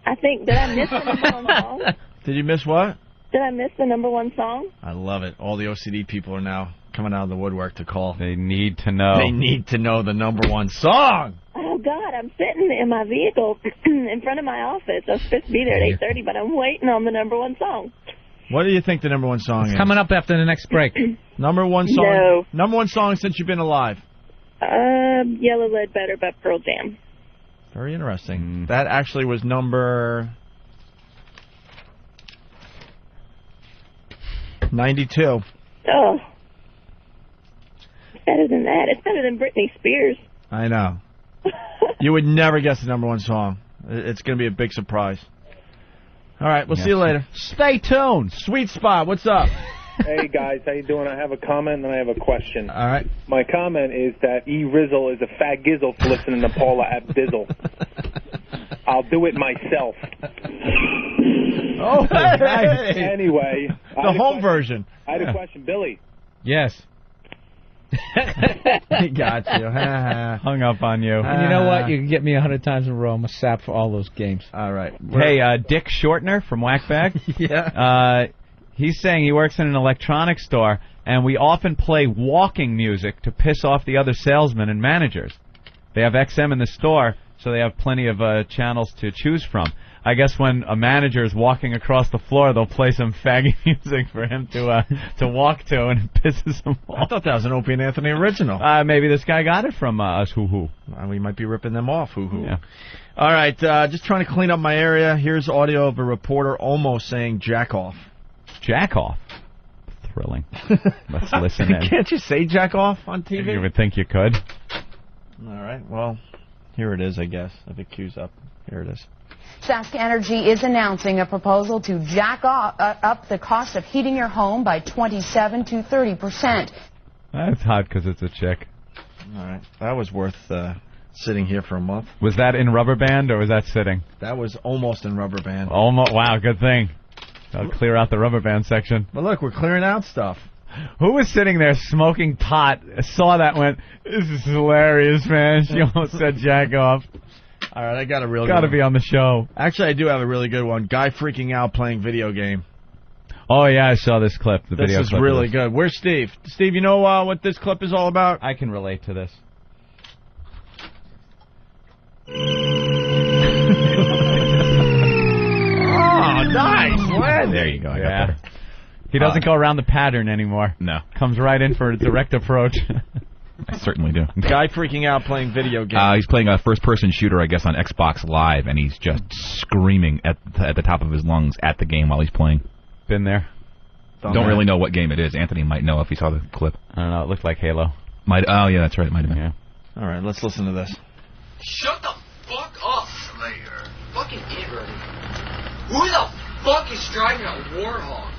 I think, did I miss the #1 song? Did you miss what? Did I miss the #1 song? I love it. All the OCD people are now coming out of the woodwork to call. They need to know. They need to know the #1 song. Oh, God, I'm sitting in my vehicle in front of my office. I was supposed to be there at 8:30, but I'm waiting on the #1 song. What do you think the #1 song is? Coming up after the next break. #1 song? No. #1 song since you've been alive? Yellow Lead Better by Pearl Jam. Very interesting. That actually was number 92. Oh. It's better than that. It's better than Britney Spears. I know. You would never guess the #1 song. It's going to be a big surprise. All right, we'll see you later. Stay tuned. Sweet Spot, what's up? Hey, guys, how you doing? I have a comment and I have a question. All right. My comment is that E-Rizzle is a fat gizzle for listening to Paula Abdizzle. I'll do it myself. Oh, hey. Anyway. The home version. I had a question. Billy. Yes. He got you. Hung up on you. And you know what? You can get me 100 times in a row. I'm a sap for all those games. All right. Hey, Dick Shortner from Whackbag. Yeah. He's saying he works in an electronics store, and we often play walking music to piss off the other salesmen and managers. They have XM in the store, so they have plenty of channels to choose from. I guess when a manager is walking across the floor, they'll play some faggy music for him to walk to, and it pisses him off. I thought that was an Opie and Anthony original. Maybe this guy got it from us, hoo-hoo. We might be ripping them off, hoo-hoo. Yeah. All right, just trying to clean up my area. Here's audio of a reporter almost saying jack off. Jack off? Thrilling. Let's listen in. Can't you say jack off on TV? You would think you could. All right, well, here it is, I guess, if it cues up. Here it is. Sask Energy is announcing a proposal to jack up the cost of heating your home by 27 to 30%. That's hot because it's a chick. All right. That was worth sitting here for a month. Was that in rubber band or was that sitting? That was almost in rubber band. Almost. Wow, good thing. I'll clear out the rubber band section. But look, we're clearing out stuff. Who was sitting there smoking pot, saw that, went, this is hilarious, man. She almost said jack off. All right, I got a real good one. Got to be on the show. Actually, I do have a really good one. Guy freaking out playing video game. Oh, yeah, I saw this clip. The video clip. This is really good. Where's Steve? Steve, you know what this clip is all about? I can relate to this. Oh, nice. When? There you go. I got better. He doesn't go around the pattern anymore. No. Comes right in for a direct approach. I certainly do. Guy freaking out playing video games. He's playing a first-person shooter, I guess, on Xbox Live, and he's just screaming at the top of his lungs at the game while he's playing. Been there. Don't really know what game it is. Anthony might know if he saw the clip. I don't know. It looked like Halo. Oh, yeah, that's right. It might have been. Yeah. All right, let's listen to this. Shut the fuck up, Slayer. Fucking idiot. Who the fuck is driving a Warhog?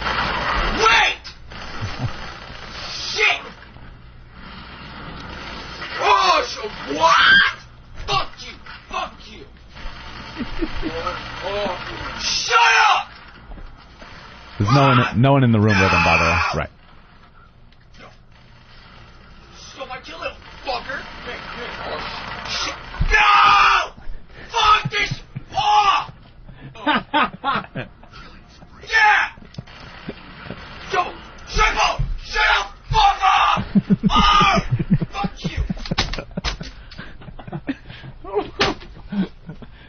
Wait! Shit! Oh, so what? Fuck you! Fuck you! Shut up! There's no one in the room with him, by the way. Right. So much, you little fucker! Oh, shit! No! Fuck this! Oh! Yeah! Yo! Triple! Shut up! Fuck off! Oh! Fuck you!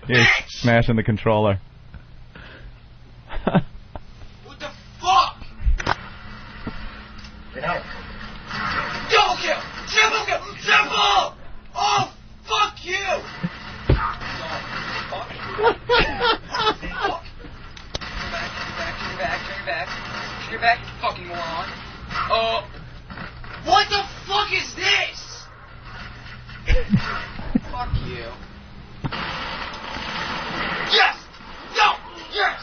He's smashing the controller. What the fuck? Double kill! Triple kill! Triple! Oh, fuck you! Turn your back, you fucking moron. What the fuck is this? Fuck you. Yes! No! Yes!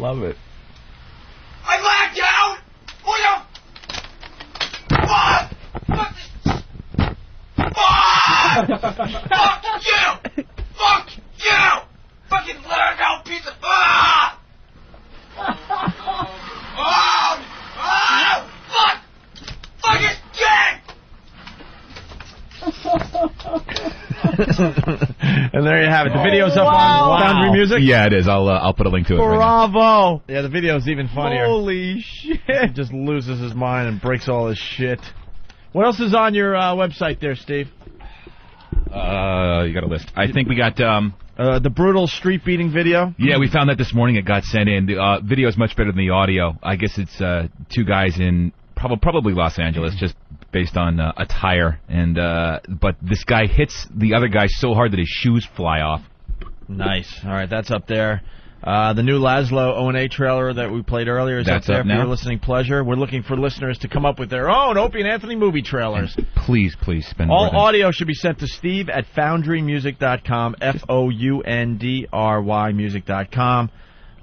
love it. I lagged out! What the... Fuck! Fuck you! Fuck you! Fucking lag out piece of... Fuck! Fucking gang! And there you have it. The video's up on Foundry Music. Yeah, it is. I'll put a link to it. Right now. Bravo! Yeah, the video's even funnier. Holy shit! He just loses his mind and breaks all his shit. What else is on your website there, Steve? You got a list. I think we got the brutal street beating video. Yeah, we found that this morning. It got sent in. The video is much better than the audio. I guess it's two guys in probably Los Angeles, just based on attire. And but this guy hits the other guy so hard that his shoes fly off. Nice. All right, that's up there. The new Lazlow O&A trailer that we played earlier is up there for your listening pleasure. We're looking for listeners to come up with their own Opie and Anthony movie trailers. And please spend all audio should be sent to Steve at foundrymusic.com, FOUNDRY music.com.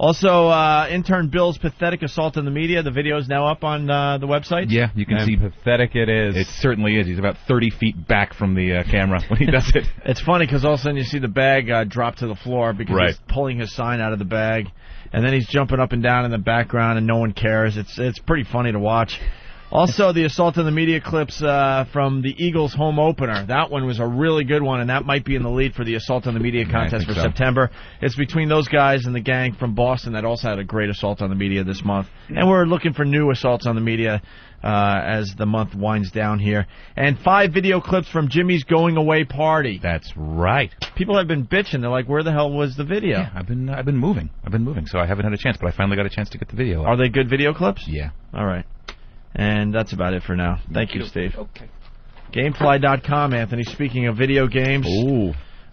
Also, intern Bill's pathetic assault on the media. The video is now up on the website. Yeah, you can see pathetic it is. It certainly is. He's about 30 feet back from the camera when he does it. It's funny because all of a sudden you see the bag drop to the floor because he's pulling his sign out of the bag, and then he's jumping up and down in the background and no one cares. It's pretty funny to watch. Also, the assault on the media clips from the Eagles home opener. That one was a really good one, and that might be in the lead for the assault on the media contest for September. It's between those guys and the gang from Boston that also had a great assault on the media this month. And we're looking for new assaults on the media as the month winds down here. And 5 video clips from Jimmy's going away party. That's right. People have been bitching. They're like, where the hell was the video? Yeah, I've been moving, so I haven't had a chance, but I finally got a chance to get the video. Are they good video clips? Yeah. All right. And that's about it for now. Thank you, Steve. Okay. Gamefly.com, Anthony. Speaking of video games,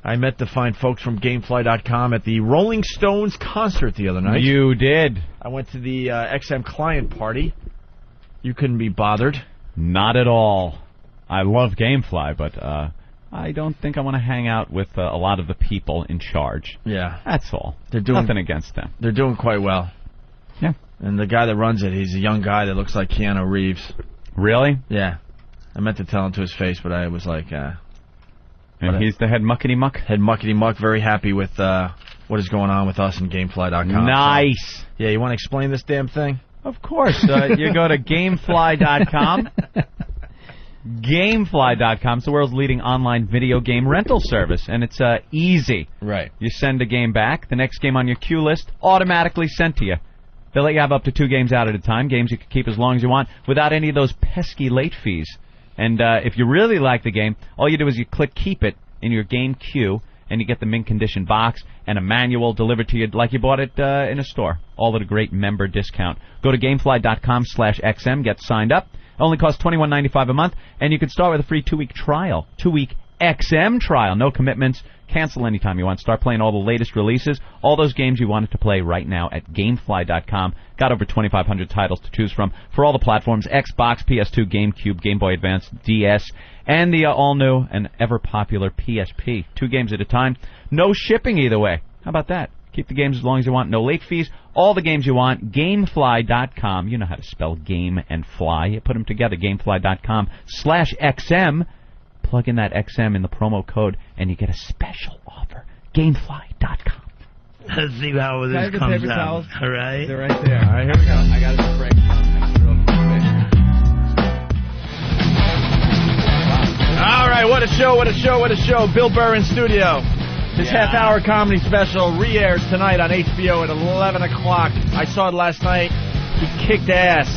I met the fine folks from Gamefly.com at the Rolling Stones concert the other night. You did. I went to the XM client party. You couldn't be bothered. Not at all. I love Gamefly, but I don't think I want to hang out with a lot of the people in charge. Yeah. That's all. They're doing nothing against them. They're doing quite well. Yeah. And the guy that runs it, he's a young guy that looks like Keanu Reeves. Really? Yeah. I meant to tell him to his face, but I was like... and he's the head muckety-muck? Head muckety-muck, very happy with what is going on with us in Gamefly.com. Nice! So, yeah, you want to explain this damn thing? Of course. You go to Gamefly.com. Gamefly.com is the world's leading online video game rental service, and it's easy. Right. You send a game back, the next game on your queue list automatically sent to you. They'll let you have up to 2 games out at a time, games you can keep as long as you want, without any of those pesky late fees. And if you really like the game, all you do is you click Keep It in your game queue, and you get the mint condition box and a manual delivered to you like you bought it in a store, all at a great member discount. Go to Gamefly.com/XM, get signed up. It only costs $21.95 a month, and you can start with a free 2-week trial. 2-week XM trial. No commitments. Cancel anytime you want. Start playing all the latest releases, all those games you wanted to play right now at Gamefly.com. Got over 2,500 titles to choose from for all the platforms: Xbox, PS2, GameCube, Game Boy Advance, DS, and the all-new and ever-popular PSP. 2 games at a time. No shipping either way. How about that? Keep the games as long as you want. No late fees. All the games you want. Gamefly.com. You know how to spell game and fly. You put them together. Gamefly.com/XM. Plug in that XM in the promo code, and you get a special offer. Gamefly.com. Let's see how this comes out. All right? They're right there. All right, here we go. I got it to break. All right, what a show, what a show, what a show. Bill Burr in studio. His half-hour comedy special re-airs tonight on HBO at 11 o'clock. I saw it last night. He kicked ass.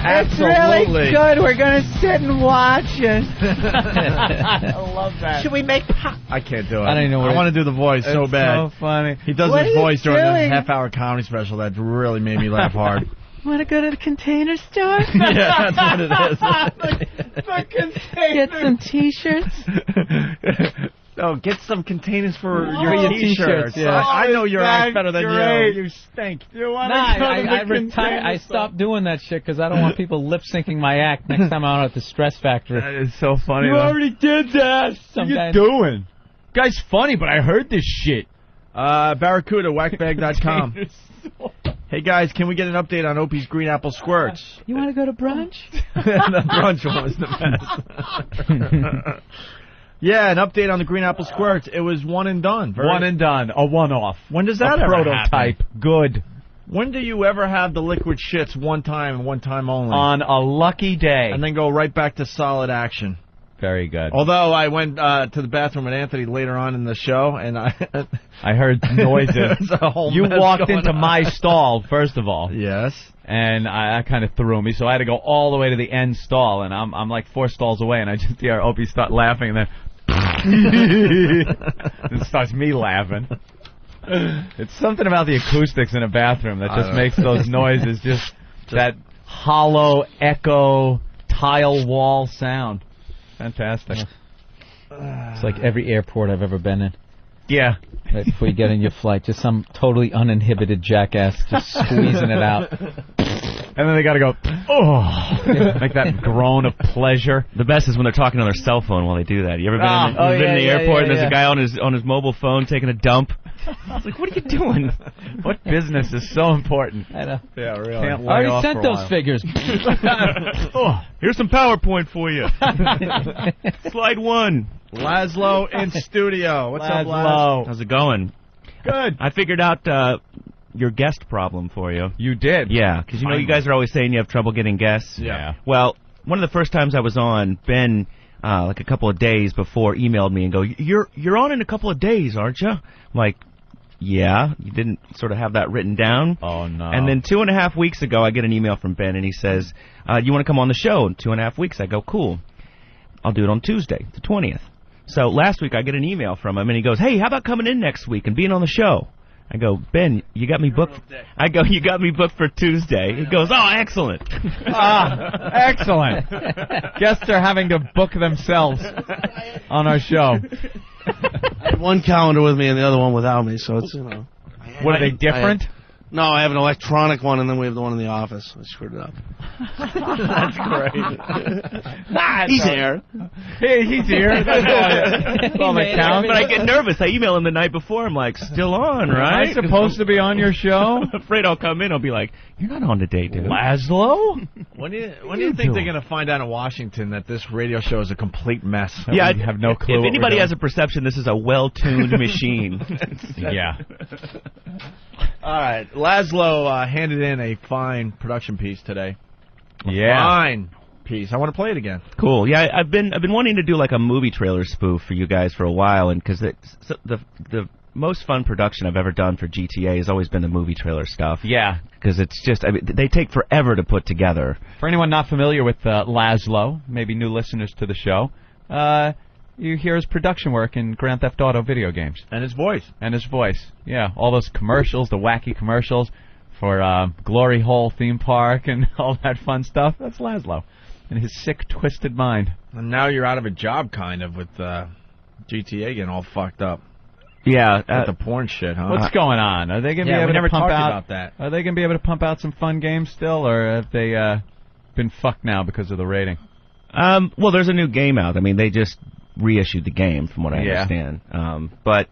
Absolutely. It's really good. We're going to sit and watch it. I love that. Should we make I can't do it. I don't even know what I want to do the voice so bad. So funny. He does his voice during the half-hour comedy special. That really made me laugh hard. Want to go to the Container Store? Yeah, that's what it is. The Container. Get some T-shirts? Oh, get some containers for your T-shirts. Yeah. I know your act better than great. you. You stink. You want I retired. I stopped doing that shit because I don't want people lip-syncing my act next time I'm out at the Stress Factory. That is so funny. You already did that. What are you doing? Guy's funny, but I heard this shit. Barracuda, whackbag.com. Hey, guys, can we get an update on Opie's Green Apple Squirts? You want to go to brunch? The brunch one was the best. Yeah, an update on the Green Apple Squirts. It was one and done. One and done. A one-off. When does that ever prototype. happen? Good. When do you ever have the liquid shits one time and one time only? On a lucky day. And then go right back to solid action. Very good. Although I went to the bathroom with Anthony later on in the show, and I heard noises. You walked into my stall, first of all. Yes. And I kind of threw me, so I had to go all the way to the end stall, and I'm like 4 stalls away, and I just hear Opie start laughing, and then it starts me laughing. It's something about the acoustics in a bathroom that just makes those noises, just that hollow, echo, tile wall sound. Fantastic. It's like every airport I've ever been in. Yeah. Right before you get on your flight, just some totally uninhibited jackass just squeezing it out. And then they got to go, like that groan of pleasure. The best is when they're talking on their cell phone while they do that. You ever been in the airport and there's a guy on his mobil phone taking a dump? I was like, what are you doing? What business is so important? I know. Yeah, really. I already sent those figures. Here's some PowerPoint for you. Slide 1. Lazlow in studio. What's up, Lazlow? How's it going? Good. I figured out your guest problem for you. You did? Yeah, because you guys are always saying you have trouble getting guests. Yeah. Well, one of the first times I was on, Ben, like a couple of days before, emailed me and go, "You're on in a couple of days, aren't you?" I'm like, yeah. You didn't sort of have that written down. Oh, no. And then 2.5 weeks ago, I get an email from Ben, and he says, you want to come on the show in 2.5 weeks? I go, cool. I'll do it on Tuesday, the 20th. So last week, I get an email from him, and he goes, hey, how about coming in next week and being on the show? I go, Ben, you got me booked. I go, you got me booked for Tuesday. He goes, oh, excellent. Excellent. Guests are having to book themselves on our show. I had one calendar with me and the other one without me, so it's, What, are they different? No, I have an electronic one, and then we have the one in the office. I screwed it up. That's great. He's here. Hey, he's here. That's all that counts. But I get nervous. I email him the night before. I'm like, still on, right? Am I supposed to be on your show? I'm afraid I'll come in. I'll be like, you're not on today, dude. Lazlow? When do you think they're going to find out in Washington that this radio show is a complete mess? Yeah, I have no clue. If anybody has a perception, this is a well-tuned machine. Yeah. All right, Lazlow handed in a fine production piece today. Yeah, fine piece. I want to play it again. Cool. Yeah, I've been wanting to do like a movie trailer spoof for you guys for a while, and because the most fun production I've ever done for GTA has always been the movie trailer stuff. Yeah, because it's just they take forever to put together. For anyone not familiar with Lazlow, maybe new listeners to the show, you hear his production work in Grand Theft Auto video games. And his voice. Yeah, all those commercials, the wacky commercials for Glory Hole theme park and all that fun stuff. That's Lazlow and his sick, twisted mind. And now you're out of a job, kind of, with GTA getting all fucked up. Yeah. With the porn shit, huh? What's going on? Are they going to be able to pump out about that. Are they going to be able to pump out some fun games still, or have they been fucked now because of the rating? Well, there's a new game out. I mean, they just reissued the game, from what I understand. But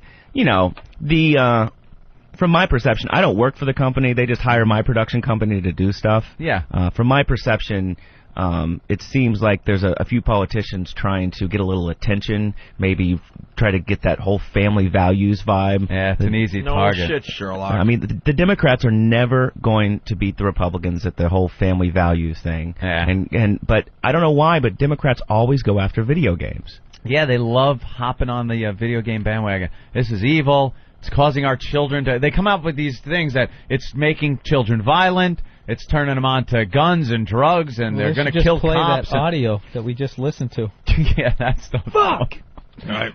from my perception, I don't work for the company. They just hire my production company to do stuff. Yeah. From my perception, it seems like there's a few politicians trying to get a little attention, maybe try to get that whole family values vibe. Yeah, it's an easy target. No shit, Sherlock. I mean, the Democrats are never going to beat the Republicans at the whole family values thing. Yeah. But I don't know why, but Democrats always go after video games. Yeah, they love hopping on the video game bandwagon. This is evil. It's causing our children to... They come up with these things that it's making children violent. It's turning them on to guns and drugs, and they're going to kill play cops. That audio that we just listened to. Yeah, that's the... Fuck! Right.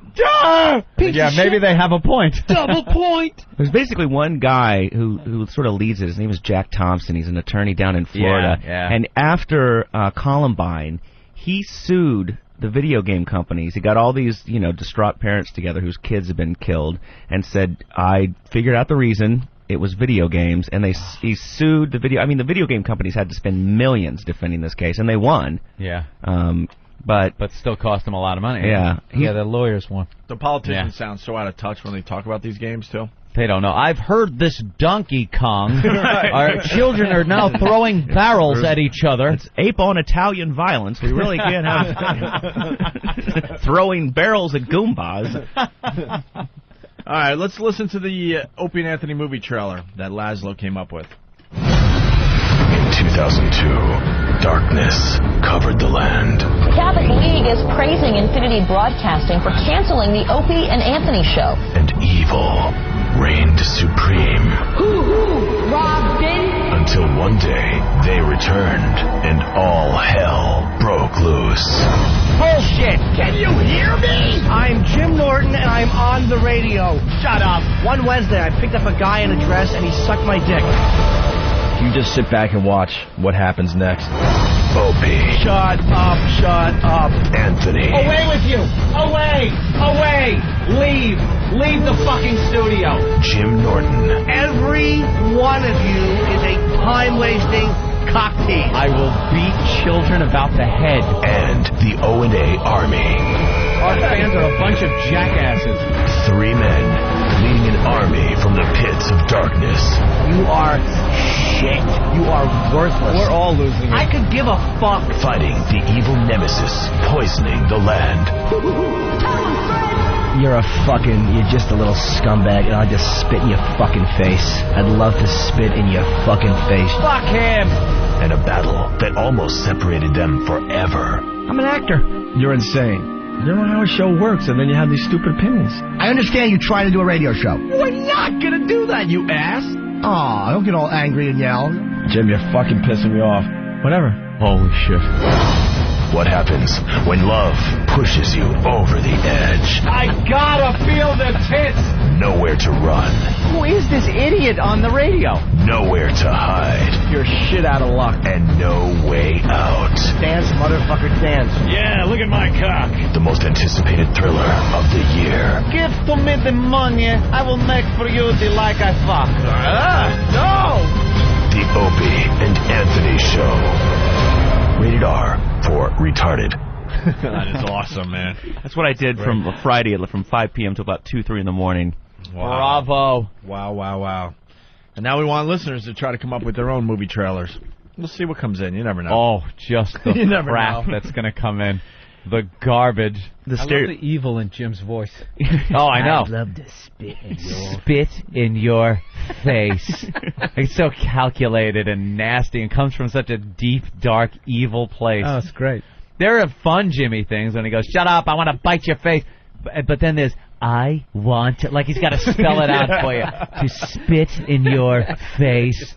Yeah, maybe they have a point. Double point! There's basically one guy who sort of leads it. His name is Jack Thompson. He's an attorney down in Florida. Yeah. And after Columbine, he sued the video game companies. He got all these, distraught parents together whose kids have been killed and said, I figured out the reason. It was video games, and he sued the video. I mean, the video game companies had to spend millions defending this case, and they won. Yeah. But still cost them a lot of money. Yeah. The lawyers won. The politicians sound so out of touch when they talk about these games, too. They don't know. I've heard this Donkey Kong. Our children are now throwing barrels at each other. It's ape on Italian violence. We really can't have throwing barrels at Goombas. All right, let's listen to the Opie and Anthony movie trailer that Lazlow came up with. In 2002, darkness covered the land. The Catholic League is praising Infinity Broadcasting for canceling the Opie and Anthony show. And evil reigned supreme. Hoo-hoo, Robin! Until one day, they returned, and all hell broke loose. Bullshit! Can you hear me? I'm Jim Norton, and I'm on the radio. Shut up. One Wednesday, I picked up a guy in a dress, and he sucked my dick. You just sit back and watch what happens next. Opie. Shut up, shut up. Anthony. Away with you! Away! Away! Leave! Leave the fucking studio! Jim Norton. Every one of you is a time-wasting cocktail. I will beat children about the head. And the O&A Army. Our fans are a bunch of jackasses. 3 men leading an army from the pits of darkness. You are shit. You are worthless. We're all losing it. I could give a fuck. Fighting the evil nemesis, poisoning the land. You're just a little scumbag, and I'll just spit in your fucking face. I'd love to spit in your fucking face. Fuck him! And a battle that almost separated them forever. I'm an actor. You're insane. You don't know how a show works, and then you have these stupid opinions. I understand you're trying to do a radio show. We're not gonna do that, you ass! Aw, don't get all angry and yell. Jim, you're fucking pissing me off. Whatever. Holy shit. What happens when love pushes you over the edge? I gotta feel the tits! Nowhere to run. Who is this idiot on the radio? Nowhere to hide. You're shit out of luck. And no way out. Dance, motherfucker, dance. Yeah, look at my cock. The most anticipated thriller of the year. Give to me the money, I will make for you the like I fuck. No! The Opie and Anthony Show. Rated R for retarded. That is awesome, man. That's what I did from Friday, from 5 p.m. to about 2, 3 in the morning. Wow. Bravo. Wow. And now we want listeners to try to come up with their own movie trailers. We'll see what comes in. You never know. Oh, just the You never crap know. that's going to come in. The garbage. I love the evil in Jim's voice. Oh, I know. I'd love to spit in your Spit in your face. It's so calculated and nasty and comes from such a deep, dark, evil place. Oh, it's great. There are fun Jimmy things when he goes, shut up, I want to bite your face. But then there's, I want to, like he's got to spell it out for you. To spit in your face.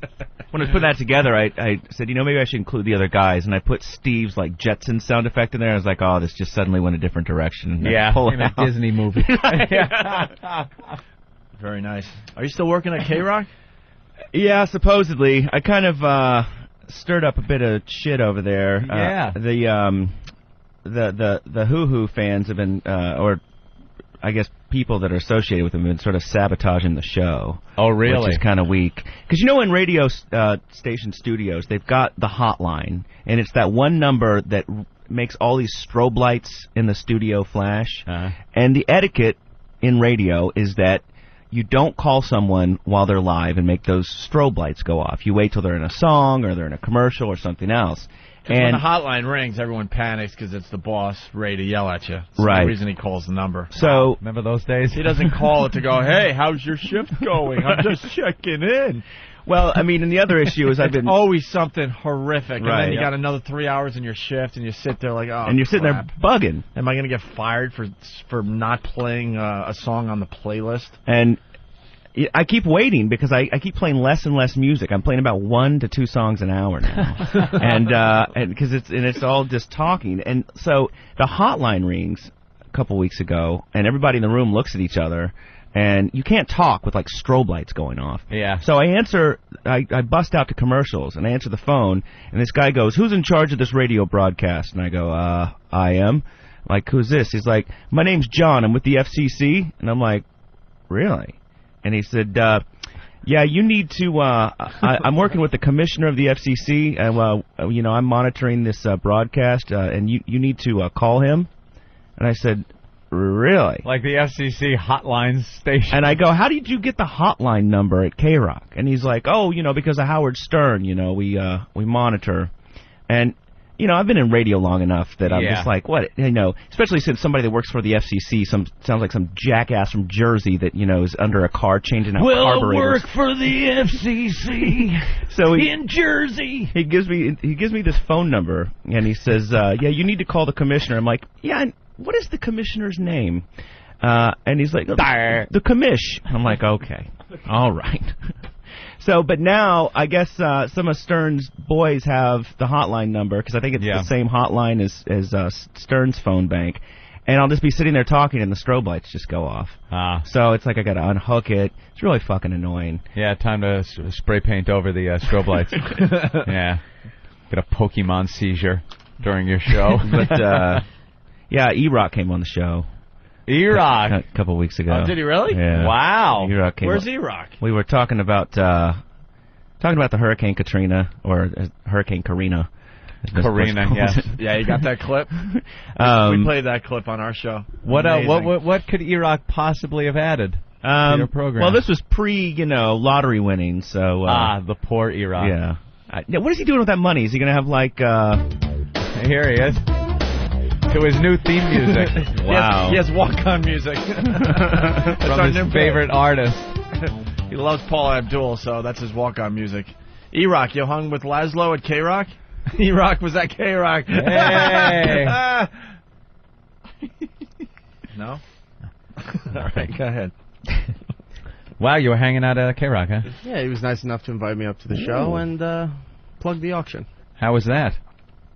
When I put that together, I said, maybe I should include the other guys, and I put Steve's like Jetson sound effect in there. I was like, oh, this just suddenly went a different direction. Yeah, pull In a Disney movie. Very nice. Are you still working at K-Rock? Yeah, supposedly. I kind of stirred up a bit of shit over there. Yeah. The Hoo-Hoo fans have been, or I guess people that are associated with them have been sort of sabotaging the show. Oh, really? Which is kind of weak. Because in radio station studios, they've got the hotline, and it's that one number that makes all these strobe lights in the studio flash. Uh-huh. And the etiquette in radio is that you don't call someone while they're live and make those strobe lights go off. You wait till they're in a song or they're in a commercial or something else. And when the hotline rings, everyone panics because it's the boss ready to yell at you. That's right. the reason he calls the number. So remember those days? He doesn't call it to go, hey, how's your shift going? I'm just checking in. Well, I mean, and the other issue is I've been... always something horrific. Right. And then you got another 3 hours in your shift, and you sit there like, oh, and you're sitting crap. there bugging. Am I going to get fired for not playing a song on the playlist? And I keep waiting because I keep playing less and less music. I'm playing about 1 to 2 songs an hour now, and because it's all just talking. And so the hotline rings a couple weeks ago, and everybody in the room looks at each other, and you can't talk with like strobe lights going off. Yeah. So I bust out to commercials, and I answer the phone, and this guy goes, "Who's in charge of this radio broadcast?" And I go, I am. Like, who's this? He's like, "My name's John. I'm with the FCC." And I'm like, really? And he said, yeah, you need to, I'm working with the commissioner of the FCC, and, I'm monitoring this broadcast, and you need to call him. And I said, really? Like the FCC hotline station. And I go, how did you get the hotline number at K-Rock? And he's like, oh, because of Howard Stern, we monitor. And, I've been in radio long enough that I'm just like, what, especially since somebody that works for the FCC sounds like some jackass from Jersey that, is under a car changing out carburetors. I work for the FCC so in Jersey. He gives me this phone number, and he says, you need to call the commissioner. I'm like, yeah, what is the commissioner's name? And he's like, the commish. I'm like, okay, all right. So, but now, I guess some of Stern's boys have the hotline number, because I think it's the same hotline as Stern's phone bank. And I'll just be sitting there talking, and the strobe lights just go off. So it's like I got to unhook it. It's really fucking annoying. Yeah, time to spray paint over the strobe lights. Yeah. Get a Pokemon seizure during your show. But, yeah, E-Rock came on the show. E-Rock? A couple weeks ago. Oh, did he really? Yeah. Wow. E-Rock came Where's E-Rock? We were talking about the Hurricane Katrina, or Hurricane Karina. Karina, yes. Yeah, you got that clip? We played that clip on our show. What could E-Rock possibly have added to your program? Well, this was lottery winning, so... the poor E-Rock. Yeah. What is he doing with that money? Is he going to have, like... Here he is. To his new theme music. Wow. He has walk-on music. From his favorite artist. He loves Paula Abdul, so that's his walk-on music. E-Rock, you hung with Lazlow at K-Rock? E-Rock was at K-Rock. Hey! No? All right, go ahead. Wow, you were hanging out at K-Rock, huh? Yeah, he was nice enough to invite me up to the show and plug the auction. How was that?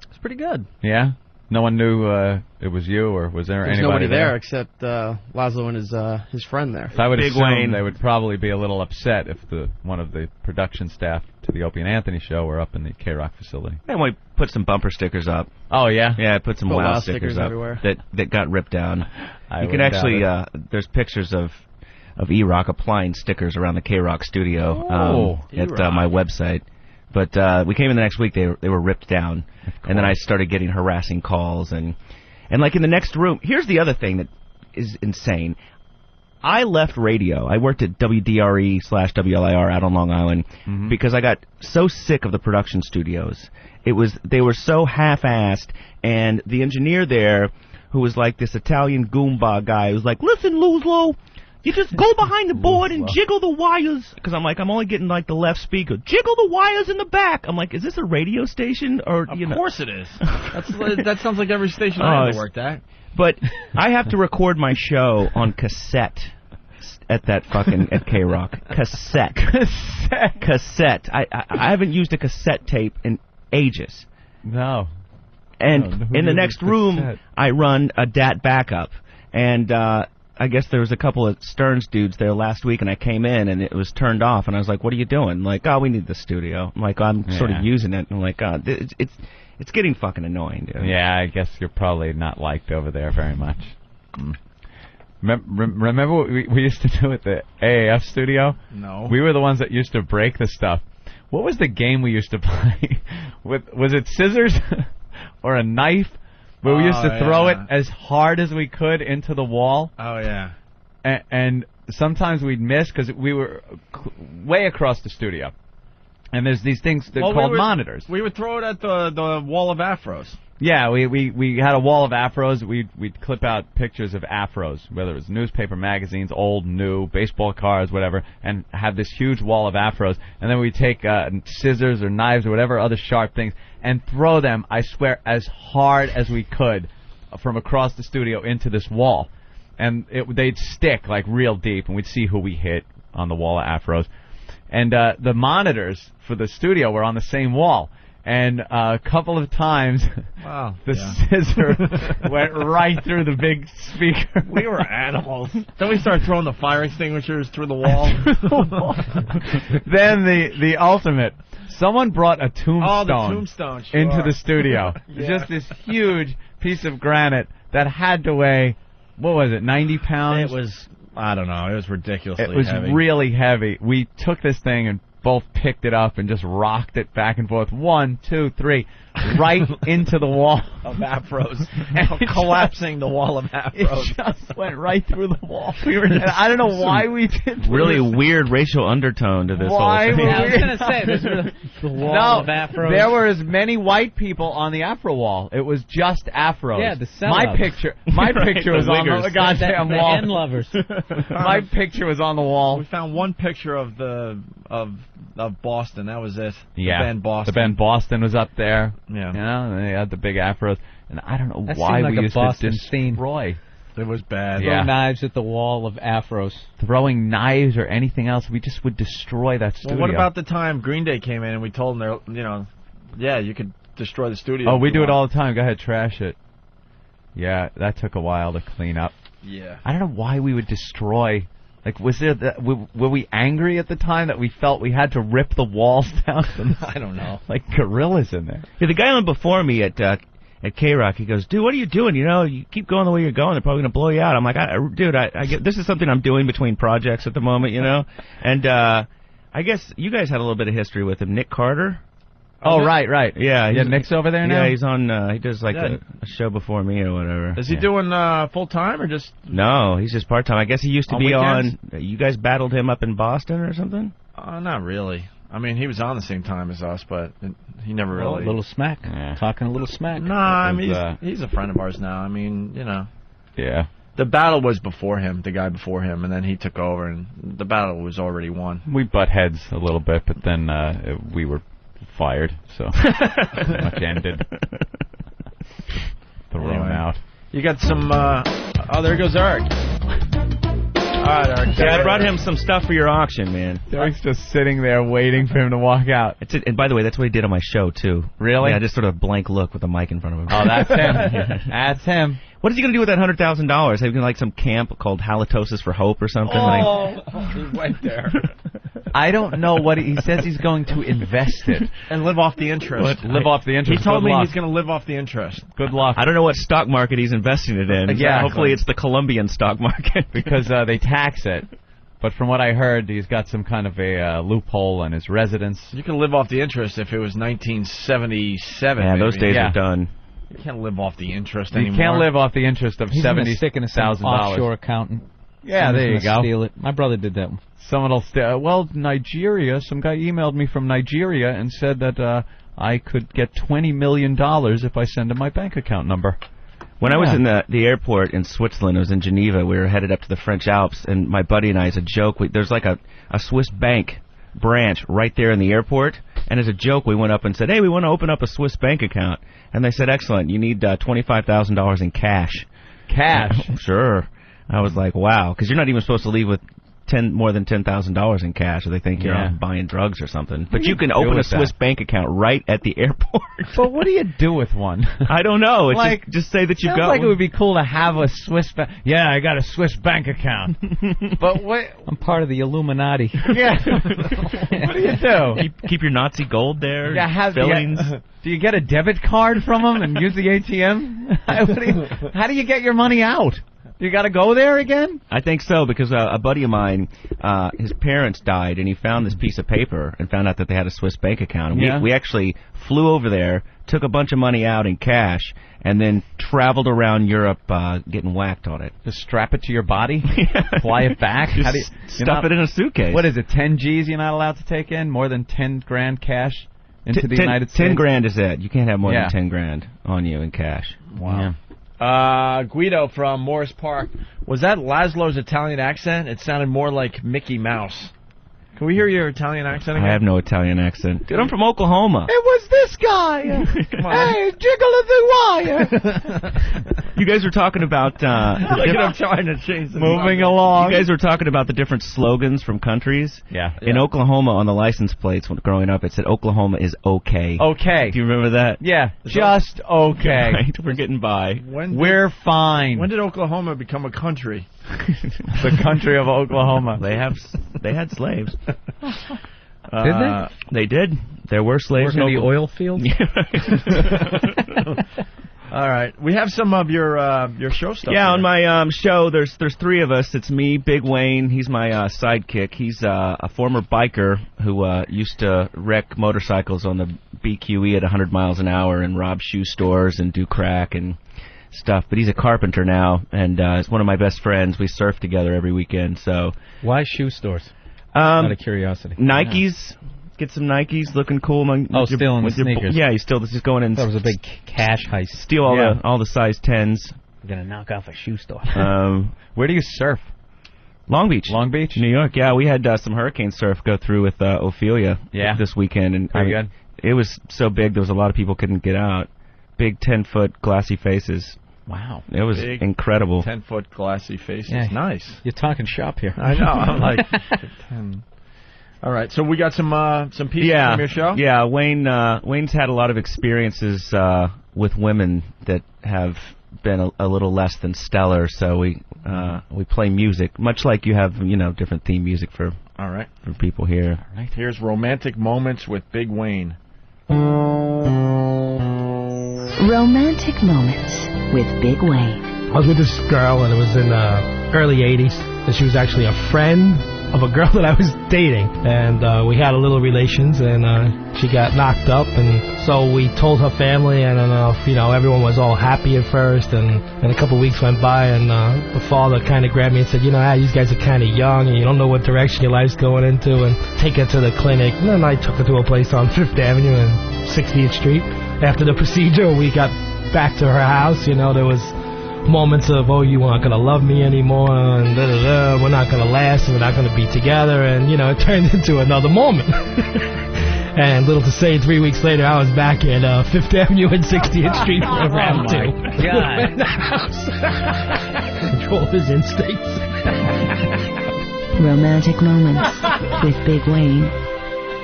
It's pretty good. Yeah? No one knew it was you, or was there There's anybody nobody there except Lazlow and his friend there. So I would assume they would probably be a little upset if one of the production staff to the Opie and Anthony show were up in the K-Rock facility. And we put some bumper stickers up. Oh, yeah? Yeah, I put some wow stickers up everywhere. that got ripped down. You can actually, there's pictures of E-Rock applying stickers around the K-Rock studio at my website. But we came in the next week, they were ripped down. And then I started getting harassing calls. And like in the next room, here's the other thing that is insane. I left radio. I worked at WDRE/WLIR out on Long Island because I got so sick of the production studios. They were so half-assed, and the engineer there, who was like this Italian Goomba guy, was like, "Listen, Lazlow, you just go behind the board and jiggle the wires." Because I'm like, I'm only getting like the left speaker. Jiggle the wires in the back. I'm like, is this a radio station or? Of course it is. That sounds like every station I ever worked at. But I have to record my show on cassette at that fucking at K-Rock. Cassette. I haven't used a cassette tape in ages. No. And in the next room, I run a DAT backup, and I guess there was a couple of Stearns dudes there last week, and I came in, and it was turned off, and I was like, what are you doing? I'm like, oh, we need the studio. I'm like, I'm sort of using it. And I'm like, it's getting fucking annoying, dude. Yeah, I guess you're probably not liked over there very much. Remember what we used to do at the AAF studio? No. We were the ones that used to break the stuff. What was the game we used to play? Was it scissors or a knife? Where we used to throw it as hard as we could into the wall. Oh, yeah. And sometimes we'd miss because we were way across the studio. And there's these things that are called monitors. We would throw it at the wall of afros. Yeah, we had a wall of afros. We'd clip out pictures of afros, whether it was newspaper, magazines, old, new, baseball cards, whatever, and have this huge wall of afros. And then we'd take scissors or knives or whatever other sharp things and throw them, I swear, as hard as we could from across the studio into this wall. And they'd stick like real deep, and we'd see who we hit on the wall of afros. And the monitors for the studio were on the same wall. And a couple of times, the scissor went right through the big speaker. We were animals. Then we started throwing the fire extinguishers through the wall. Then the ultimate. Someone brought a tombstone, into the studio. Just this huge piece of granite that had to weigh, what was it, 90 pounds? It was, I don't know, it was ridiculously heavy. It was really heavy. We took this thing and both picked it up and just rocked it back and forth. 1, 2, 3, right into the wall of afros. Collapsing the wall of afros. It just went right through the wall. And I don't know why we did really weird racial undertone to this why whole thing. I was going to say, there's the wall of afros. There were as many white people on the afro wall. It was just afros. Yeah, the celebs. My picture was on the goddamn wall. The hen lovers. My picture was on the wall. We found one picture of of Boston. That was it. Yeah, the band Boston. The band Boston was up there. Yeah, you know, and they had the big afros, and I don't know that why like we used Boston to destroy. It was bad. Throw knives at the wall of afros. Throwing knives or anything else, we just would destroy that studio. Well, what about the time Green Day came in and we told them, yeah, you could destroy the studio. Oh, we do it all the time. Go ahead, trash it. Yeah, that took a while to clean up. Yeah. I don't know why we would destroy. Like, was there were we angry at the time that we felt we had to rip the walls down? I don't know. Like gorillas in there. Yeah, the guy on before me at K-Rock, he goes, dude, what are you doing? You know, you keep going the way you're going, they're probably going to blow you out. I'm like, dude, I get this is something I'm doing between projects at the moment, you know? And I guess you guys had a little bit of history with him. Nick Carter. Oh, right. Yeah, Nick's over there now? Yeah, he's on, he does like a show before me or whatever. Is he doing full-time or just... No, he's just part-time. I guess he used to be weekends? on... You guys battled him up in Boston or something? Not really. I mean, he was on the same time as us, but he never really... A little smack. Yeah. Talking a little smack. Nah, I mean, he's a friend of ours now. I mean, you know... Yeah. The battle was before him, the guy before him, and then he took over, and the battle was already won. We butt heads a little bit, but then we were fired, so pretty much ended. Thrown out. You got some... oh, there goes Eric. All right, Eric. Yeah, I brought him some stuff for your auction, man. Eric's just sitting there waiting for him to walk out. And by the way, that's what he did on my show, too. Really? Yeah, just sort of blank look with a mic in front of him. Oh, that's him. That's him. What is he going to do with that $100,000? Have you like some camp called Halitosis for Hope or something? He went there. I don't know what he says. He's going to invest it and live off the interest. Live off the interest. He told me he's going to live off the interest. Good luck. I don't know what stock market he's investing it in. Yeah, hopefully it's the Colombian stock market because they tax it. But from what I heard, he's got some kind of a loophole in his residence. You can live off the interest if it was 1977. Yeah, those days are done. You can't live off the interest anymore. You can't live off the interest of $70,000. Offshore accountant. Yeah, there you go. Steal it. My brother did that one. Someone will steal. Well, Nigeria. Some guy emailed me from Nigeria and said that I could get $20 million if I send him my bank account number. When I was in the airport in Switzerland, I was in Geneva. We were headed up to the French Alps, and my buddy and I, as a joke, there's like a Swiss bank branch right there in the airport. And as a joke, we went up and said, hey, we want to open up a Swiss bank account. And they said, excellent, you need $25,000 in cash. Cash? Sure. I was like, wow, because you're not even supposed to leave with more than $10,000 in cash, or they think you're buying drugs or something. But you can open a Swiss bank account right at the airport. But what do you do with one? I don't know. It's like, just say that you've got like one. It would be cool to have a Swiss bank. Yeah, I got a Swiss bank account. But what? I'm part of the Illuminati. Yeah. What do you do? Keep your Nazi gold there. Yeah, fillings. Do you get a debit card from them and use the ATM? How do you get your money out? You got to go there again? I think so, because a buddy of mine, his parents died, and he found this piece of paper and found out that they had a Swiss bank account. And we actually flew over there, took a bunch of money out in cash, and then traveled around Europe getting whacked on it. Just strap it to your body? Fly it back? Just How do you, stuff it in a suitcase. What is it, 10 G's you're not allowed to take in? More than 10 grand cash into the United States? 10 grand is it. You can't have more than 10 grand on you in cash. Wow. Yeah. Guido from Morris Park. Was that Lazlow's Italian accent? It sounded more like Mickey Mouse. Can we hear your Italian accent again? I have no Italian accent. Dude, I'm from Oklahoma. It was this guy. Come on. Hey, jiggle of the wire. You guys were talking about... I'm trying to change the Moving along. You guys were talking about the different slogans from countries. Yeah. In Oklahoma, on the license plates when growing up, it said Oklahoma is okay. Okay. Do you remember that? Yeah. Just okay. Right? We're getting by. We're fine. When did Oklahoma become a country? The country of Oklahoma. They had slaves. Did they? They did. There were slaves in the oil field? All right. We have some of your show stuff. Yeah, here. on my show, there's three of us. It's me, Big Wayne. He's my sidekick. He's a former biker who used to wreck motorcycles on the BQE at 100 miles an hour and rob shoe stores and do crack and stuff. But he's a carpenter now, and he's one of my best friends. We surf together every weekend. So why shoe stores? Out of curiosity. Nikes. Get some Nikes, looking cool. Stealing the sneakers. Yeah, this is going in. That was a big cash heist. Steal all the size 10s. I'm gonna knock off a shoe store. Where do you surf? Long Beach. Long Beach? New York. Yeah, we had some hurricane surf go through with Ophelia this weekend. And Pretty good. It was so big, there was a lot of people couldn't get out. Big 10-foot glassy faces. Wow. It was big, incredible. 10-foot glassy faces. Yeah. Nice. You're talking shop here. I know. I'm like 10. All right, so we got some pieces from your show? Yeah, Wayne's had a lot of experiences with women that have been a little less than stellar, so we play music, much like you have, different theme music for people here. All right. Here's Romantic Moments with Big Wayne. Romantic Moments with Big Wayne. I was with this girl, and it was in the early 80s, and she was actually a friend of a girl that I was dating, and we had a little relations, and she got knocked up, and so we told her family, and everyone was all happy at first, and a couple of weeks went by, and the father kind of grabbed me and said, these guys are kind of young, and you don't know what direction your life's going into, and take her to the clinic. And then I took her to a place on 5th Avenue and 60th Street. After the procedure, we got back to her house. There was moments of, you aren't going to love me anymore, and we're not going to last, and we're not going to be together, and, it turned into another moment. And little to say, 3 weeks later, I was back at 5th Avenue and 60th Street for round 2. Oh, my God. In the house. Control his instincts. Romantic Moments with Big Wayne.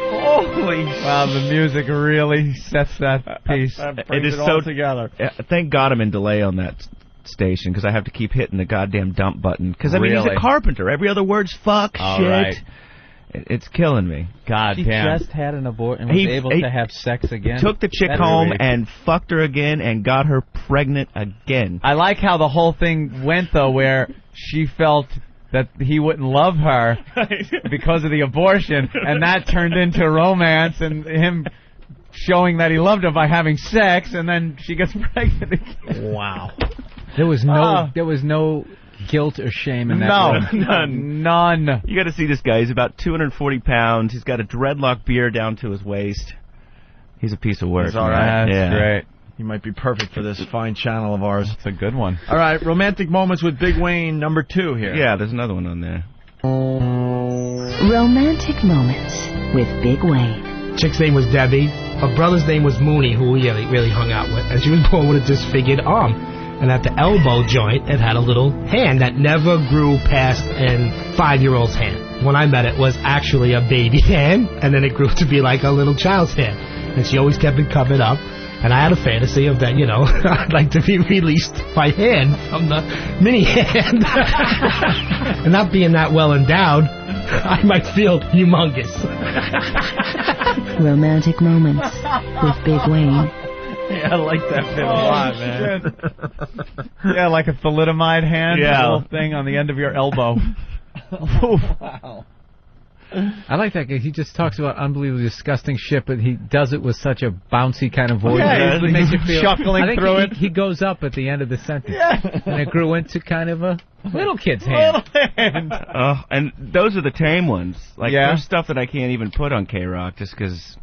Holy wow, the music really sets that piece. It is so together. Thank God I'm in delay on that station, because I have to keep hitting the goddamn dump button. Because he's a carpenter. Every other word's fuck, shit. Right. It's killing me. God she damn. just had an abortion and was able to have sex again. Took the chick home and fucked her again and got her pregnant again. I like how the whole thing went, though, where she felt that he wouldn't love her because of the abortion, and that turned into romance and him showing that he loved her by having sex, and then she gets pregnant again. Wow. There was no guilt or shame in that. None. You got to see this guy. He's about 240 pounds. He's got a dreadlock beard down to his waist. He's a piece of work. He's all right. That's great. He might be perfect for this fine channel of ours. It's a good one. All right, Romantic Moments with Big Wayne, number 2 here. Yeah, there's another one on there. Romantic Moments with Big Wayne. Chick's name was Debbie. Her brother's name was Mooney, who we really hung out with. And she was born with a disfigured arm. And at the elbow joint, it had a little hand that never grew past a 5-year-old's hand. When I met it, was actually a baby hand, and then it grew to be like a little child's hand. And she always kept it covered up. And I had a fantasy of that, I'd like to be released by hand from the mini hand. And not being that well endowed, I might feel humongous. Romantic Moments with Big Wayne. Yeah, I like that bit a lot, man. Yeah, like a thalidomide hand, yeah. The little thing on the end of your elbow. Wow. I like that guy. He just talks about unbelievably disgusting shit, but he does it with such a bouncy kind of voice. Yeah, it makes you feel chuckling through it. He goes up at the end of the sentence. Yeah. And it grew into kind of a little kid's hand. And those are the tame ones. Like, there's stuff that I can't even put on K-Rock just because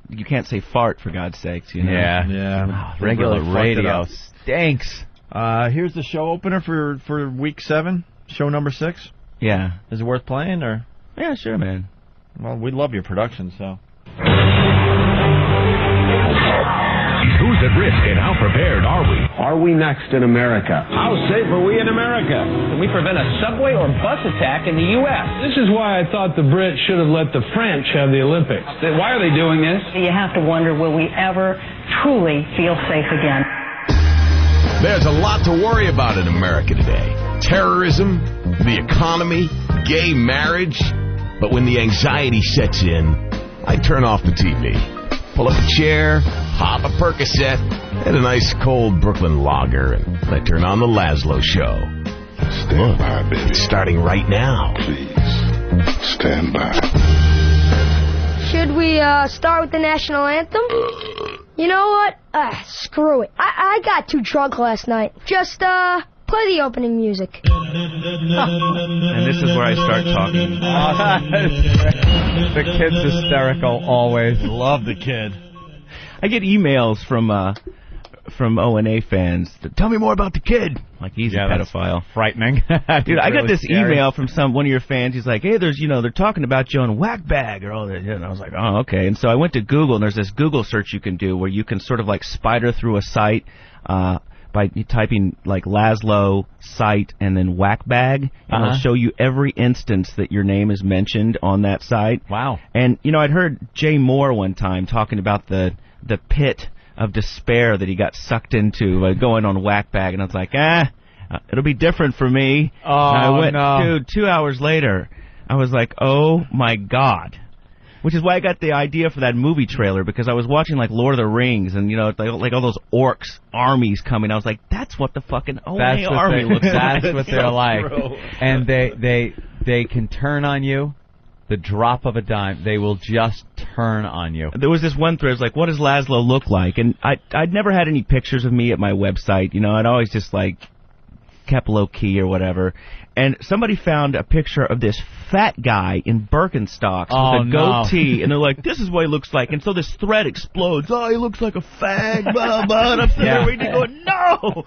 you can't say fart, for God's sakes, Yeah. Wow, regular radio stinks. Here's the show opener for week 7, show number 6. Yeah. Is it worth playing, or? Yeah, sure, man. Well, we love your production, so. Who's at risk and how prepared are we? Are we next in America? How safe are we in America? Can we prevent a subway or bus attack in the U.S.? This is why I thought the Brits should have let the French have the Olympics. Why are they doing this? You have to wonder, will we ever truly feel safe again? There's a lot to worry about in America today. Terrorism, the economy, gay marriage. But when the anxiety sets in, I turn off the TV, pull up a chair, pop a Percocet, and a nice cold Brooklyn lager, and I turn on the Lazlow show. Stand by, baby. It's starting right now. Please, stand by. Should we start with the national anthem? You know what? Screw it. I got too drunk last night. Just play the opening music. And this is where I start talking. The kid's hysterical always. Love the kid. I get emails from O&A fans. Tell me more about the kid. Like he's a pedophile. Frightening. Dude, I got really this scary. email from one of your fans. He's like, hey, there's, they're talking about you on Whackbag or all that. And I was like, oh, okay. And so I went to Google, and there's this Google search you can do where you can sort of like spider through a site by typing like Lazlow site and then Whackbag, and it'll show you every instance that your name is mentioned on that site. Wow. And, I'd heard Jay Moore one time talking about the pit of despair that he got sucked into by going on Whackbag, and I was like, it'll be different for me. Oh, and I went, no. Dude, 2 hours later, I was like, oh my God. Which is why I got the idea for that movie trailer, because I was watching like Lord of the Rings, and like all those orcs armies coming. I was like, that's what the fucking O&A army looks like. That's what they're like. And they can turn on you. The drop of a dime, they will just turn on you. There was this one thread, it was like, what does Lazlow look like? And I'd never had any pictures of me at my website. I'd always just like kept low key or whatever. And somebody found a picture of this fat guy in Birkenstocks with a goatee, and they're like, this is what he looks like. And so this thread explodes. Oh, he looks like a fag, blah, blah. And I'm sitting there reading, going, no!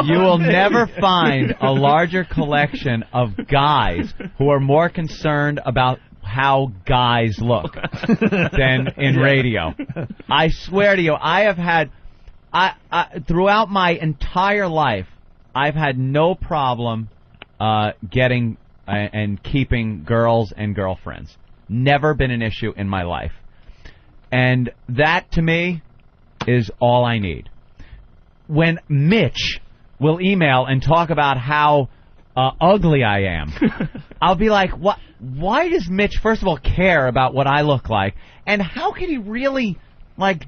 You will never find a larger collection of guys who are more concerned about how guys look than in radio. I swear to you, I have had, throughout my entire life, I've had no problem getting and keeping girls and girlfriends. Never been an issue in my life. And that, to me, is all I need. When Mitch will email and talk about how ugly I am, I'll be like, what? Why does Mitch, first of all, care about what I look like? And how can he really,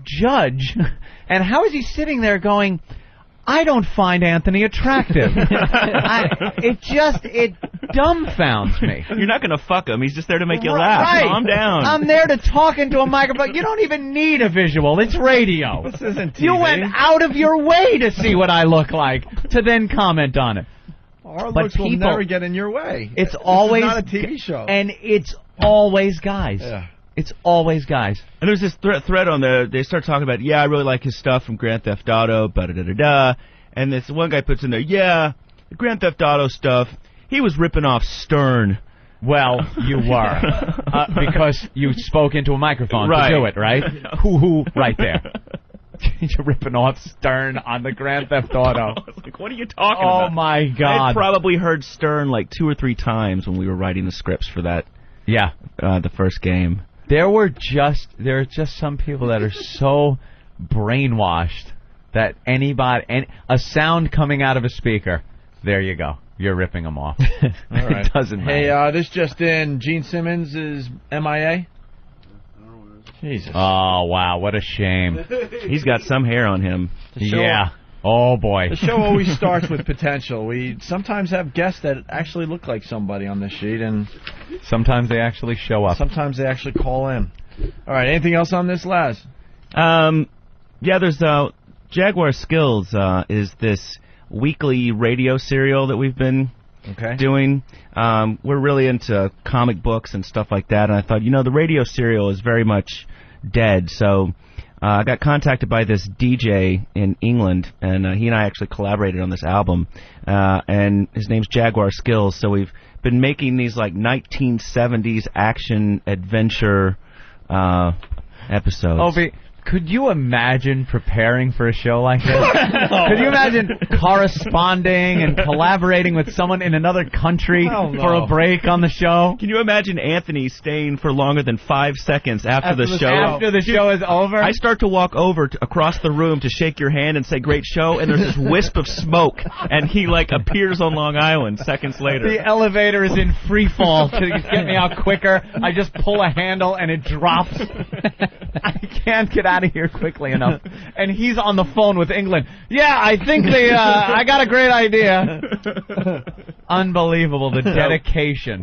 judge? And how is he sitting there going, I don't find Anthony attractive? It dumbfounds me. You're not going to fuck him. He's just there to make you laugh. Right. Calm down. I'm there to talk into a microphone. You don't even need a visual. It's radio. This isn't TV. You went out of your way to see what I look like to then comment on it. Our looks will never get in your way. It's always not a TV show. And it's always guys. Yeah. It's always guys. And there's this thread on there. They start talking about, I really like his stuff from Grand Theft Auto, da-da-da-da-da. And this one guy puts in there, the Grand Theft Auto stuff, he was ripping off Stern. Well, you were. Because you spoke into a microphone to do it, right? Hoo-hoo, right there. You're ripping off Stern on the Grand Theft Auto. I was like, what are you talking about? Oh, my God. I probably heard Stern like 2 or 3 times when we were writing the scripts for that. Yeah. The first game. There are just some people that are so brainwashed that a sound coming out of a speaker, there you go. You're ripping them off. All right. It doesn't matter. Hey, this just in, Gene Simmons is MIA? Jesus. Oh, wow, what a shame. He's got some hair on him. Yeah. Oh, boy. The show always starts with potential. We sometimes have guests that actually look like somebody on this sheet, and sometimes they actually show up. Sometimes they actually call in. All right, anything else on this, Laz? There's Jaguar Skills is this weekly radio serial that we've been doing. We're really into comic books and stuff like that, and I thought, the radio serial is very much dead, so I got contacted by this DJ in England, and he and I actually collaborated on this album, and his name's Jaguar Skills, so we've been making these 1970s action adventure episodes. Opie, could you imagine preparing for a show like this? Could you imagine corresponding and collaborating with someone in another country for a break on the show? Can you imagine Anthony staying for longer than 5 seconds after the show? After the show is over? I start to walk over across the room to shake your hand and say, great show, and there's this wisp of smoke, and he appears on Long Island seconds later. The elevator is in free fall to get me out quicker. I just pull a handle and it drops. I can't get out out of here quickly enough. And he's on the phone with England. Yeah, I think I got a great idea. Unbelievable, the dedication.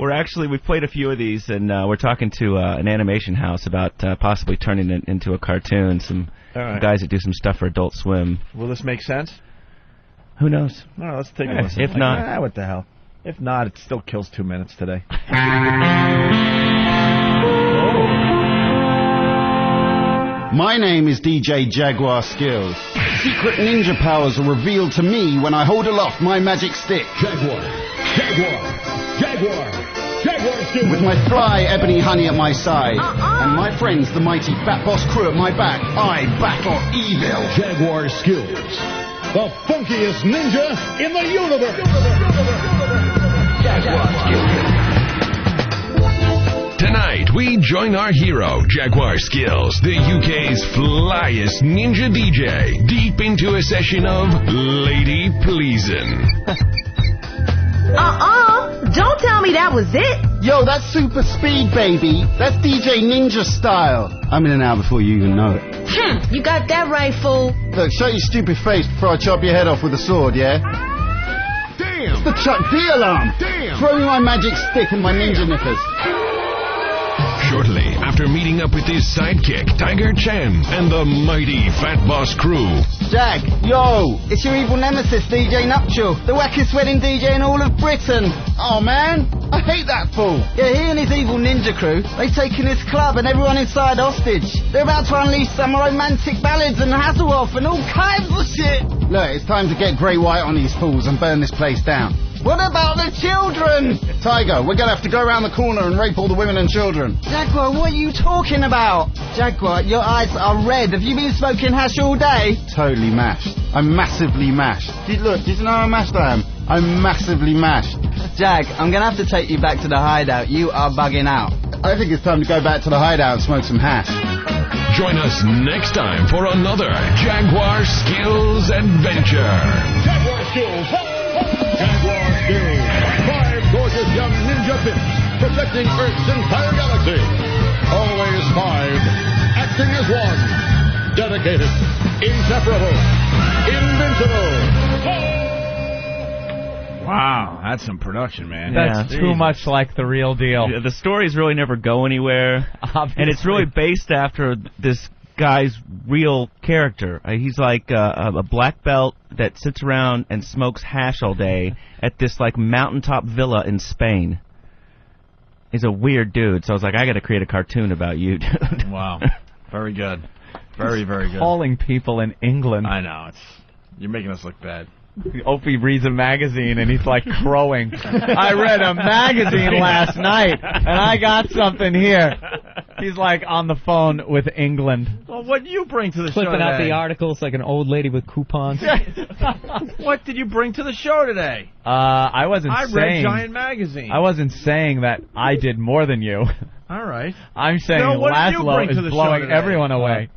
We've played a few of these, and we're talking to an animation house about possibly turning it into a cartoon. Some guys that do some stuff for Adult Swim. Will this make sense? Who knows? No, let's take a listen. If not, what the hell? If not, it still kills 2 minutes today. My name is DJ Jaguar Skills. Secret ninja powers are revealed to me when I hold aloft my magic stick. Jaguar Skills. With my fly ebony honey at my side, and my friends the mighty Bat Boss crew at my back, I battle evil. Jaguar Skills. The funkiest ninja in the universe. Jaguar Skills. Tonight, we join our hero, Jaguar Skills, the UK's flyest ninja DJ, deep into a session of lady pleasin'. Don't tell me that was it. Yo, that's super speed, baby. That's DJ Ninja style. I'm in and out before you even know it. You got that right, fool. Look, shut your stupid face before I chop your head off with a sword, yeah? Damn! It's the Chuck D alarm. Damn! Throw me my magic stick and my ninja knickers. Shortly after meeting up with his sidekick, Tiger Chen, and the mighty Fat Boss crew. Jag, yo, it's your evil nemesis, DJ Nuptial, the wackest wedding DJ in all of Britain. Oh, man, I hate that fool. Yeah, he and his evil ninja crew, they've taken his club and everyone inside hostage. They're about to unleash some romantic ballads and Hasselhoff and all kinds of shit. Look, it's time to get grey-white on these fools and burn this place down. What about the children? Tiger, we're gonna have to go around the corner and rape all the women and children. Jaguar, what are you talking about? Jaguar, your eyes are red. Have you been smoking hash all day? Totally mashed. I'm massively mashed. Look, did you know how mashed I am? I'm massively mashed. Jag, I'm gonna have to take you back to the hideout. You are bugging out. I think it's time to go back to the hideout and smoke some hash. Join us next time for another Jaguar Skills adventure. Jaguar Skills. Jaguar Skills. 5 gorgeous young ninja pimps protecting Earth's entire galaxy. Always 5. Acting as one. Dedicated. Inseparable. Invincible. Wow, that's some production, man. That's too much like the real deal. Yeah, the stories really never go anywhere. Obviously. And it's really based after this guy's real character. He's like a black belt that sits around and smokes hash all day at this like mountaintop villa in Spain. He's a weird dude, so I was like, I got to create a cartoon about you, dude. Wow, very good, very good. Calling people in England. I know, you're making us look bad. Opie reads a magazine and he's like crowing. I read a magazine last night and I got something here. He's like on the phone with England. Well, what do you bring to the show Flipping out today? the articles like an old lady with coupons. What did you bring to the show today? I read Giant Magazine. I wasn't saying that I did more than you. All right. I'm saying Bill, what did you Lazlow bring to is the blowing show today? everyone away.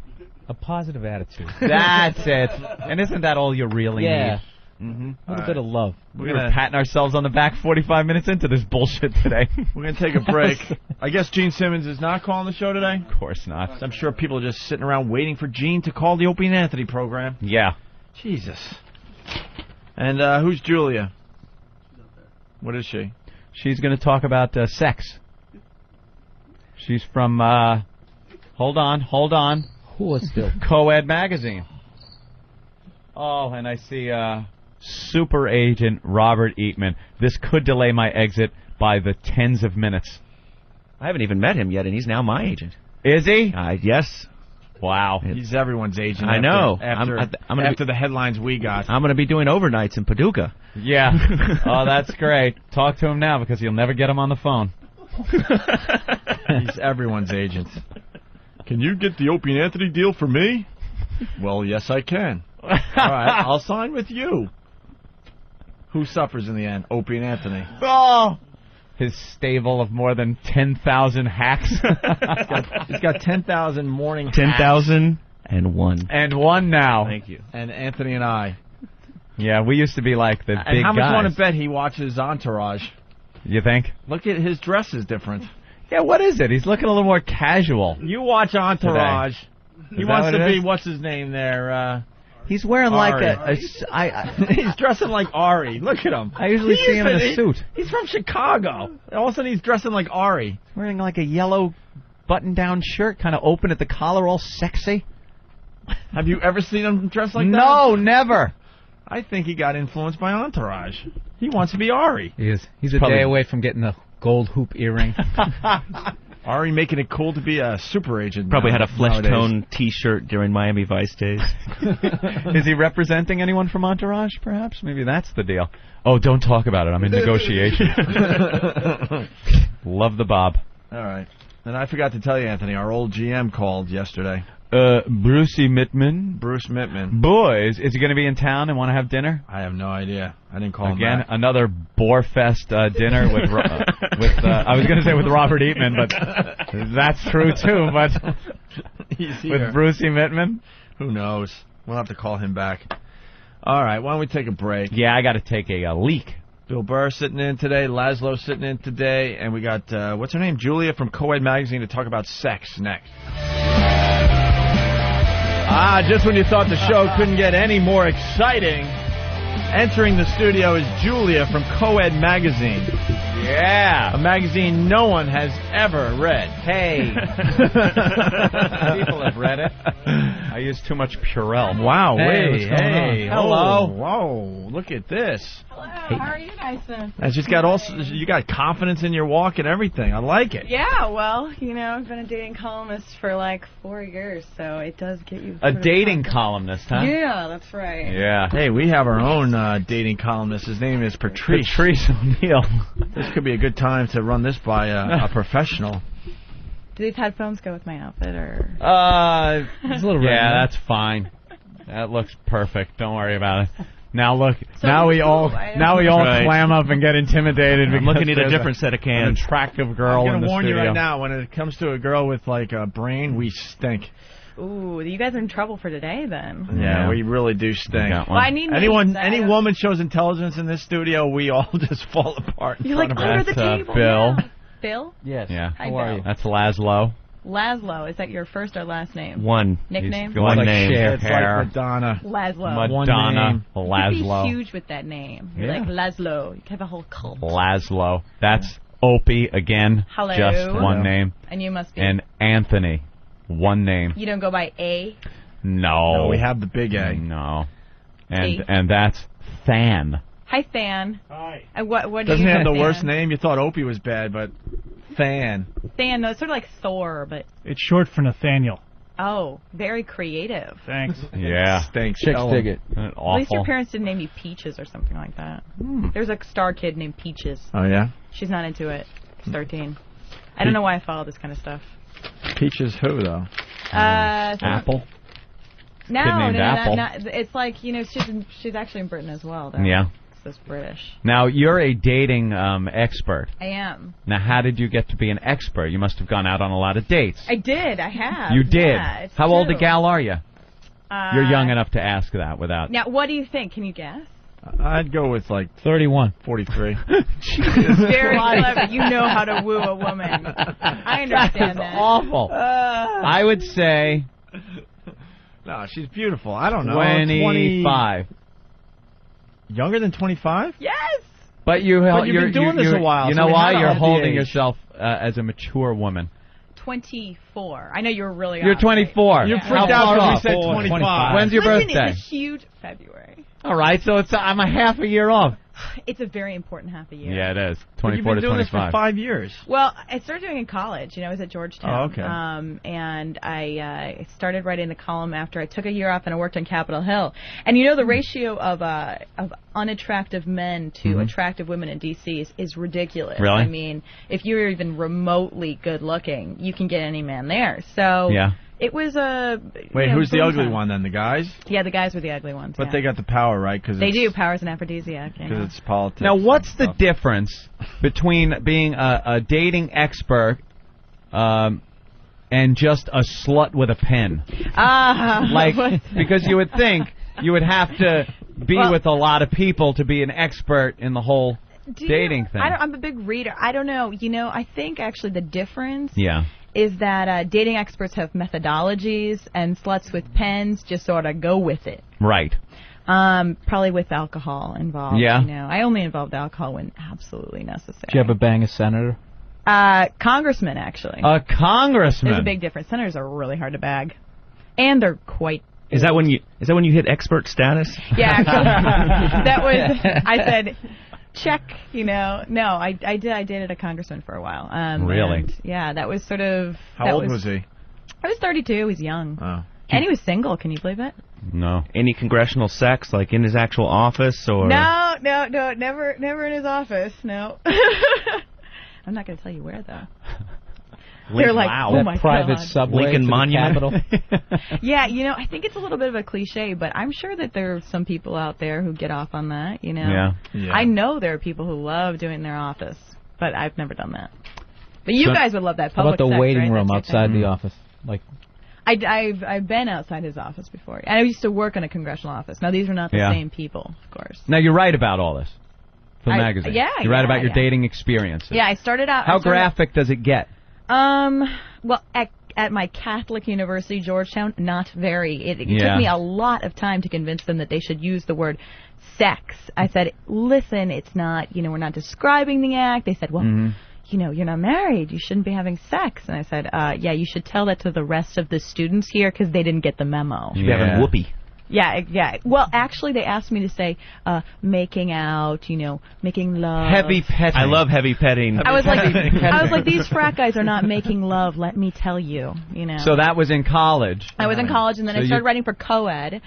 A positive attitude. That's it. And isn't that all you really need? A little bit of love. We're patting ourselves on the back 45 minutes into this bullshit today. We're going to take a break. I guess Gene Simmons is not calling the show today? Of course not. I'm sure people are just sitting around waiting for Gene to call the Opie and Anthony program. Yeah. Jesus. And who's Julia? What is she? She's going to talk about sex. She's from, hold on. Who is still? COED magazine. Oh, and I see super agent Robert Eatman. This could delay my exit by the tens of minutes. I haven't even met him yet, and he's now my agent. Is he? Yes. Wow. He's everyone's agent. I know. After the headlines we got. I'm going to be doing overnights in Paducah. Yeah. Oh, that's great. Talk to him now because you'll never get him on the phone. He's everyone's agent. Can you get the Opie and Anthony deal for me? Well, yes, I can. All right, I'll sign with you. Who suffers in the end? Opie and Anthony. Oh! His stable of more than 10,000 hacks. He's got 10,000 morning hacks. 10,001. And one now. Thank you. And Anthony and I. Yeah, we used to be like the big guys. And how much you want to bet he watches Entourage? You think? Look at his dress is different. Yeah, what is it? He's looking a little more casual. You watch Entourage. Today. He wants to be, what's his name there? He's wearing Ari. like he's dressing like Ari. Look at him. I usually see him in a suit. He's from Chicago. All of a sudden he's dressing like Ari. He's wearing like a yellow button-down shirt, kind of open at the collar, all sexy. Have you ever seen him dressed like that? No, never. I think he got influenced by Entourage. He wants to be Ari. He is. He's a day away from getting the gold hoop earring. Ari making it cool to be a super agent. Probably had a flesh tone T-shirt during Miami Vice days. Is he representing anyone from Entourage, perhaps? Maybe that's the deal. Oh, don't talk about it. I'm in negotiations. Love the Bob. All right. And I forgot to tell you, Anthony, our old GM called yesterday. Brucey Mittman. Bruce Mittman. Boys, is he going to be in town and want to have dinner? I have no idea. I didn't call him again. back. Another Boarfest dinner with I was going to say with Robert Eatman, but that's true too. But with Brucey Mittman, who knows? We'll have to call him back. All right. Why don't we take a break? Yeah, I got to take a leak. Bill Burr sitting in today, Lazlow sitting in today, and we got what's her name, Julia from COED magazine to talk about sex next. Just when you thought the show couldn't get any more exciting, entering the studio is Julia from COED magazine. Yeah. A magazine no one has ever read. Hey. People have read it. I use too much Purell. Wow. Hey, hello. Whoa, look at this. Hello, how are you guys then? And she's got you got confidence in your walk and everything. I like it. Yeah, well, you know, I've been a dating columnist for like 4 years, so it does get you... A dating columnist, huh? Yeah, that's right. Yeah. Hey, we have our own dating columnist. His name is Patrice. Patrice O'Neill. This could be a good time to run this by a professional. Do these headphones go with my outfit, or...? It's a little yeah, that's fine. That looks perfect. Don't worry about it. Now look, so now we all Right. clam up and get intimidated. I'm looking at a different set of cans. An attractive girl I'm in the warn studio. you right now, when it comes to a girl with like a brain, we stink. Ooh, you guys are in trouble for today, then. Yeah, we really do stink. Well, I need any woman shows intelligence in this studio, we all just fall apart. You're like under the table. Bill. Yeah. Bill? Yes. Yeah. Hi, Bill. That's Lazlow. Lazlow, is that your first or last name? One. Nickname? One like name. It's like Madonna. Lazlow. Madonna. Lazlow. You could be huge with that name. You're like Lazlow. You could have a whole cult. Lazlow. That's Opie again. Hello. Just one name. And you must be. And Anthony. One name. You don't go by A? No, we have the big A. No. And that's Than. Hi, Than. Hi. And what do Doesn't you have the Than? worst name. You thought Opie was bad, but Than. Than, no, it's sort of like Thor, but... It's short for Nathaniel. Oh, very creative. Thanks. Yeah. Thanks. Chicks dig it. Awful. At least your parents didn't name you Peaches or something like that. There's a star kid named Peaches. Oh, yeah? She's not into it. She's 13. I don't know why I follow this kind of stuff. Peaches who, though? Apple? No, Kid named Apple. it's like, you know, she's actually in Britain as well, though. Yeah. It's British. Now, you're a dating expert. I am. Now, how did you get to be an expert? You must have gone out on a lot of dates. I did. I have. You did? Yeah, it's How old a true. gal are you? You're young enough to ask that without... Now, what do you think? Can you guess? I'd go with, like, 31. 43. Very clever. You know how to woo a woman. I understand that. Awful. I would say... No, she's beautiful. I don't know. 25. Younger than 25? Yes. But you've been doing this a while. You so know we why? had You're all the holding age. yourself as a mature woman. 24. I know you were really You're off, 24. Right? You Yeah. freaked out because we said 25. When's your Listen, birthday? It's a huge February. All right, so I'm a half a year off. It's a very important half a year. Yeah, it is. But you've 24 been to doing this 25. for 5 years. Well, I started doing it in college. You know, I was at Georgetown. Oh, okay. And I started writing the column after I took a year off and I worked on Capitol Hill. And you know, the ratio of unattractive men to attractive women in D.C. is ridiculous. Really? I mean, if you're even remotely good looking, you can get any man there. So yeah. It was a... Wait, who's the boom ugly time. one then? The guys? Yeah, the guys were the ugly ones. But yeah. they got the power, right? Cause they do. Power's an aphrodisiac. Because it's politics. Now, what's the difference between being a dating expert and just a slut with a pen? Because you would think you would have to be with a lot of people to be an expert in the whole dating thing. I'm a big reader. I don't know. You know, I think actually the difference is that dating experts have methodologies, and sluts with pens just sort of go with it. Right. Probably with alcohol involved. Yeah. You know, I only involved alcohol when absolutely necessary. Did you ever bang a senator? Congressman, actually. A congressman. There's a big difference. Senators are really hard to bag, and they're quite. Is that when you hit expert status? Yeah, actually, that was. I said, check. You know, no, I dated a congressman for a while. Really? And, yeah, that was sort of. How old was he? I was 32. He was young. Oh. And he was single. Can you believe it? No. Any congressional sex, like in his actual office, or? No, never in his office. No. I'm not going to tell you where though. They're like, wow. oh my private God. subway Lincoln to the Monument. Yeah, you know, I think it's a little bit of a cliche, but I'm sure that there are some people out there who get off on that, you know. Yeah. I know there are people who love doing their office, but I've never done that. But you guys would love that How public about the sex, waiting right? room That's your outside thing. the office? Like, I've been outside his office before. And I used to work in a congressional office. Now, these are not the Yeah. same people, of course. Now, you write about all this for the magazine. Yeah, You write about your yeah. dating experiences. Yeah, I started out... How graphic does it get? Well, at my Catholic university, Georgetown, not very. It took me a lot of time to convince them that they should use the word sex. I said, listen, it's not, you know, we're not describing the act. They said, well, you know, you're not married. You shouldn't be having sex. And I said, yeah, you should tell that to the rest of the students here because they didn't get the memo. You should be having whoopee. Yeah. Well, actually, they asked me to say making out, you know, making love. Heavy petting. I love heavy petting. I was like, these frat guys are not making love. Let me tell you, you know. So that was in college. I was in college, and then So I started writing for COED,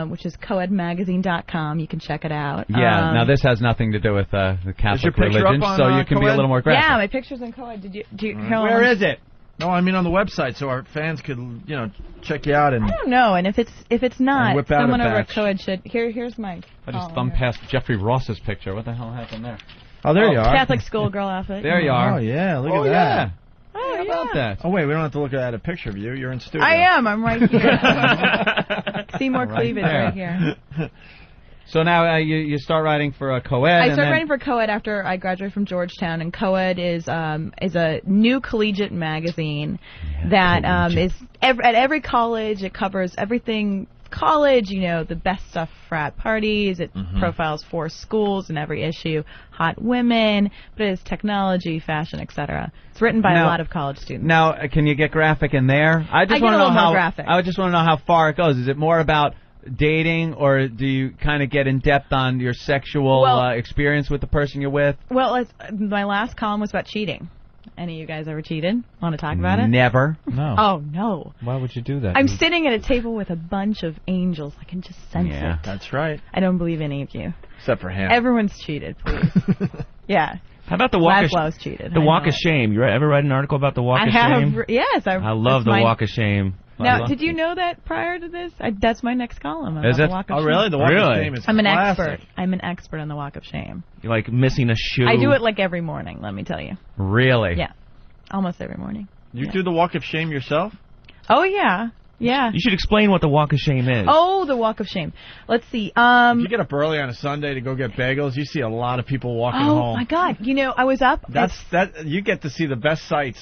which is coedmagazine.com. You can check it out. Yeah. Now this has nothing to do with the Catholic religion, so you can be a little more graphic. Yeah, my picture's in COED. Where is it? No, I mean on the website, so our fans could, you know, check you out and. I don't know, and if it's not, whip out someone a over at batch. COED should. Here's my. I just thumbed past Jeffrey Ross's picture. What the hell happened there? Oh, there you are. Catholic schoolgirl outfit. There you are. Oh yeah, look at that. Yeah. Oh, How about that? Oh wait, we don't have to look at a picture of you. You're in studio. I am. I'm right here. See more cleavage there. right here. So now you start writing for a COED. I started writing for COED after I graduated from Georgetown, and COED is a new collegiate magazine that is at every college. It covers everything college, you know, the best stuff, frat parties. It profiles 4 schools in every issue, hot women, but it's technology, fashion, etc. It's written by a lot of college students. Now, can you get graphic in there? I just want to know how graphic. I just want to know how far it goes. Is it more about dating, or do you kind of get in depth on your sexual experience with the person you're with? Well, my last column was about cheating. Any of you guys ever cheated? Want to talk about it? Never. no. Oh, no. Why would you do that? I'm sitting at a table with a bunch of angels. I can just sense it. That's right. I don't believe any of you. Except for him. Everyone's cheated, please. Yeah. How about the walk Lazlow's cheated. The walk of shame. You ever write an article about the walk of shame? Yes. I love the walk of shame. Now, did you know that prior to this? That's my next column. Is it? The walk of shame. Really? The walk of shame is I'm an classic. expert. I'm an expert on the walk of shame. You're like missing a shoe. I do it like every morning, let me tell you. Really? Yeah. Almost every morning. You do the walk of shame yourself? Oh, yeah. Yeah. You should explain what the walk of shame is. Oh, the walk of shame. Let's see. If you get up early on a Sunday to go get bagels, you see a lot of people walking home. Oh, my God. You know, I was up. You get to see the best sights.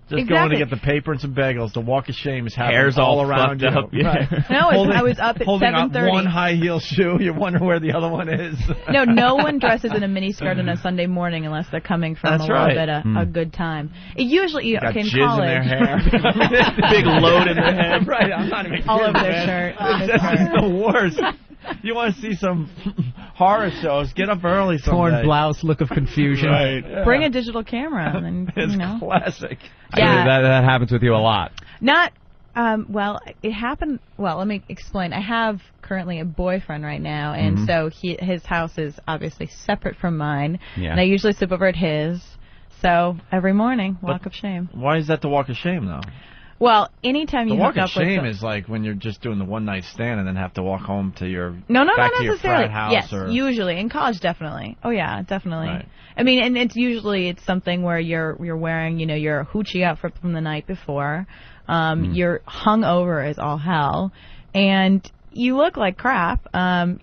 Just Exactly. going to get the paper and some bagels. The walk of shame is happening Hair's all all around fucked you. up. Yeah. Right. No, I was up at holding up 7:30. one high heel shoe. You wonder where the other one is. No one dresses in a miniskirt on a Sunday morning unless they're coming from That's a little right. bit of a good time. It usually, Got in jizz college, in their hair. Big load in their head. Right, I'm not even all kidding, over their man. shirt. This is the worst. You want to see some horror shows? Get up early someday. Torn blouse, look of confusion. Right. Yeah. Bring a digital camera. And, It's you know. classic. Yeah. That happens with you a lot. Not, well, it happened, well, let me explain. I have currently a boyfriend right now, and so his house is obviously separate from mine, Yeah. and I usually sleep over at his, so every morning, walk of shame. Why is that the walk of shame, though? Well, anytime you The walk hook of up with shame is like when you're just doing the one-night stand and then have to walk home to your not back to your necessarily. frat house. Yes, or usually in college, definitely. Oh yeah, definitely. Right. I mean, and it's something where you're wearing, you know, your hoochie outfit from the night before. You're hung over as all hell, and you look like crap.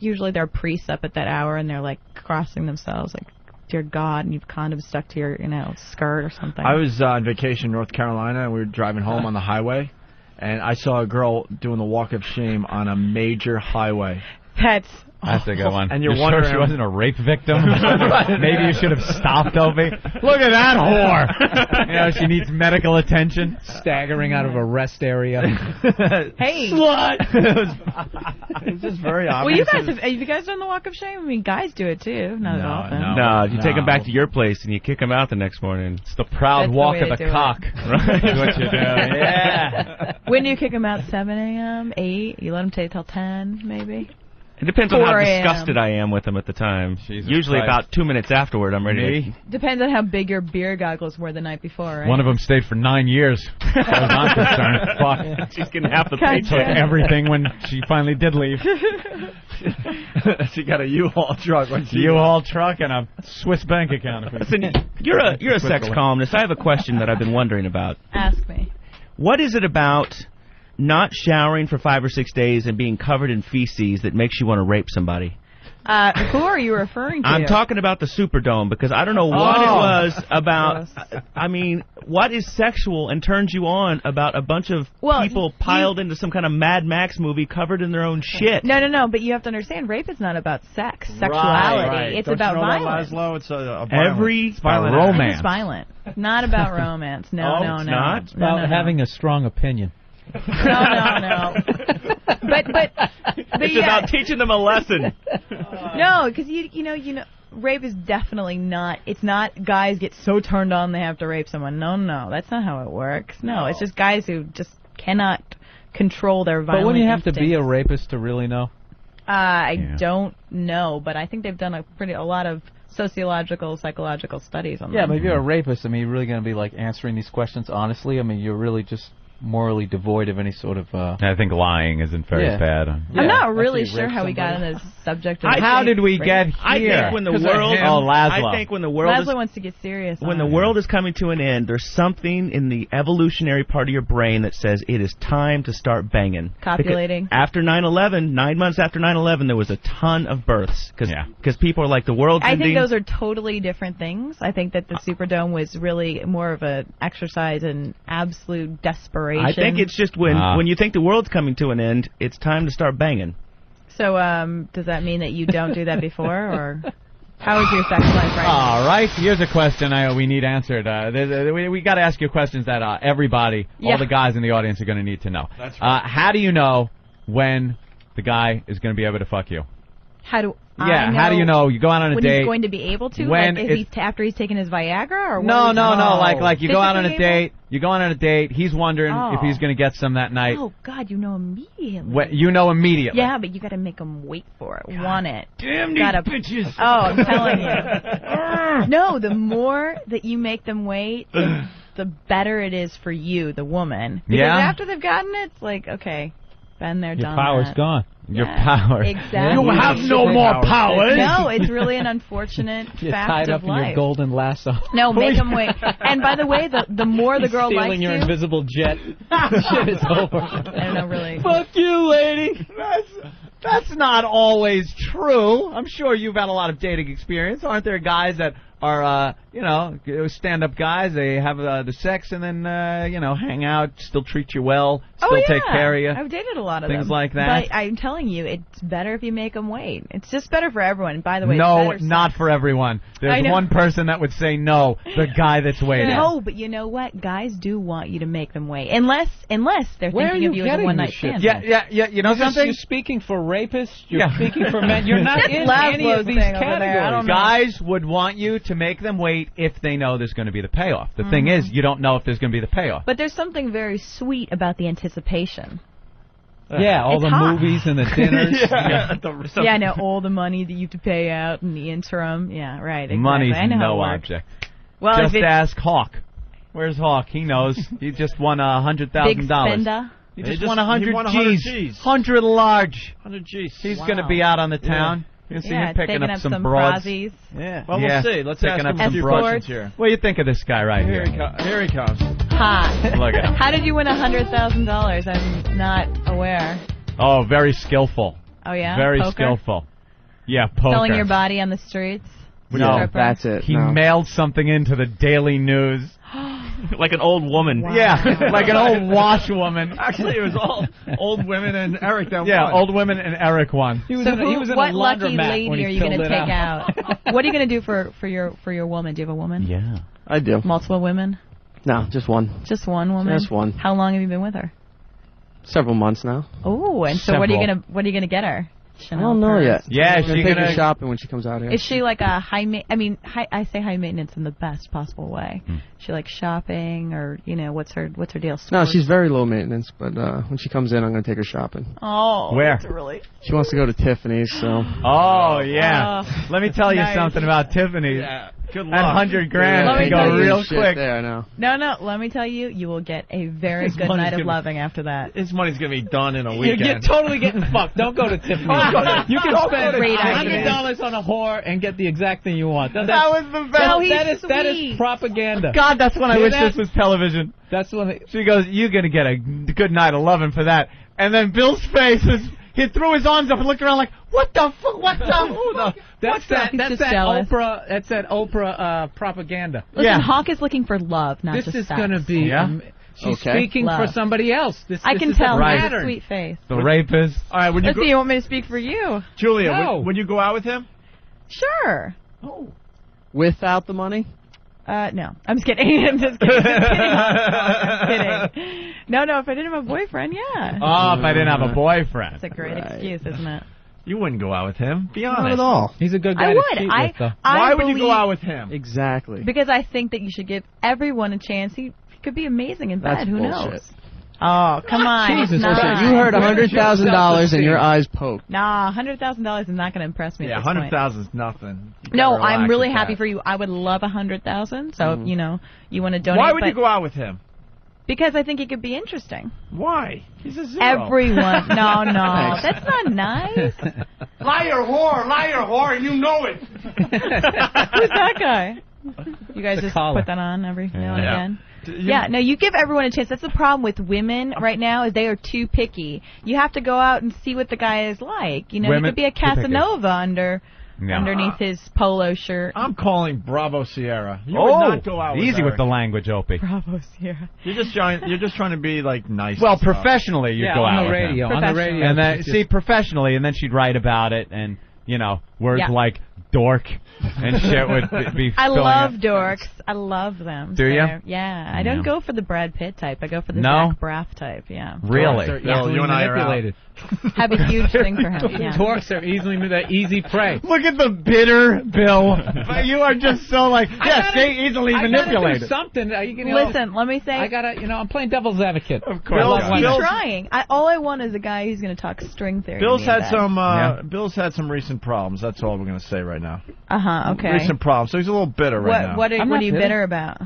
Usually there are priests up at that hour, and they're like crossing themselves, like dear God, and you've condoms stuck to your, skirt or something. I was on vacation in North Carolina, and we were driving home on the highway, and I saw a girl doing the walk of shame on a major highway. That's a good one. And you're sure wondering, she wasn't a rape victim? Maybe you should have stopped, Opie. Look at that whore. She needs medical attention. Staggering out of a rest area. Hey, slut. It's just very obvious. Well, have you guys done the walk of shame? I mean, guys do it too. Not often. No, you take them back to your place and you kick them out the next morning. It's the proud walk of the cock. Right? That's what you do. Yeah. When do you kick them out? 7 a.m., 8? You let them stay till 10, maybe? It depends on how disgusted I am with them at the time. Jesus Usually Christ. about 2 minutes afterward, I'm ready to... Depends on how big your beer goggles were the night before, right? One of them stayed for 9 years. As far as I'm concerned. Fuck. She's getting half the pay. Took everything when she finally did leave. She got a U-Haul truck. U-Haul truck and a Swiss bank account. Listen, you're a sex columnist. I have a question that I've been wondering about. Ask me. What is it about not showering for 5 or 6 days and being covered in feces that makes you want to rape somebody? Who are you referring to? I'm talking about the Superdome because I don't know what it was about. I mean, what is sexual and turns you on about a bunch of people piled into some kind of Mad Max movie covered in their own shit? No, but you have to understand, rape is not about sex, sexuality. Right. It's Don't about you know violence. That, Lazlow? It's a violent romance. It's violent. Not about romance. No. Not? About having a strong opinion. No. But it's about teaching them a lesson. No, because you know, rape is definitely not. It's not guys get so turned on they have to rape someone. No, that's not how it works. No, it's just guys who just cannot control their violent. But wouldn't you have instincts. to be a rapist to really know? I don't know, but I think they've done a lot of psychological studies on that. Yeah, but if you're a rapist, I mean, you're really going to be like answering these questions honestly. I mean, you're really just morally devoid of any sort of... I think lying isn't very bad. I'm not really sure how we got on this subject. How did we get here? I think when the world... Lazlow. I think when the world Lazlow wants to get serious. When the world is coming to an end, there's something in the evolutionary part of your brain that says it is time to start banging. Copulating. Because after 9/11, 9 months after 9/11, there was a ton of births. Because people are like, the world's ending. I think those are totally different things. I think that the Superdome was really more of an exercise in absolute desperation. I think it's just when you think the world's coming to an end, it's time to start banging. So, does that mean that you don't do that before, or how is your sex life right now? All right, here's a question we need answered. We got to ask you questions that everybody, all the guys in the audience, are going to need to know. That's right. How do you know when the guy is going to be able to fuck you? How do how do you know? You go out on a when date. He's going to be able to? When like, after he's taken his Viagra? Or no. Like you go out on a able? date. You go on a date. He's wondering if he's going to get some that night. Oh, God, you know immediately. You know immediately. Yeah, but you got to make him wait for it. Want it. Damn these bitches. Oh, I'm telling you. No, the more that you make them wait, the better it is for you, the woman. Because after they've gotten it, it's like, okay, been there, done that. Your power's gone. Your power. Exactly. You have no more powers. No, it's really an unfortunate You're fact tied of up life. in your golden lasso. No, make him wait. And by the way, the more the girl likes stealing your you, invisible jet. Shit, it's over. I don't know, really. Fuck you, lady. That's not always true. I'm sure you've had a lot of dating experience. Aren't there guys that are, stand-up guys? They have the sex and then, hang out, still treat you well, still take care of you. I've dated a lot of things them. like that. But I'm telling you, it's better if you make them wait. It's just better for everyone. By the way, no, it's better not for everyone. There's one person that would say no, the guy that's waiting. No, but you know what? Guys do want you to make them wait. Unless they're thinking of you as a one-night stand. Yeah. You know something? You're speaking for rapists. You're speaking for men. You're not in any of these categories. Guys would want you to make them wait if they know there's going to be the payoff. The thing is, you don't know if there's going to be the payoff. But there's something very sweet about the anticipation. Yeah, all the movies and the dinners. I know, all the money that you have to pay out in the interim. Yeah, right. Exactly. Money's I know no how it works. object. Well, just ask Hawk. Where's Hawk? He knows. He just won $100,000. Big spender. He just won 100 G's. 100 large. 100 G's. He's going to be out on the town. You see him picking up some broads. Yeah. Well, we'll see. Let's ask him some broads here. What do you think of this guy right here? Here he comes. Hot. Look at him. How did you win $100,000? I'm not aware. Oh, very skillful. Oh, yeah? Very Poker? skillful. Yeah, poker. Selling your body on the streets? No, that's it. He no. mailed something into the Daily News. Like an old woman. Wow. Yeah, like an old washwoman. Actually, it was all old women and Eric that won. Yeah, old women and Eric won. He was So in a what lucky laundromat lady when he are you going to filled it take out? What are you going to do for your woman? Do you have a woman? Yeah. I do. Multiple women? No, just one. Just one woman? Just one. How long have you been with her? Several months now. Oh, and so what are you gonna get her? I don't know yet. Yeah, I'm she's gonna take gonna her shopping when she comes out here. Is she like a I say high maintenance in the best possible way. She like shopping, or what's her deal? No, she's very low maintenance, but when she comes in, I'm gonna take her shopping. Oh, where? That's really. She wants to go to Tiffany's, so. Oh yeah. Let me tell you nice. something about Tiffany's. Yeah. Good luck. That $100,000 can tell go you real Shit quick. there, I know. No, let me tell you, you will get a very good night of loving after that. His money's going to be done in a You're weekend. totally getting fucked. Don't go to Tiffany's. You can spend $100 on a whore and get the exact thing you want. That was the best. No, that is propaganda. God, that's when I wish this was television. That's when she goes, "You're gonna get a good night of loving for that." And then Bill's face is. He threw his arms up and looked around like, "What the fuck? What the?" That's that Oprah. That's that Oprah propaganda. Listen, Hawk is looking for love, not just This is sex. going to be. She's speaking for somebody else. I can tell. Right. A sweet face. The rapist. All right, Let's see. You want me to speak for you, Julia? No. Would you go out with him? Sure. Oh. Without the money? No. I'm just kidding. I'm just kidding. I'm kidding. No, if I didn't have a boyfriend, yeah. Oh, if I didn't have a boyfriend. That's a great excuse, isn't it? You wouldn't go out with him. Be honest. Not at all. He's a good guy I to would. cheat I, with, though. Why would you go out with him? Exactly. Because I think that you should give everyone a chance. He could be amazing in bed. That's Who bullshit. knows? Oh, come on. Jesus Nah. Christ. You heard $100,000 and your eyes poked. Nah, $100,000 is not going to impress me. Yeah, at this point. $100,000 is nothing. No, I'm really happy for you. I would love $100,000. So you want to donate. Why would you go out with him? Because I think it could be interesting. Why? He's a zero. Everyone. No, that's not nice. Liar, whore, you know it. Who's that guy? You guys just put that on every now and again? Yeah, no, you give everyone a chance. That's the problem with women right now, is they are too picky. You have to go out and see what the guy is like. You Women, could be a Casanova underneath his polo shirt. I'm calling Bravo Sierra. You would not go out with easy her. with the language, Opie. Bravo Sierra. You're just trying to be like nice. Well, and stuff. professionally, you'd go out on the radio. with him. On the radio. And then, professionally, and then she'd write about it, and words like dork and shit would be. I filling love up. dorks. I love them. Do you? Yeah. I don't go for the Brad Pitt type. I go for the No? Zach Braff type. Yeah. Really? No, you and I are out. Have a huge thing for him. Yeah. Dorks are easy prey. Look at the bitter Bill. You are just so like, easily manipulated. Do something. Listen, let me say. I gotta, I'm playing devil's advocate. Of course. He's trying. All I want is a guy who's going to talk string theory. Bill's to me in had bed. Bill's had some recent problems. That's all we're going to say right now. Okay. Recent problems. So he's a little bitter right now. What are you bitter about?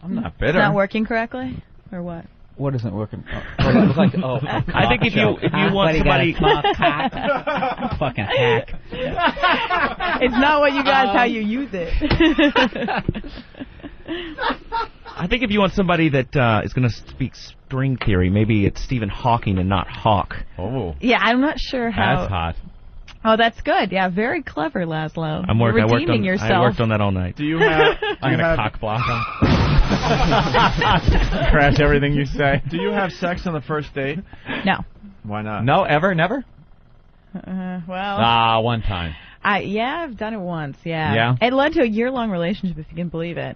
I'm not bitter. It's not working correctly, or what? What isn't working? It was like, I think if you want somebody, fucking hack. It's not what you guys how you use it. I think if you want somebody that is going to speak string theory, maybe it's Stephen Hawking and not Hawk. Oh. Yeah, I'm not sure how. That's hot. Oh, that's good. Yeah, very clever, Lazlow. I Redeeming yourself. I worked on that all night. Do you have? I'm going to cock block him. Crash everything you say. Do you have sex on the first date? No. Why not? No, ever, never. Well. One time. I've done it once. Yeah. Yeah. It led to a year-long relationship, if you can believe it,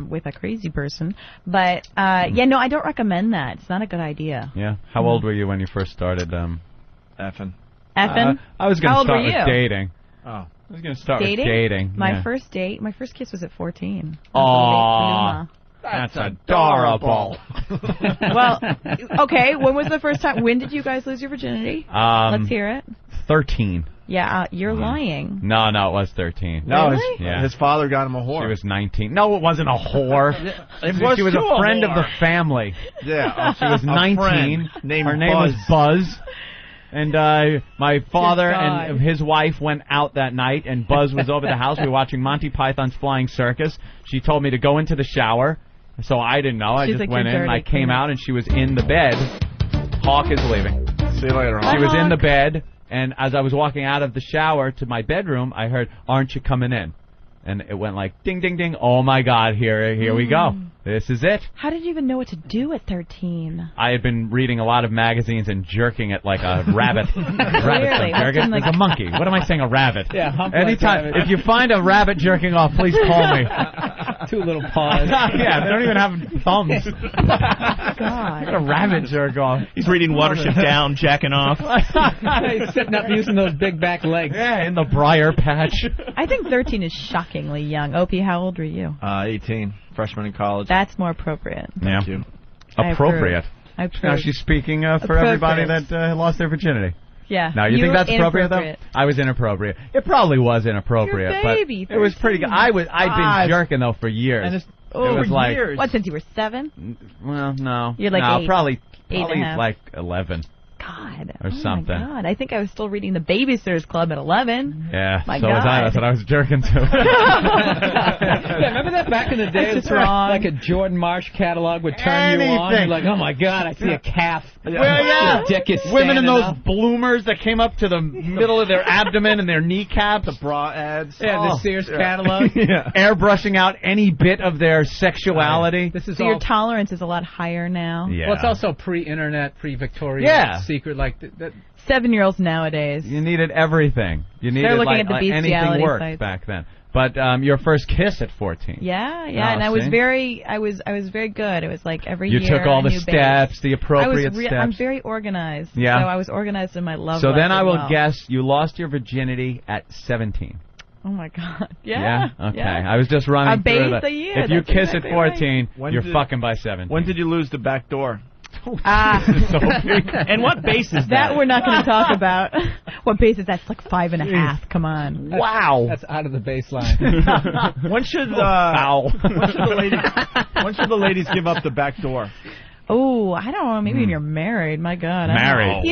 with a crazy person. But no, I don't recommend that. It's not a good idea. Yeah. How old were you when you first started? Effing. Effing? I was going to start with you? dating. Oh. I was going to start Dating? with dating. My first kiss was at 14. Aw. That's adorable. Well, okay, when was the first time? When did you guys lose your virginity? Let's hear it. 13. Yeah, you're lying. No, it was 13. No, Really? his father got him a whore. She was 19. No, it wasn't a whore. She was a friend of the family. Yeah. She was 19. Her name was Buzz. And my father and his wife went out that night, and Buzz was over the house. We were watching Monty Python's Flying Circus. She told me to go into the shower, so I didn't know. I just went in, and I came out, and she was in the bed. Hawk is leaving. See you later, Hawk. She was in the bed, and as I was walking out of the shower to my bedroom, I heard, "Aren't you coming in?" And it went like, ding, ding, ding. Oh, my God, here we go. This is it. How did you even know what to do at 13? I had been reading a lot of magazines and jerking it like a rabbit. Clearly. Like a monkey. What am I saying, a rabbit? Yeah, hump Anytime. like rabbit. If you find a rabbit jerking off, please call me. 2 little paws. Yeah, they don't even have thumbs. God. What a rabbit jerk off. He's reading Watership Down, jacking off. He's sitting up using those big back legs. Yeah, in the briar patch. I think 13 is shockingly young. Opie, how old were you? 18. Freshman in college. That's more appropriate. Yeah. Thank you. Appropriate. I approve. Now she's speaking for everybody that lost their virginity. Yeah. Now, you think that's appropriate, though? I was inappropriate. It probably was inappropriate, You're a baby, but it was pretty good. I'd been jerking, though, for years. And it was for like, years. What, since you were 7? Well, no. You're like 8. Probably and a half. like 11. God. Or something. My God. I think I was still reading the Babysitters Club at 11. Yeah, My so God. was I. That's what I was jerking to. Yeah, remember that back in the day? That's just wrong. Like a Jordan Marsh catalog would turn you on. You're like, oh my God, I see a calf. Well, yeah. Your dick is Women in standing those up. bloomers that came up to the middle of their abdomen and their kneecaps. The bra ads. Yeah, the Sears catalog. Airbrushing out any bit of their sexuality. This is So all, your tolerance is a lot higher now. Yeah. well, it's also pre-internet, pre-Victoria. Yeah. Secret, like that. 7-year-olds nowadays. You needed everything. You needed They're looking like, at the like anything bestiality worked sites. back then. But your first kiss at 14. Yeah, Oh, and I was see? I was very good. It was like every You year took all a the new steps, the appropriate steps. I'm very organized. Yeah. So I was organized in my love So life then I as will well. guess you lost your virginity at 17. Oh my God. Yeah. Okay. Yeah. I was just running A through base the. a year, If you that's kiss exactly at 14, right. you're fucking by 17. When did you lose the back door? And what base is that? That we're not going to talk about. What base is that? It's like 5.5. Come on. Wow. That's out of the baseline. When should when should the ladies give up the back door? Oh, I don't know. Maybe when you're married. My God. Married. You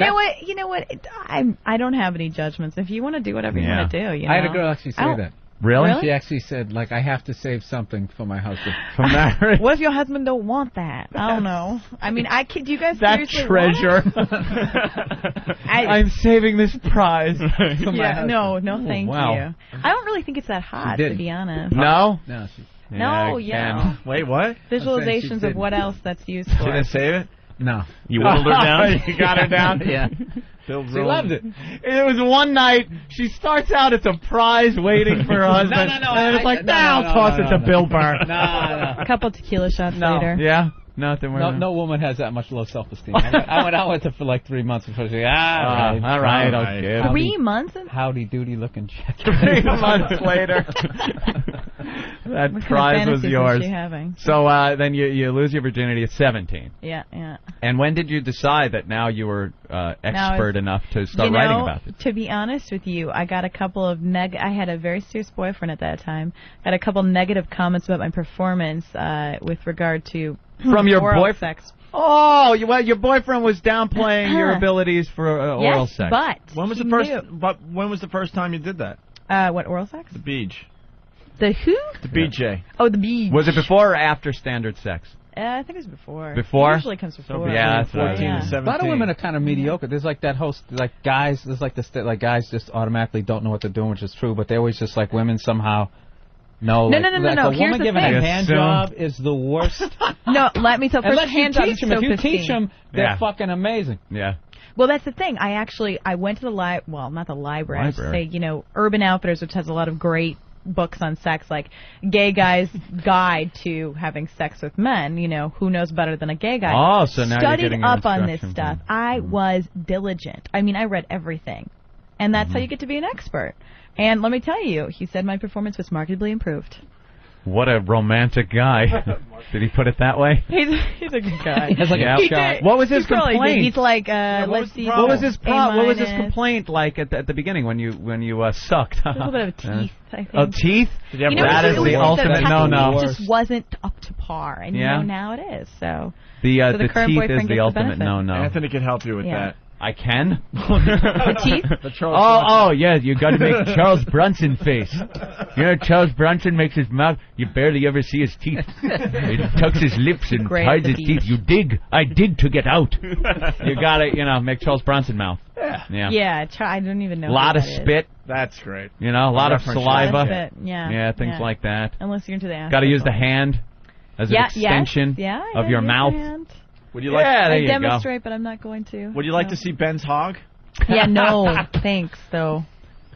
know what? I don't have any judgments. If you want to do whatever you want to do, you know. I had a girl actually say that. Really? She actually said, like, I have to save something for my husband. For marriage? What if your husband don't want that? I don't know. I mean, do you guys That seriously treasure. want it? I'm saving this prize. Yeah, no, thank wow. you. I don't really think it's that hot, to be honest. No? No. No, yeah. Wait, what? Visualizations of what else that's used She for. didn't save it? No. You whittled her down? You got her down? Yeah. She loved it. It was one night. She starts out as a prize waiting for her husband. No. And it's like, I'll toss it to Bill Burr. No. A couple tequila shots later. Yeah? Nothing. No woman has that much low self-esteem. I went out with her for like 3 months before she said, all right. Okay. 3 months? Howdy doody looking chick. 3 months later. That What prize kind of was fantasies yours. was she having? So then you lose your virginity at 17. Yeah. And when did you decide that now you were expert enough to start writing about it? To be honest with you, I got a couple of I had a very serious boyfriend at that time. Got a couple negative comments about my performance with regard to From your oral boyfriend? sex. Oh, your boyfriend was downplaying your abilities for oral sex. But when was he the first? knew. But when was the first time you did that? What, oral sex? The beach. The who? The BJ. Oh, the beach. Was it before or after standard sex? I think it was before. Before? It usually comes before. Yeah, that's 14 to 17. A lot of women are kind of mediocre. There's like that host, like guys. There's like this, like guys just automatically don't know what they're doing, which is true. But they always just like women somehow. No. No. A Here's woman the giving thing. a hand job is the worst. No, let me tell. First, Unless you hand job teach is them. so If you 15. teach them, they're fucking amazing. Yeah. Well, that's the thing. I went to the not the library. I should say, Urban Outfitters, which has a lot of great books on sex, like Gay Guy's Guide to Having Sex with Men. Who knows better than a gay guy? Oh, so now you're getting Studied up on this instruction stuff. I was diligent. I mean, I read everything, and that's how you get to be an expert. And let me tell you, he said my performance was markedly improved. What a romantic guy. Did he put it that way? He's a good guy. He has like a shot. What was his probably complaint? did. He's like, let's see. What was his What was his A-. complaint like at the beginning when you sucked? A little bit of teeth, I think. Oh, teeth? That is the the ultimate no-no. It just wasn't up to par, and now it is. So the current teeth boyfriend is the gets ultimate benefit. no-no. Anthony could help you with that. I can? The teeth? Yeah, you got to make Charles Bronson face. You know, Charles Bronson makes his mouth, you barely ever see his teeth. He tucks his lips and hides his teeth. You dig, I dig to get out. You got to, make Charles Bronson mouth. Yeah, I don't even know. A lot of spit. That's great. A lot of saliva. Spit. Yeah, things like that. Unless you're into the ass. Got to use the hand as an extension of your mouth. Would you like? I demonstrate, but I'm not going to. Would you like to see Ben's hog? Yeah, no, thanks though.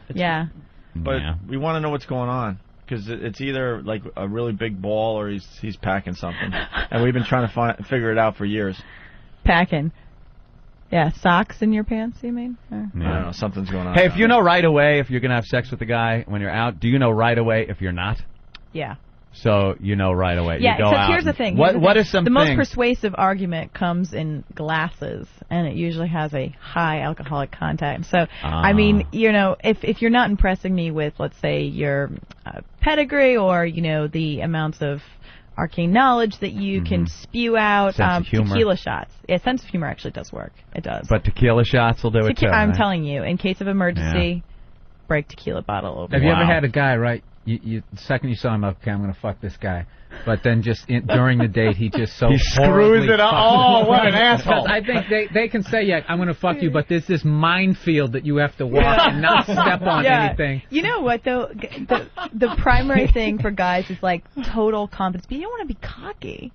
But we want to know what's going on because it's either like a really big ball or he's packing something, and we've been trying to figure it out for years. Packing. Yeah, socks in your pants, you mean? I don't know, something's going on. Hey, if you know right away if you're going to have sex with the guy when you're out, do you know right away if you're not? Yeah. So you know right away. Yeah, you go out here's the thing. What are some The things? most persuasive argument comes in glasses, and it usually has a high alcoholic content. So, I mean, if you're not impressing me with, let's say, your pedigree or, the amounts of arcane knowledge that you can spew out, tequila shots. Yeah, sense of humor actually does work. It does. But tequila shots will do it too. I'm telling you, in case of emergency, break tequila bottle open. Have you ever had a guy, right? The second you saw him, okay, I'm going to fuck this guy. But then just during the date, he just so he screws it up. Oh, what an asshole. I think they can say, yeah, I'm going to fuck you, but there's this minefield that you have to walk and not step on anything. You know what, though? The primary thing for guys is, like, total confidence. But you don't want to be cocky,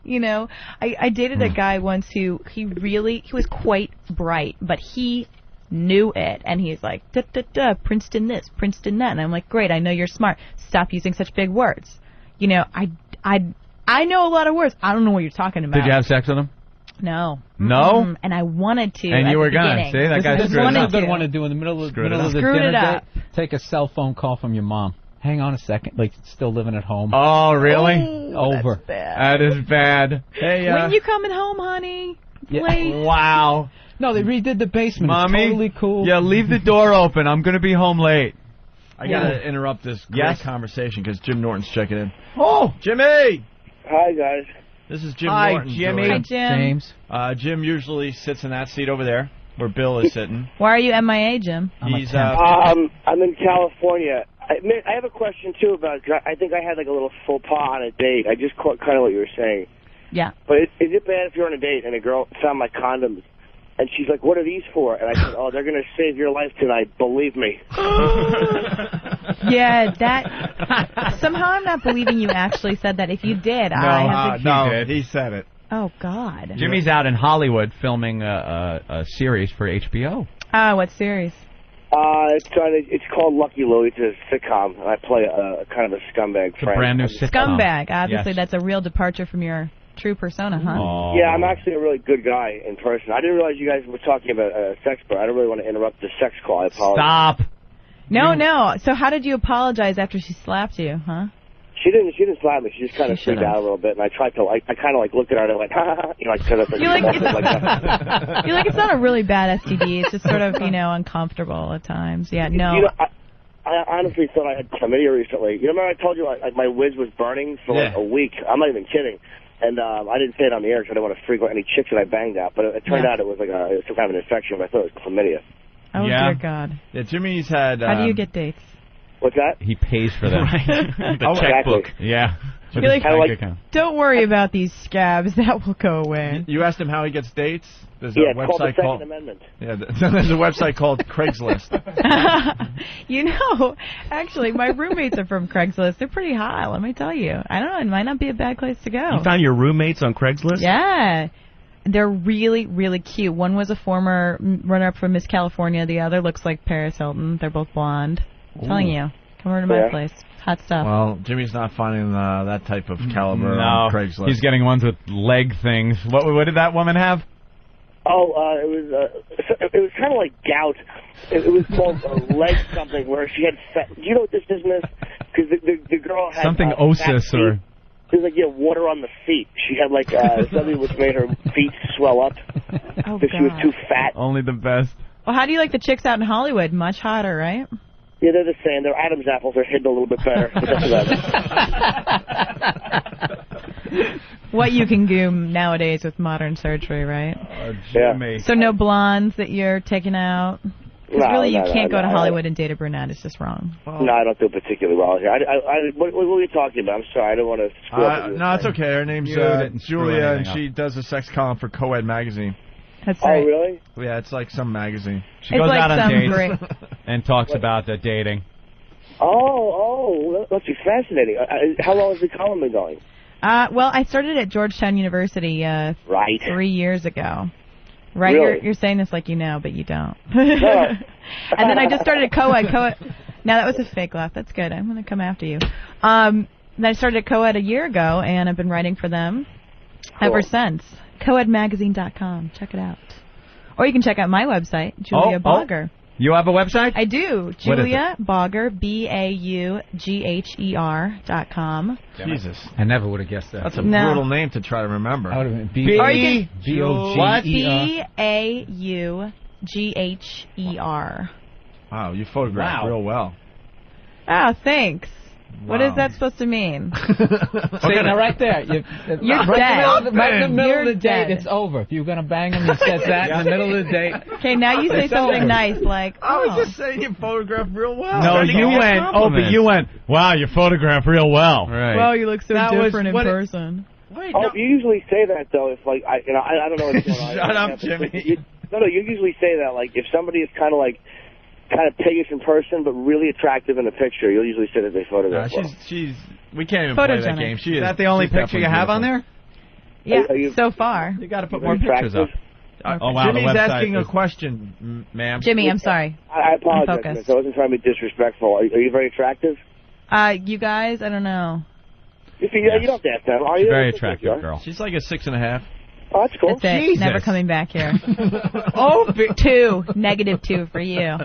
I dated a guy once who he was quite bright, but he knew it, and he's like, Princeton this, Princeton that, and I'm like, great, I know you're smart. Stop using such big words. I know a lot of words. I don't know what you're talking about. Did you have sex with him? No. No? And I wanted to. And you were gonna. See, that guy's screwed it up. This is a good one to do in the middle of the dinner date. Take a cell phone call from your mom. Hang on a second, like still living at home. Oh, really? Over. That's bad. That is bad. Hey, when you coming home, honey? Late. Wow. No, they redid the basement. Mommy, it's totally cool. Yeah, leave the door open. I'm going to be home late. I got to interrupt this great conversation because Jim Norton's checking in. Oh, Jimmy! Hi, guys. This is Jim Hi, Norton. Jimmy. Hi, Jim. James. Jim usually sits in that seat over there where Bill is sitting. Why are you MIA, Jim? I'm in California. I have a question, too, about I think I had like a little faux pas on a date. I just caught kind of what you were saying. Yeah. But is it bad if you're on a date and a girl found my condoms and she's like, what are these for? And I said, oh, they're going to save your life tonight. Believe me. Yeah, that... Somehow I'm not believing you actually said that. If you did, I have to... No, he said it. Oh, God. Jimmy's out in Hollywood filming a series for HBO. What series? It's called Lucky Louie. It's a sitcom, and I play a kind of a scumbag friend. A brand new sitcom. Scumbag. Obviously, that's a real departure from your true persona, huh? Oh. Yeah, I'm actually a really good guy in person. I didn't realize you guys were talking about sex, but I don't really want to interrupt the sex call. I apologize. Stop. No. So how did you apologize after she slapped you, huh? She didn't slap me. She just kind of freaked out a little bit, and I tried to, I kind of like looked at her and like, ha ha ha, You're like, it's not a really bad STD. It's just sort of, uncomfortable at times. Yeah, no. I honestly thought I had chlamydia recently. You remember I told you my whiz was burning for like a week? I'm not even kidding. And I didn't say it on the air because I didn't want to freak out any chicks that I banged out. But it turned out it was like some kind of an infection. But I thought it was chlamydia. Oh, dear God. Yeah, Jimmy's had... How do you get dates? What's that? He pays for them. The checkbook. Exactly. Yeah. You're like, don't worry about these scabs. That will go away. You asked him how he gets dates? There's a website called the Second Amendment. Yeah, there's a website called Craigslist. Actually, my roommates are from Craigslist. They're pretty high, let me tell you. I don't know, it might not be a bad place to go. You found your roommates on Craigslist? Yeah. They're really, really cute. One was a former runner-up for Miss California. The other looks like Paris Hilton. They're both blonde. I'm telling you. Come over to my place. Hot stuff. Well, Jimmy's not finding that type of caliber on Craigslist. He's getting ones with leg things. What did that woman have? Oh, it was kind of like gout. It was called leg something, where she had fat. Do you know what this business? Because the girl had something osis or. There's like water on the feet. She had like something which made her feet swell up because she was too fat. Only the best. Well, how do you like the chicks out in Hollywood? Much hotter, right? Yeah, they're the same. Their Adam's apples are hidden a little bit better. But that's about it. What you can do nowadays with modern surgery, right? Yeah. So no blondes that you're taking out? Because really you can't go to Hollywood and date a brunette. It's just wrong. No, I don't do particularly well here. What were you talking about? I'm sorry. I don't want to screw up. No, it's okay. Her name's Julia, and she does a sex column for COED magazine. That's right. Oh, really? Yeah, it's like some magazine. She goes out on dates and talks about the dating. Oh, that must be fascinating. How long has the column been going? Well, I started at Georgetown University 3 years ago. Right? Really? You're saying this like you know, but you don't. And then I just started at COED. Now, that was a fake laugh. That's good. I'm going to come after you. Then I started at COED a year ago, and I've been writing for them ever since. COEDmagazine.com. Check it out. Or you can check out my website, Julia Bogger. You have a website? I do. Julia Bogger, BAUGHER.com. Jesus. I never would have guessed that. That's a brutal name to try to remember. I would have been BAUGHER. Wow, you photographed real well. Oh, thanks. Wow. What is that supposed to mean? See, now right there. You're dead. Right in the middle of the dead. date, it's over. If you're going to bang him, he says that in the middle of the date. Okay, now you say something nice like, I was just saying you photographed real well. No, you went, Opie, you went, wow, you photograph real well. Right. wow, you look so different in person. Wait, you usually say that, though, if, like, I don't know what's going on. Shut up, Jimmy. No, you usually say that, like, if somebody is kind of piggish in person, but really attractive in the picture, you'll usually say that they photograph well. We can't even play that game. Is that the only picture you have on there? Yeah, so far. You got to put more pictures up. Oh, wow, Jimmy's asking a question, ma'am. Jimmy, I'm sorry. I apologize, miss. I wasn't trying to be disrespectful. Are you very attractive? You guys, I don't know. You don't dance them, are you? Very attractive girl. She's like a 6.5. Oh, that's cool. That's it. Never coming back here. Oh, 2. -2 for you.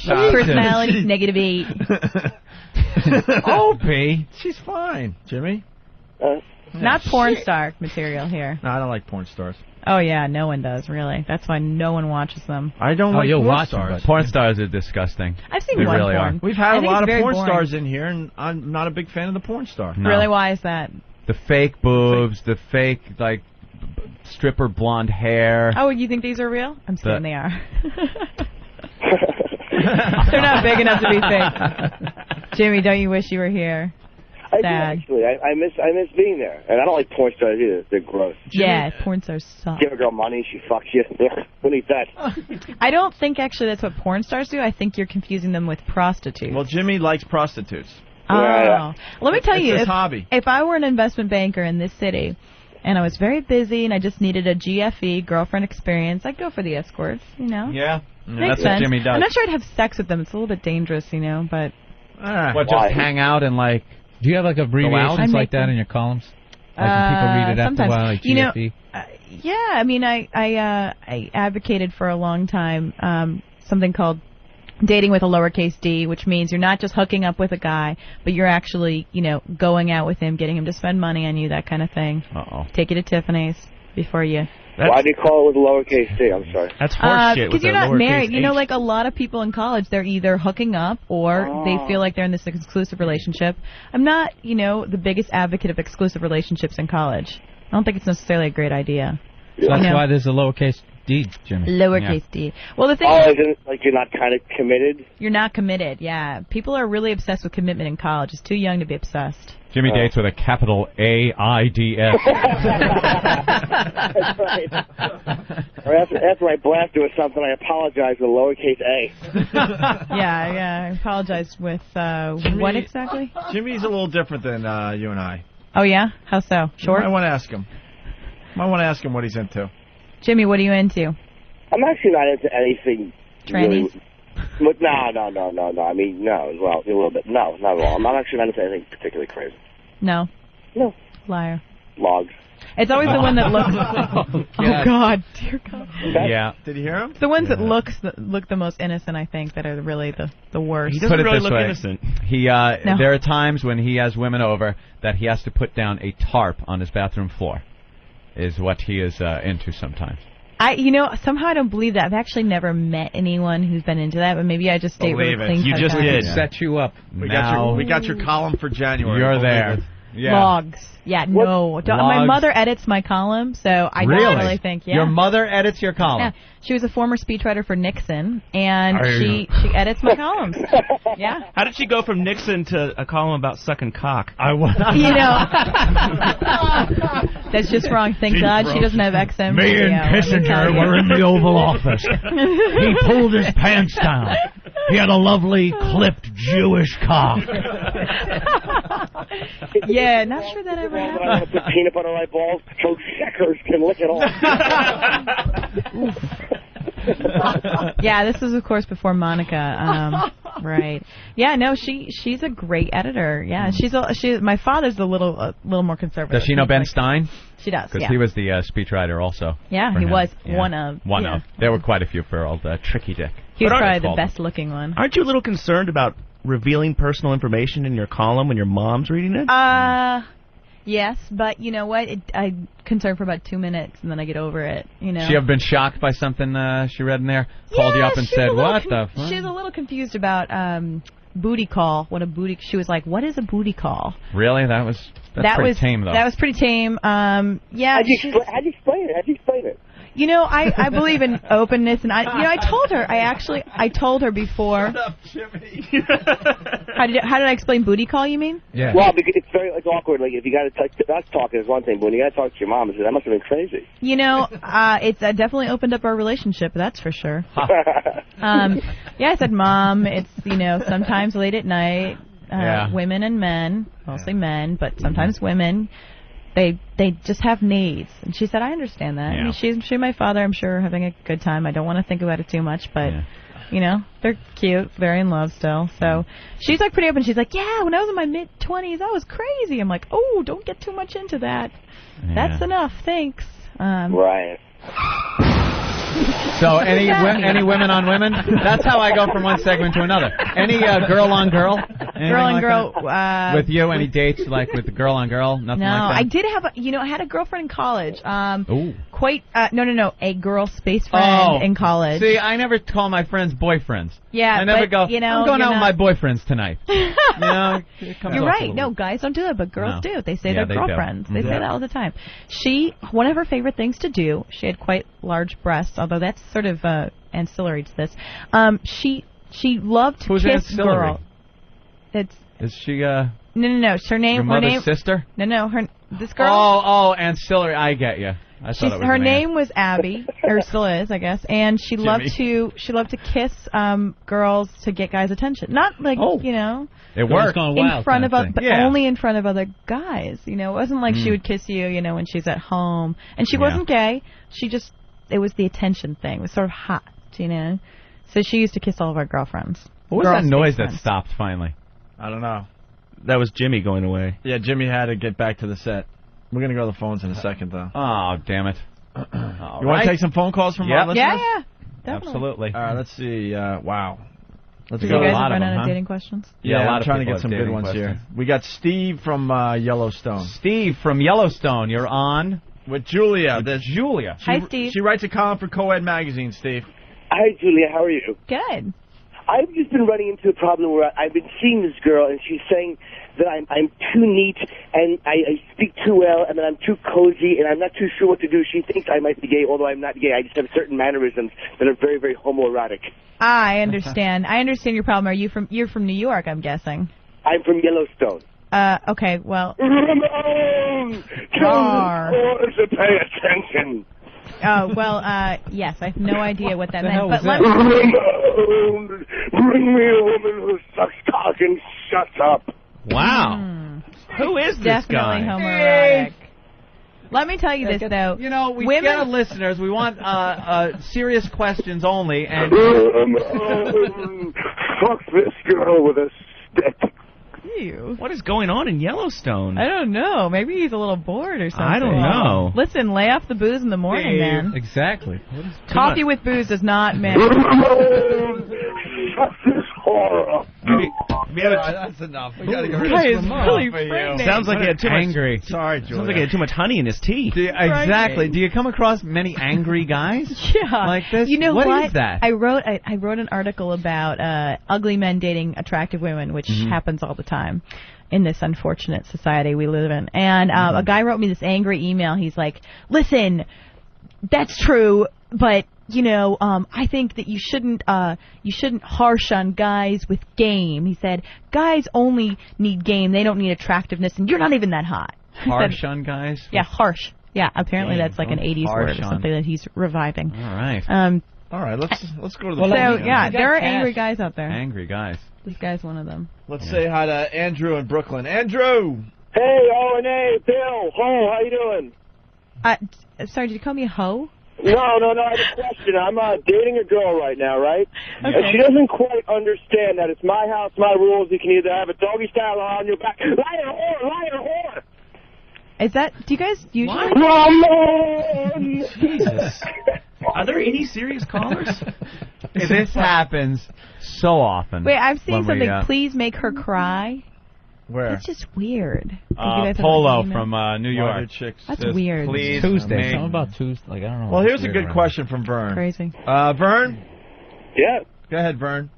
Personality, -8. Opie. She's fine, Jimmy. Not porn star material here. No, I don't like porn stars. Oh, yeah, no one does, really. That's why no one watches them. I don't like porn stars. Porn stars are disgusting. I've seen they one really porn. Are. We've had a lot of porn boring. stars in here, and I'm not a big fan of the porn star. No. Really, why is that? The fake boobs, the fake, stripper blonde hair. Oh, you think these are real? I'm saying they are. They're not big enough to be fake. Jimmy, don't you wish you were here? I do, actually. I miss being there. And I don't like porn stars either. They're gross. Yeah, porn stars suck. Give a girl money, she fucks you. Who needs that? I don't think, actually, that's what porn stars do. I think you're confusing them with prostitutes. Well, Jimmy likes prostitutes. Oh. Let me tell you, his hobby. If I were an investment banker in this city, and I was very busy, and I just needed a GFE, girlfriend experience, I'd go for the escorts, Yeah. Makes That's sense. what Jimmy does. I'm not sure I'd have sex with them. It's a little bit dangerous, but... What, just hang out and, Do you have, abbreviations like that in your columns? Like when people read it after a while, like GFE? Yeah, I mean, I advocated for a long time something called dating with a lowercase d, which means you're not just hooking up with a guy, but you're actually, going out with him, getting him to spend money on you, that kind of thing. Take you to Tiffany's before you... Why do you call it with a lowercase d? I'm sorry. That's horseshit. Because you're not married. Like a lot of people in college, they're either hooking up or they feel like they're in this exclusive relationship. I'm not, the biggest advocate of exclusive relationships in college. I don't think it's necessarily a great idea. So that's why there's a lowercase d, Jimmy. Lowercase d. Well, the thing is, you're not kind of committed? You're not committed, yeah. People are really obsessed with commitment in college. It's too young to be obsessed. Jimmy dates with a capital AIDS. That's right. Or after I blast her with something, I apologize with a lowercase a. Yeah, I apologize with what exactly? Jimmy's a little different than you and I. Oh, yeah? How so? Short? I want to ask him. I want to ask him what he's into. Jimmy, what are you into? I'm actually not into anything. Trannies? Really, no. I mean, no. Well, a little bit. No, not at all. I'm actually not into anything particularly crazy. No? No. Liar. Logs. It's always the one that looks... Oh, God. Dear God. Yeah. Did you hear him? The ones that look the most innocent, I think, that are really the worst. He doesn't really look innocent. No. There are times when he has women over that he has to put down a tarp on his bathroom floor, is what he is into sometimes. Somehow I don't believe that. I've actually never met anyone who's been into that, but maybe I just stay really clean. You just did. Set you up. We got your column for January. You're there. Yeah. Logs. Yeah, no. My mother edits my column, so I don't really think, Your mother edits your column? Yeah. She was a former speechwriter for Nixon, and she edits my columns. Yeah. How did she go from Nixon to a column about sucking cock? That's just wrong. Thank God she doesn't have XM. Me and Kissinger were in the Oval Office. He pulled his pants down. He had a lovely clipped Jewish cock. Yeah, not sure that ever happened. I put peanut butter on my balls so checkers can lick it off. Yeah, this is of course before Monica. Right. Yeah, no, she's a great editor. Yeah, my father's a little more conservative. Does she know Ben Stein? She does. Because he was the speechwriter also. Yeah, he was one of. There were quite a few for old Tricky Dick. He was probably the best looking one. Aren't you a little concerned about revealing personal information in your column when your mom's reading it? Yes, but you know what? I'm concerned for about 2 minutes, and then I get over it. She ever been shocked by something she read in there? Called you up and said, "What the fuck?" She's a little confused about booty call. She was like, "What is a booty call?" Really? That's pretty tame, though. That was pretty tame. Yeah. How'd you explain it? I believe in openness, and I told her. I told her before. Shut up, Jimmy. How did I explain booty call? You mean? Yeah. Well, because it's very awkward. Like if you got to us talking is one thing, but when you got to talk to your mom, that must have been crazy. It's definitely opened up our relationship. That's for sure. Yeah, I said, Mom, it's sometimes late at night. Women and men, mostly men, but sometimes women. They just have needs. And she said, I understand that. Yeah. I mean, she and my father, I'm sure, are having a good time. I don't want to think about it too much, but, they're cute, very in love still. So she's, pretty open. She's like, yeah, when I was in my mid-20s, I was crazy. I'm like, oh, don't get too much into that. Yeah. That's enough, thanks. Right. So any women on women? That's how I go from one segment to another. Any girl on girl? Girl on girl. With you, any dates with the girl on girl? Nothing like that? I did have I had a girlfriend in college. A girl space friend in college. See, I never call my friends boyfriends. Yeah, I never go, I'm going out with my boyfriends tonight. You're right. No, guys don't do that, but girls do. They say they're girlfriends. They say that all the time. One of her favorite things to do, she had quite large breasts, although that's sort of ancillary to this. She loved to kiss girl. Is she No. Her name. Your mother's sister? No. This girl. Oh, ancillary. I get you. Her name was Abby, or still is, I guess, and she loved to kiss girls to get guys' attention. Not like it worked in front of but only in front of other guys. It wasn't like she would kiss you, when she's at home. And she wasn't gay. It was the attention thing. It was sort of hot, So she used to kiss all of our girlfriends. What was that noise that stopped finally? I don't know. That was Jimmy going away. Yeah, Jimmy had to get back to the set. We're going to go to the phones in a second, though. Oh, damn it. You want to take some phone calls from our listeners? Yeah, definitely. Absolutely. All right, let's see. Wow. Let's go. You guys have run out of dating questions? Yeah, I'm trying to get some good ones here. We got Steve from Yellowstone. Steve from Yellowstone, you're on with Julia. Julia. Hi, Steve. She writes a column for COED magazine, Steve. Hi, Julia. How are you? Good. I've just been running into a problem where I've been seeing this girl, and she's saying that I'm too neat, and I speak too well, and that I'm too cozy, and I'm not too sure what to do. She thinks I might be gay, although I'm not gay. I just have certain mannerisms that are very, very homoerotic. I understand. I understand your problem. You're from New York, I'm guessing. I'm from Yellowstone. Okay, well. Ramon! Pay attention. Oh, well, yes, I have no idea what that meant. But bring me a woman who sucks cock and shuts up. Wow. Who is this Definitely guy? Homoerotic. Let me tell you this, though. We get listeners. We want serious questions only. And fuck this girl with a stick. Ew. What is going on in Yellowstone? I don't know. Maybe he's a little bored or something. I don't know. Listen, lay off the booze in the morning, man. Exactly. Coffee with booze does not, man. Shut this horror up. Maybe That's enough. We gotta get rid Guy of is this really for you. frightening. Sounds like he had too much. Angry. Sorry, Julia. Sounds like he had too much honey in his tea. Exactly. Do you come across many angry guys? Yeah. Like this? You know what? Is that? I wrote an article about ugly men dating attractive women, which happens all the time in this unfortunate society we live in. And a guy wrote me this angry email. He's like, "Listen, that's true, but you know, I think that you shouldn't harsh on guys with game." He said, "Guys only need game; they don't need attractiveness, and you're not even that hot." Harsh on guys? Yeah, harsh. Yeah, apparently that's like an 80s word or something that he's reviving. All right. All right, let's go to the So, phone. yeah, there are angry guys out there. Angry guys. This guy's one of them. Let's say hi to Andrew in Brooklyn. Andrew! Hey, O&A, Bill, Ho, how you doing? Sorry, did you call me a hoe? No, I have a question. I'm dating a girl right now, right? Okay. And she doesn't quite understand that it's my house, my rules. You can either have a doggy style or on your back. Liar, whore! Is that, do you guys usually... Jesus. Are there any serious callers? This happens so often. Wait, I've seen when something, we, please make her cry. Where? It's just weird. Did you guys Polo ever see from New York. That's says, weird. Please Tuesday. make- Something about Tuesday. Like, I don't know. Well, here's a Weird good around. question from Vern. Crazy. Vern? Yeah. Go ahead, Vern.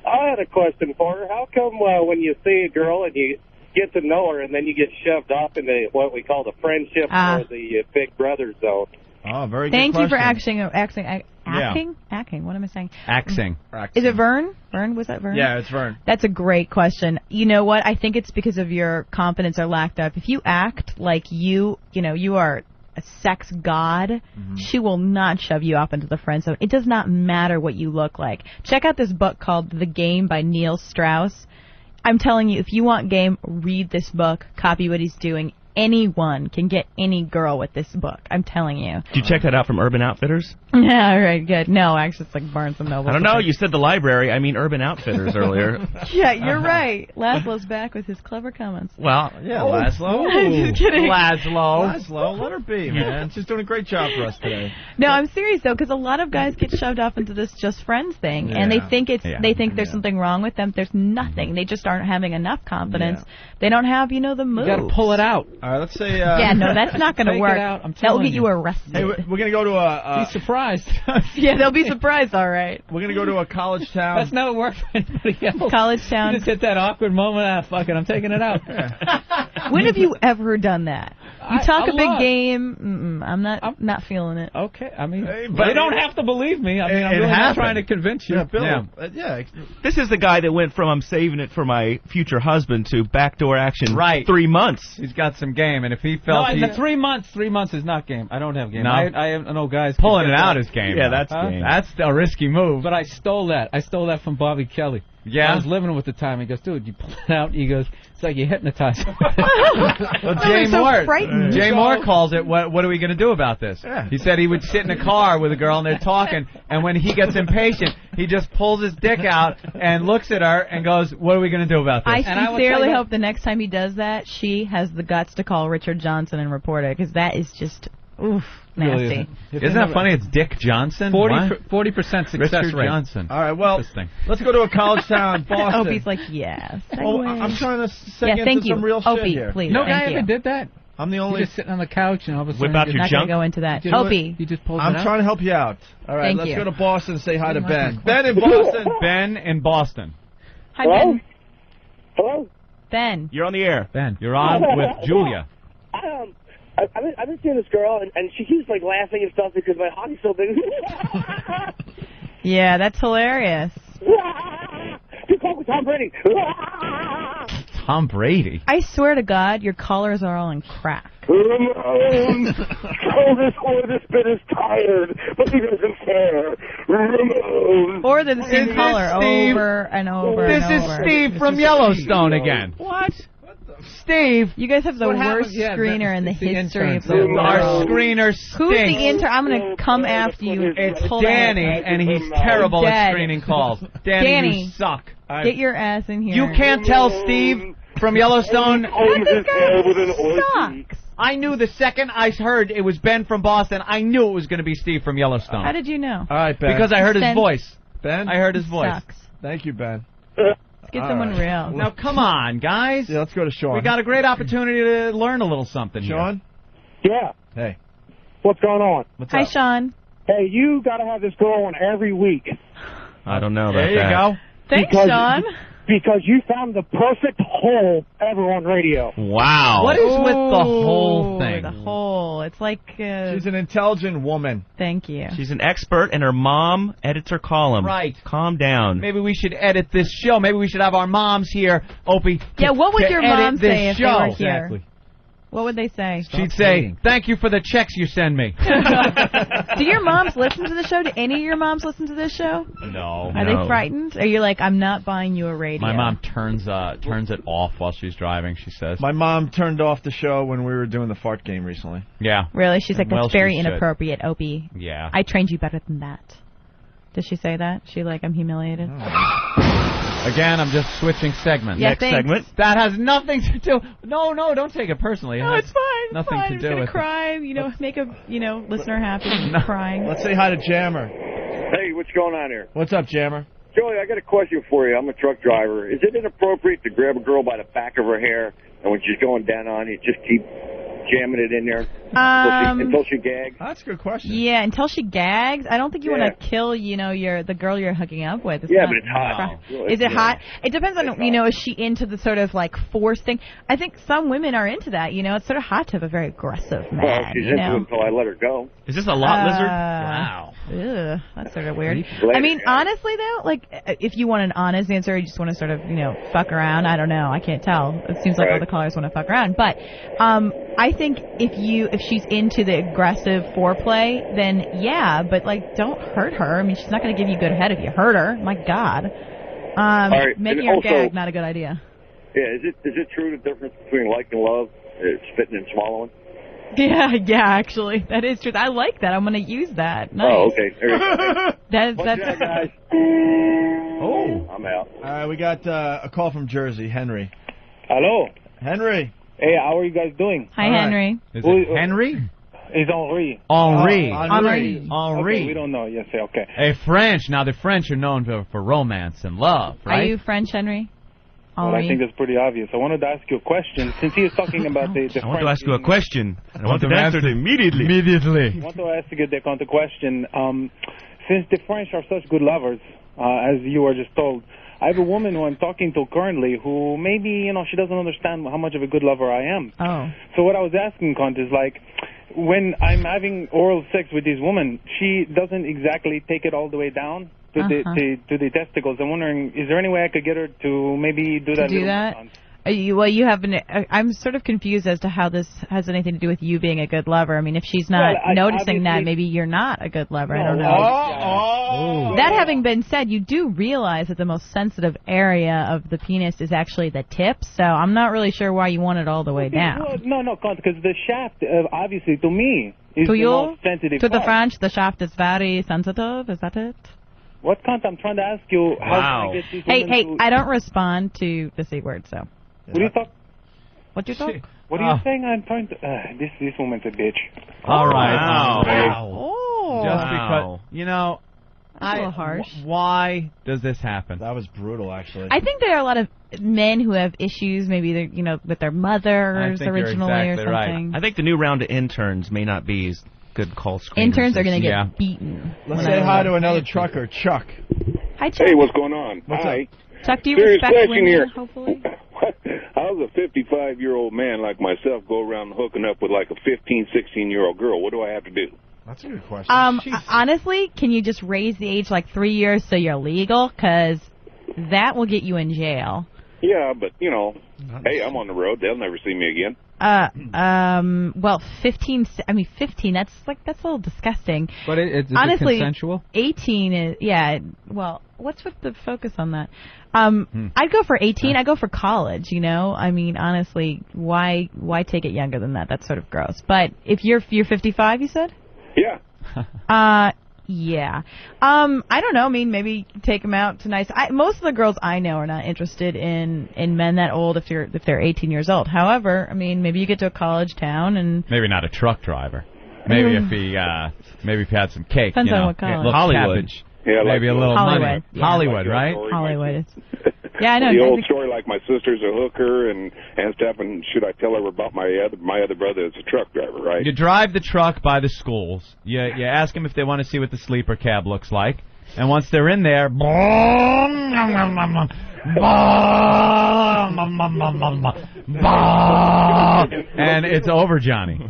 I had a question for her. How come when you see a girl and you get to know her and then you get shoved off into what we call the friendship or the big brother zone? Oh, very good Thank you for question. acting. What am I saying? Axing. Is it Vern? Vern? Was that Vern? Yeah, it's Vern. That's a great question. You know what? I think it's because of your confidence or lack of. If you act like you are a sex god, she will not shove you off into the friend zone. It does not matter what you look like. Check out this book called The Game by Neil Strauss. I'm telling you, if you want game, read this book, copy what he's doing. Anyone can get any girl with this book. I'm telling you. Did you check that out from Urban Outfitters? Yeah, all right, good. No, actually, it's like Barnes & Noble. I don't know. You said the library. I mean Urban Outfitters earlier. Yeah, you're right. Lazlow's back with his clever comments. Well, yeah, Lazlow. I'm just kidding. Laszlo, let her be, man. She's doing a great job for us today. No, I'm serious though, because a lot of guys get shoved off into this just friends thing, and they think there's something wrong with them. There's nothing. They just aren't having enough confidence. They don't have, the moves. You got to pull it out. All right, let's say. Yeah, no, that's not going to Take work. it out. I'm That will telling get you arrested. Hey, we're going to go to a... Be surprised. Yeah, they'll be surprised, all right. We're going to go to a college town. That's not work for anybody else. College town. You just hit that awkward moment. Fuck it, I'm taking it out. When have you ever done that? You talk a a big lot. game. I'm not feeling it. Okay, I mean, but they don't have to believe me. I mean, I'm really not trying to convince you. Yeah, Bill. Yeah. This is the guy that went from I'm saving it for my future husband to backdoor action 3 months. He's got some game, and if he felt No, 3 months. 3 months is not game. I don't have game. No? I know guys Pulling it out is game. Yeah, that's game. That's a risky move. But I stole that. I stole that from Bobby Kelly. Yeah? I was living with the time. He goes, dude, you pull it out. He goes, it's like you hypnotized. Well, Jay Moore calls it, what are we going to do about this? Yeah. He said he would sit in a car with a girl and they're talking, and when he gets impatient, he just pulls his dick out and looks at her and goes, what are we going to do about this? I sincerely hope the next time he does that, she has the guts to call Richard Johnson and report it, because that is just, nasty. Isn't that funny? It's Dick Johnson? 40% success Richard rate. Johnson. All right, well, let's go to a college town, Boston. Opie's like, yes. Well, I'm trying to Yeah, into thank you. some real Opie, shit here. please. No thank guy you. ever did that. I'm the only... You're just sitting on the couch and all of a sudden... Whip out your not junk? going to go into that. You know Opie. You just pulled it I'm out? trying to help you out. All right, Thank let's you. go to Boston and say hi to Ben. Ben in Boston. Ben in Boston. Hi, Hello? Ben. Hello? Ben. You're on the air. Ben, you're on with Julia. I've been seeing this girl, and she keeps, laughing and stuff because my hockey's so big. Yeah, that's hilarious. You talk with Tom Brady. Tom Brady. I swear to God, your collars are all in crack. Ramon, this bit is tired, but he doesn't care. Ramon. Or they're the same color Steve? over and over This and is over. Steve from Yellowstone again. What? Steve. You guys have the What worst happened? Yeah, screener in the it's the history of the intern. world. Our screener stinks. Who's the intern? I'm going to come after you. It's Pull Danny, that. and he's terrible at Dead. screening calls. Danny, you suck. Get your ass in here. You can't tell Steve from Yellowstone. This guy sucks. I knew the second I heard it was Ben from Boston, I knew it was going to be Steve from Yellowstone. How did you know? All right, Ben. Because I heard his voice. Ben? I heard his voice. Sucks. Thank you, Ben. Let's get someone real. Now, come on, guys. Yeah, let's go to Sean. We got a great opportunity to learn a little something Sean? Yeah. Hey. What's going on? Hi, Sean. Hey, you got to have this girl on every week. I don't know about There you that. go. Thanks, Sean. Because you found the perfect hole ever on radio. Wow. What is with the whole thing? The whole. It's like... She's an intelligent woman. Thank you. She's an expert, and her mom edits her column. Right. Calm down. Maybe we should edit this show. Maybe we should have our moms here, Opie. Yeah, what would to your edit mom this say if they show. were here? Exactly. What would they say? She'd say, "Thank you for the checks you send me." Do your moms listen to the show? Do any of your moms listen to this show? No. Are they frightened? Are you like, I'm not buying you a radio? My mom turns it off while she's driving, she says. My mom turned off the show when we were doing the fart game recently. Yeah. Really? She's like, that's Well, very she should. inappropriate, Opie. Yeah. I trained you better than that. Did she say that? She like, I'm humiliated? Again, I'm just switching segments. Yeah, Next thanks. segment. That has nothing to do... No, don't take it personally. No, it's fine. Nothing fine. to I'm do gonna with cry, make a, listener happy. Crying. Let's say hi to Jammer. Hey, what's going on here? What's up, Jammer? Joey, I got a question for you. I'm a truck driver. Is it inappropriate to grab a girl by the back of her hair, and when she's going down on you, just keep jamming it in there until she gags? That's a good question. Yeah, until she gags. I don't think you want to kill, the girl you're hooking up with. It's but not it's hot. Really, is it hot? It depends on, is she into the sort of like force thing? I think some women are into that. It's sort of hot to have a very aggressive man. Well, she's into it until I let her go. Is this a lot lizard? Wow. Ugh, that's sort of weird. I mean, honestly though, like if you want an honest answer, you just want to sort of, fuck around. I don't know. I can't tell. It seems like all the callers want to fuck around. But I think if she's into the aggressive foreplay, then yeah, but like don't hurt her. I mean, she's not going to give you good head if you hurt her. My God. Making her gag, not a good idea. Yeah, is it true the difference between like and love is spitting and swallowing? Yeah, actually, that is true. I like that. I'm going to use that. Nice. Oh, okay. There you go. That's guys. Oh, I'm out. All right, we got a call from Jersey, Henry. Hello. Henry. Hey, how are you guys doing? Hi, Henry. Is it Henry? It's Henri. Henri. Okay, we don't know. Yes, okay. Hey, French. Now, the French are known for romance and love, right? Are you French, Henry? Well, I think that's pretty obvious. I wanted to ask you a question. Since he was talking about the I want to ask you a question. I want to answer it immediately. I want to ask you the question. Since the French are such good lovers, as you were just told, I have a woman who I'm talking to currently who maybe, she doesn't understand how much of a good lover I am. Oh. So what I was asking, Kant, is like, when I'm having oral sex with this woman, she doesn't exactly take it all the way down to the testicles. I'm wondering, is there any way I could get her to maybe do that? You have I'm sort of confused as to how this has anything to do with you being a good lover. I mean, if she's not noticing that, maybe you're not a good lover. I don't know. That having been said, you do realize that the most sensitive area of the penis is actually the tip, so I'm not really sure why you want it all the way down. Well, no, because the shaft, obviously, to me, is the most sensitive To the part. French, the shaft is very sensitive. Is that it? What, Kant? I'm trying to ask you, how can I get these women to... I don't respond to the C word, so... What do you talk? What do you talk? What are you saying? I'm trying to... this woman's a bitch. All right. Wow. Oh. Just because, That's a little harsh. Why does this happen? That was brutal, actually. I think there are a lot of men who have issues, maybe they're, with their mothers originally or something. Right. I think the new round of interns may not be as good call screeners. Interns are going to get beaten. Let's say hi to another trucker, Chuck. Hi, Chuck. Hey, what's going on? Hi. Chuck, do you Serious respect question women, here. hopefully? How does a 55-year-old man like myself go around hooking up with like a 15, 16-year-old girl? What do I have to do? That's a good question. Honestly, can you just raise the age like 3 years so you're legal? Because that will get you in jail. Yeah, but, hey, I'm on the road. They'll never see me again. Well, 15, that's a little disgusting. But is honestly, it consensual? 18 is, well, what's with the focus on that? I'd go for 18. I'd go for college, I mean, honestly, why take it younger than that? That's sort of gross. But if you're 55, you said? Yeah. Yeah. I don't know. I mean, maybe take them out to nice. Most of the girls I know are not interested in men that old if they're 18 years old. However, I mean, maybe you get to a college town and maybe not a truck driver. Maybe if he had some cake. Depends on what college. Hollywood. Yeah, maybe a little Hollywood. money. Yeah. Hollywood, right? Hollywood. Yeah, I know. The old story, like my sister's a hooker and stuff, and should I tell her about my other brother that's a truck driver, right? You drive the truck by the schools. You ask them if they want to see what the sleeper cab looks like. And once they're in there, and it's over, Johnny.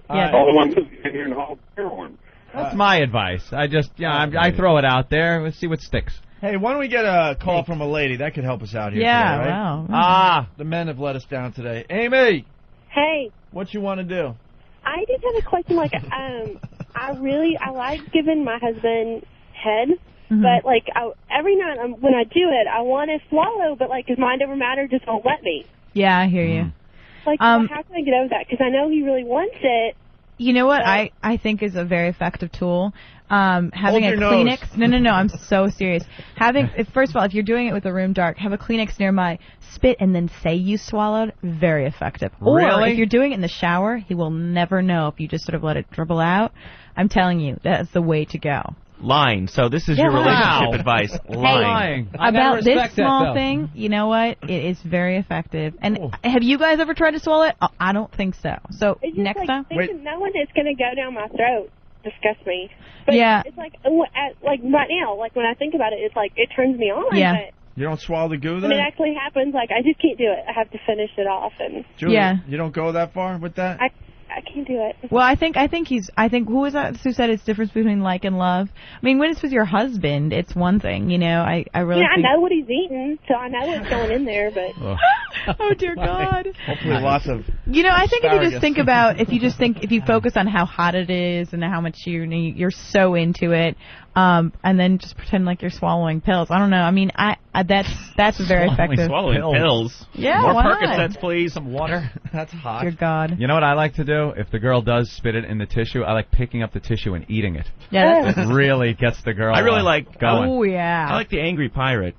All the ones in here and all heroin. That's my advice. I throw it out there. Let's see what sticks. Hey, why don't we get a call from a lady? That could help us out here today, right? Wow. The men have let us down today. Amy! Hey. What you want to do? I just have a question. Like, I like giving my husband head, but, like, every night when I do it, I want to swallow, but, like, his mind over matter just won't let me. Yeah, I hear you. Like, how can I get over that? Because I know he really wants it. You know what I think is a very effective tool? Having a Kleenex. No, I'm so serious. First of all, if you're doing it with the room dark, have a Kleenex nearby, spit, and then say you swallowed. Very effective. Really? Or if you're doing it in the shower, he will never know if you just sort of let it dribble out. I'm telling you, that's the way to go. Lying. So this is your relationship advice. Lying. About this small thing, you know what? It is very effective. And have you guys ever tried to swallow it? Oh, I don't think so. So it's next just, time? Knowing it's going to go down my throat disgusts me. But it's like right now, like when I think about it, it's like it turns me on. Yeah. But you don't swallow the goo then? when it actually happens, like I just can't do it. I have to finish it off. And Julie, you don't go that far with that? I can't do it. Well, I think who was that who said it's difference between like and love? I mean, when it's with your husband, it's one thing, you know. I really I know what he's eating, so I know what's going in there, but oh dear God. Hopefully lots of I think if you just think about if you focus on how hot it is and how much you're so into it, and then just pretend like you're swallowing pills. I don't know. I mean, that's very effective. Swallowing pills. Yeah, more why not? Percocets, please. Some water. That's hot. Dear God. You know what I like to do? If the girl does spit it in the tissue, I like picking up the tissue and eating it. Yeah, it really gets the girl. I really like going. Oh yeah. I like the angry pirate.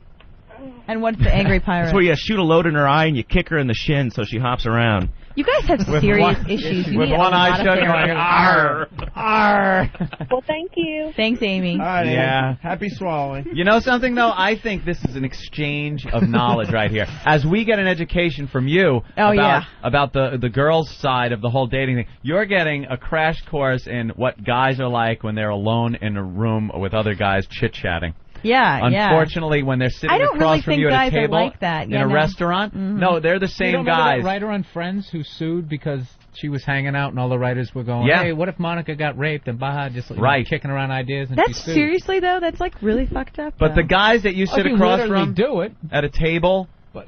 And what's the angry pirate? It's where you shoot a load in her eye and you kick her in the shin so she hops around. You guys have serious issues. You with need one a eye lot of shut, therapy. going, arr, arr. Well, thank you. Thanks, Amy. All right, yeah. Amy. Happy swallowing. You know something, though? I think this is an exchange of knowledge right here. As we get an education from you about the girls' side of the whole dating thing, you're getting a crash course in what guys are like when they're alone in a room with other guys chit-chatting. Yeah, Unfortunately, when they're sitting across from you at a table like that. in a restaurant, no, they're the same guys. That writer on Friends who sued because she was hanging out and all the writers were going, hey, what if Monica got raped and Baja just kicking around ideas and that's seriously, though? That's like really fucked up. But the guys that you sit across from do it. at a table,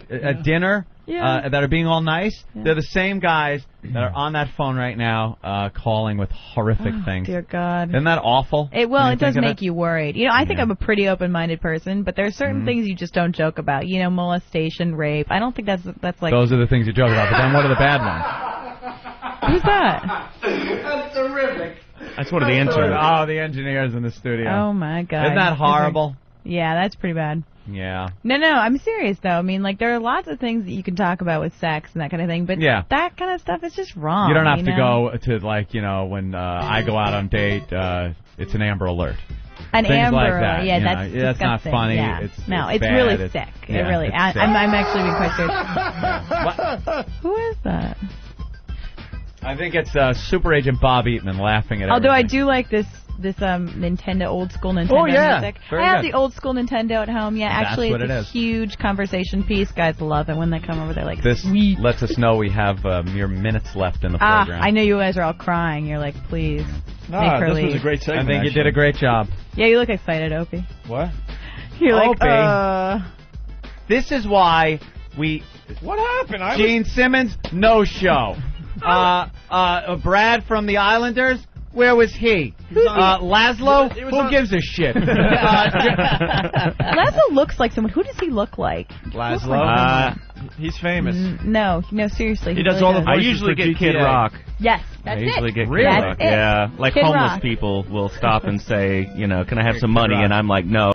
at dinner, that are being all nice, they're the same guys that are on that phone right now calling with horrific things. Dear God. Isn't that awful? It does make you worried. You know, I think I'm a pretty open-minded person, but there are certain things you just don't joke about. You know, molestation, rape. I don't think that's like... Those are the things you joke about, but then what are the bad ones? Who's that? That's terrific. That's one of the engineers. Oh, the engineers in the studio. Oh, my God. Isn't that horrible? Yeah, that's pretty bad. Yeah. No, I'm serious, though. I mean, like, there are lots of things that you can talk about with sex and that kind of thing, but that kind of stuff is just wrong. You don't have to go to, like, you know, when I go out on date, it's an Amber Alert. An Things Amber like Alert, that, yeah, that's disgusting. not funny. Yeah. It's it's bad. really sick. It really. I'm actually being quite serious. Who is that? I think it's Super Agent Bob Eatman laughing at Although everything. I do like this Nintendo, old school Nintendo music. Very I have good. the old school Nintendo at home. Yeah, actually, That's what it's it is. huge conversation piece. Guys love it when they come over. They're like, this sweet. lets us know we have mere minutes left in the program. I know you guys are all crying. You're like, please make her this leave. was a great segment. I think you did a great job. Yeah, you look excited, Opie. What? You're like, Opie. This is why we... What happened? Gene Simmons, no show. Brad from the Islanders, where was he? Laszlo, who gives a shit? Laszlo looks like someone. Who does he look like? Laszlo? He's famous. No, seriously. He does all the voices. I usually for get GTA. Kid Rock. Yes, that's I usually get Really? Kid Rock. That's it. Yeah, like Kid homeless Rock. people will stop and say, you know, can I have some money? And I'm like, no.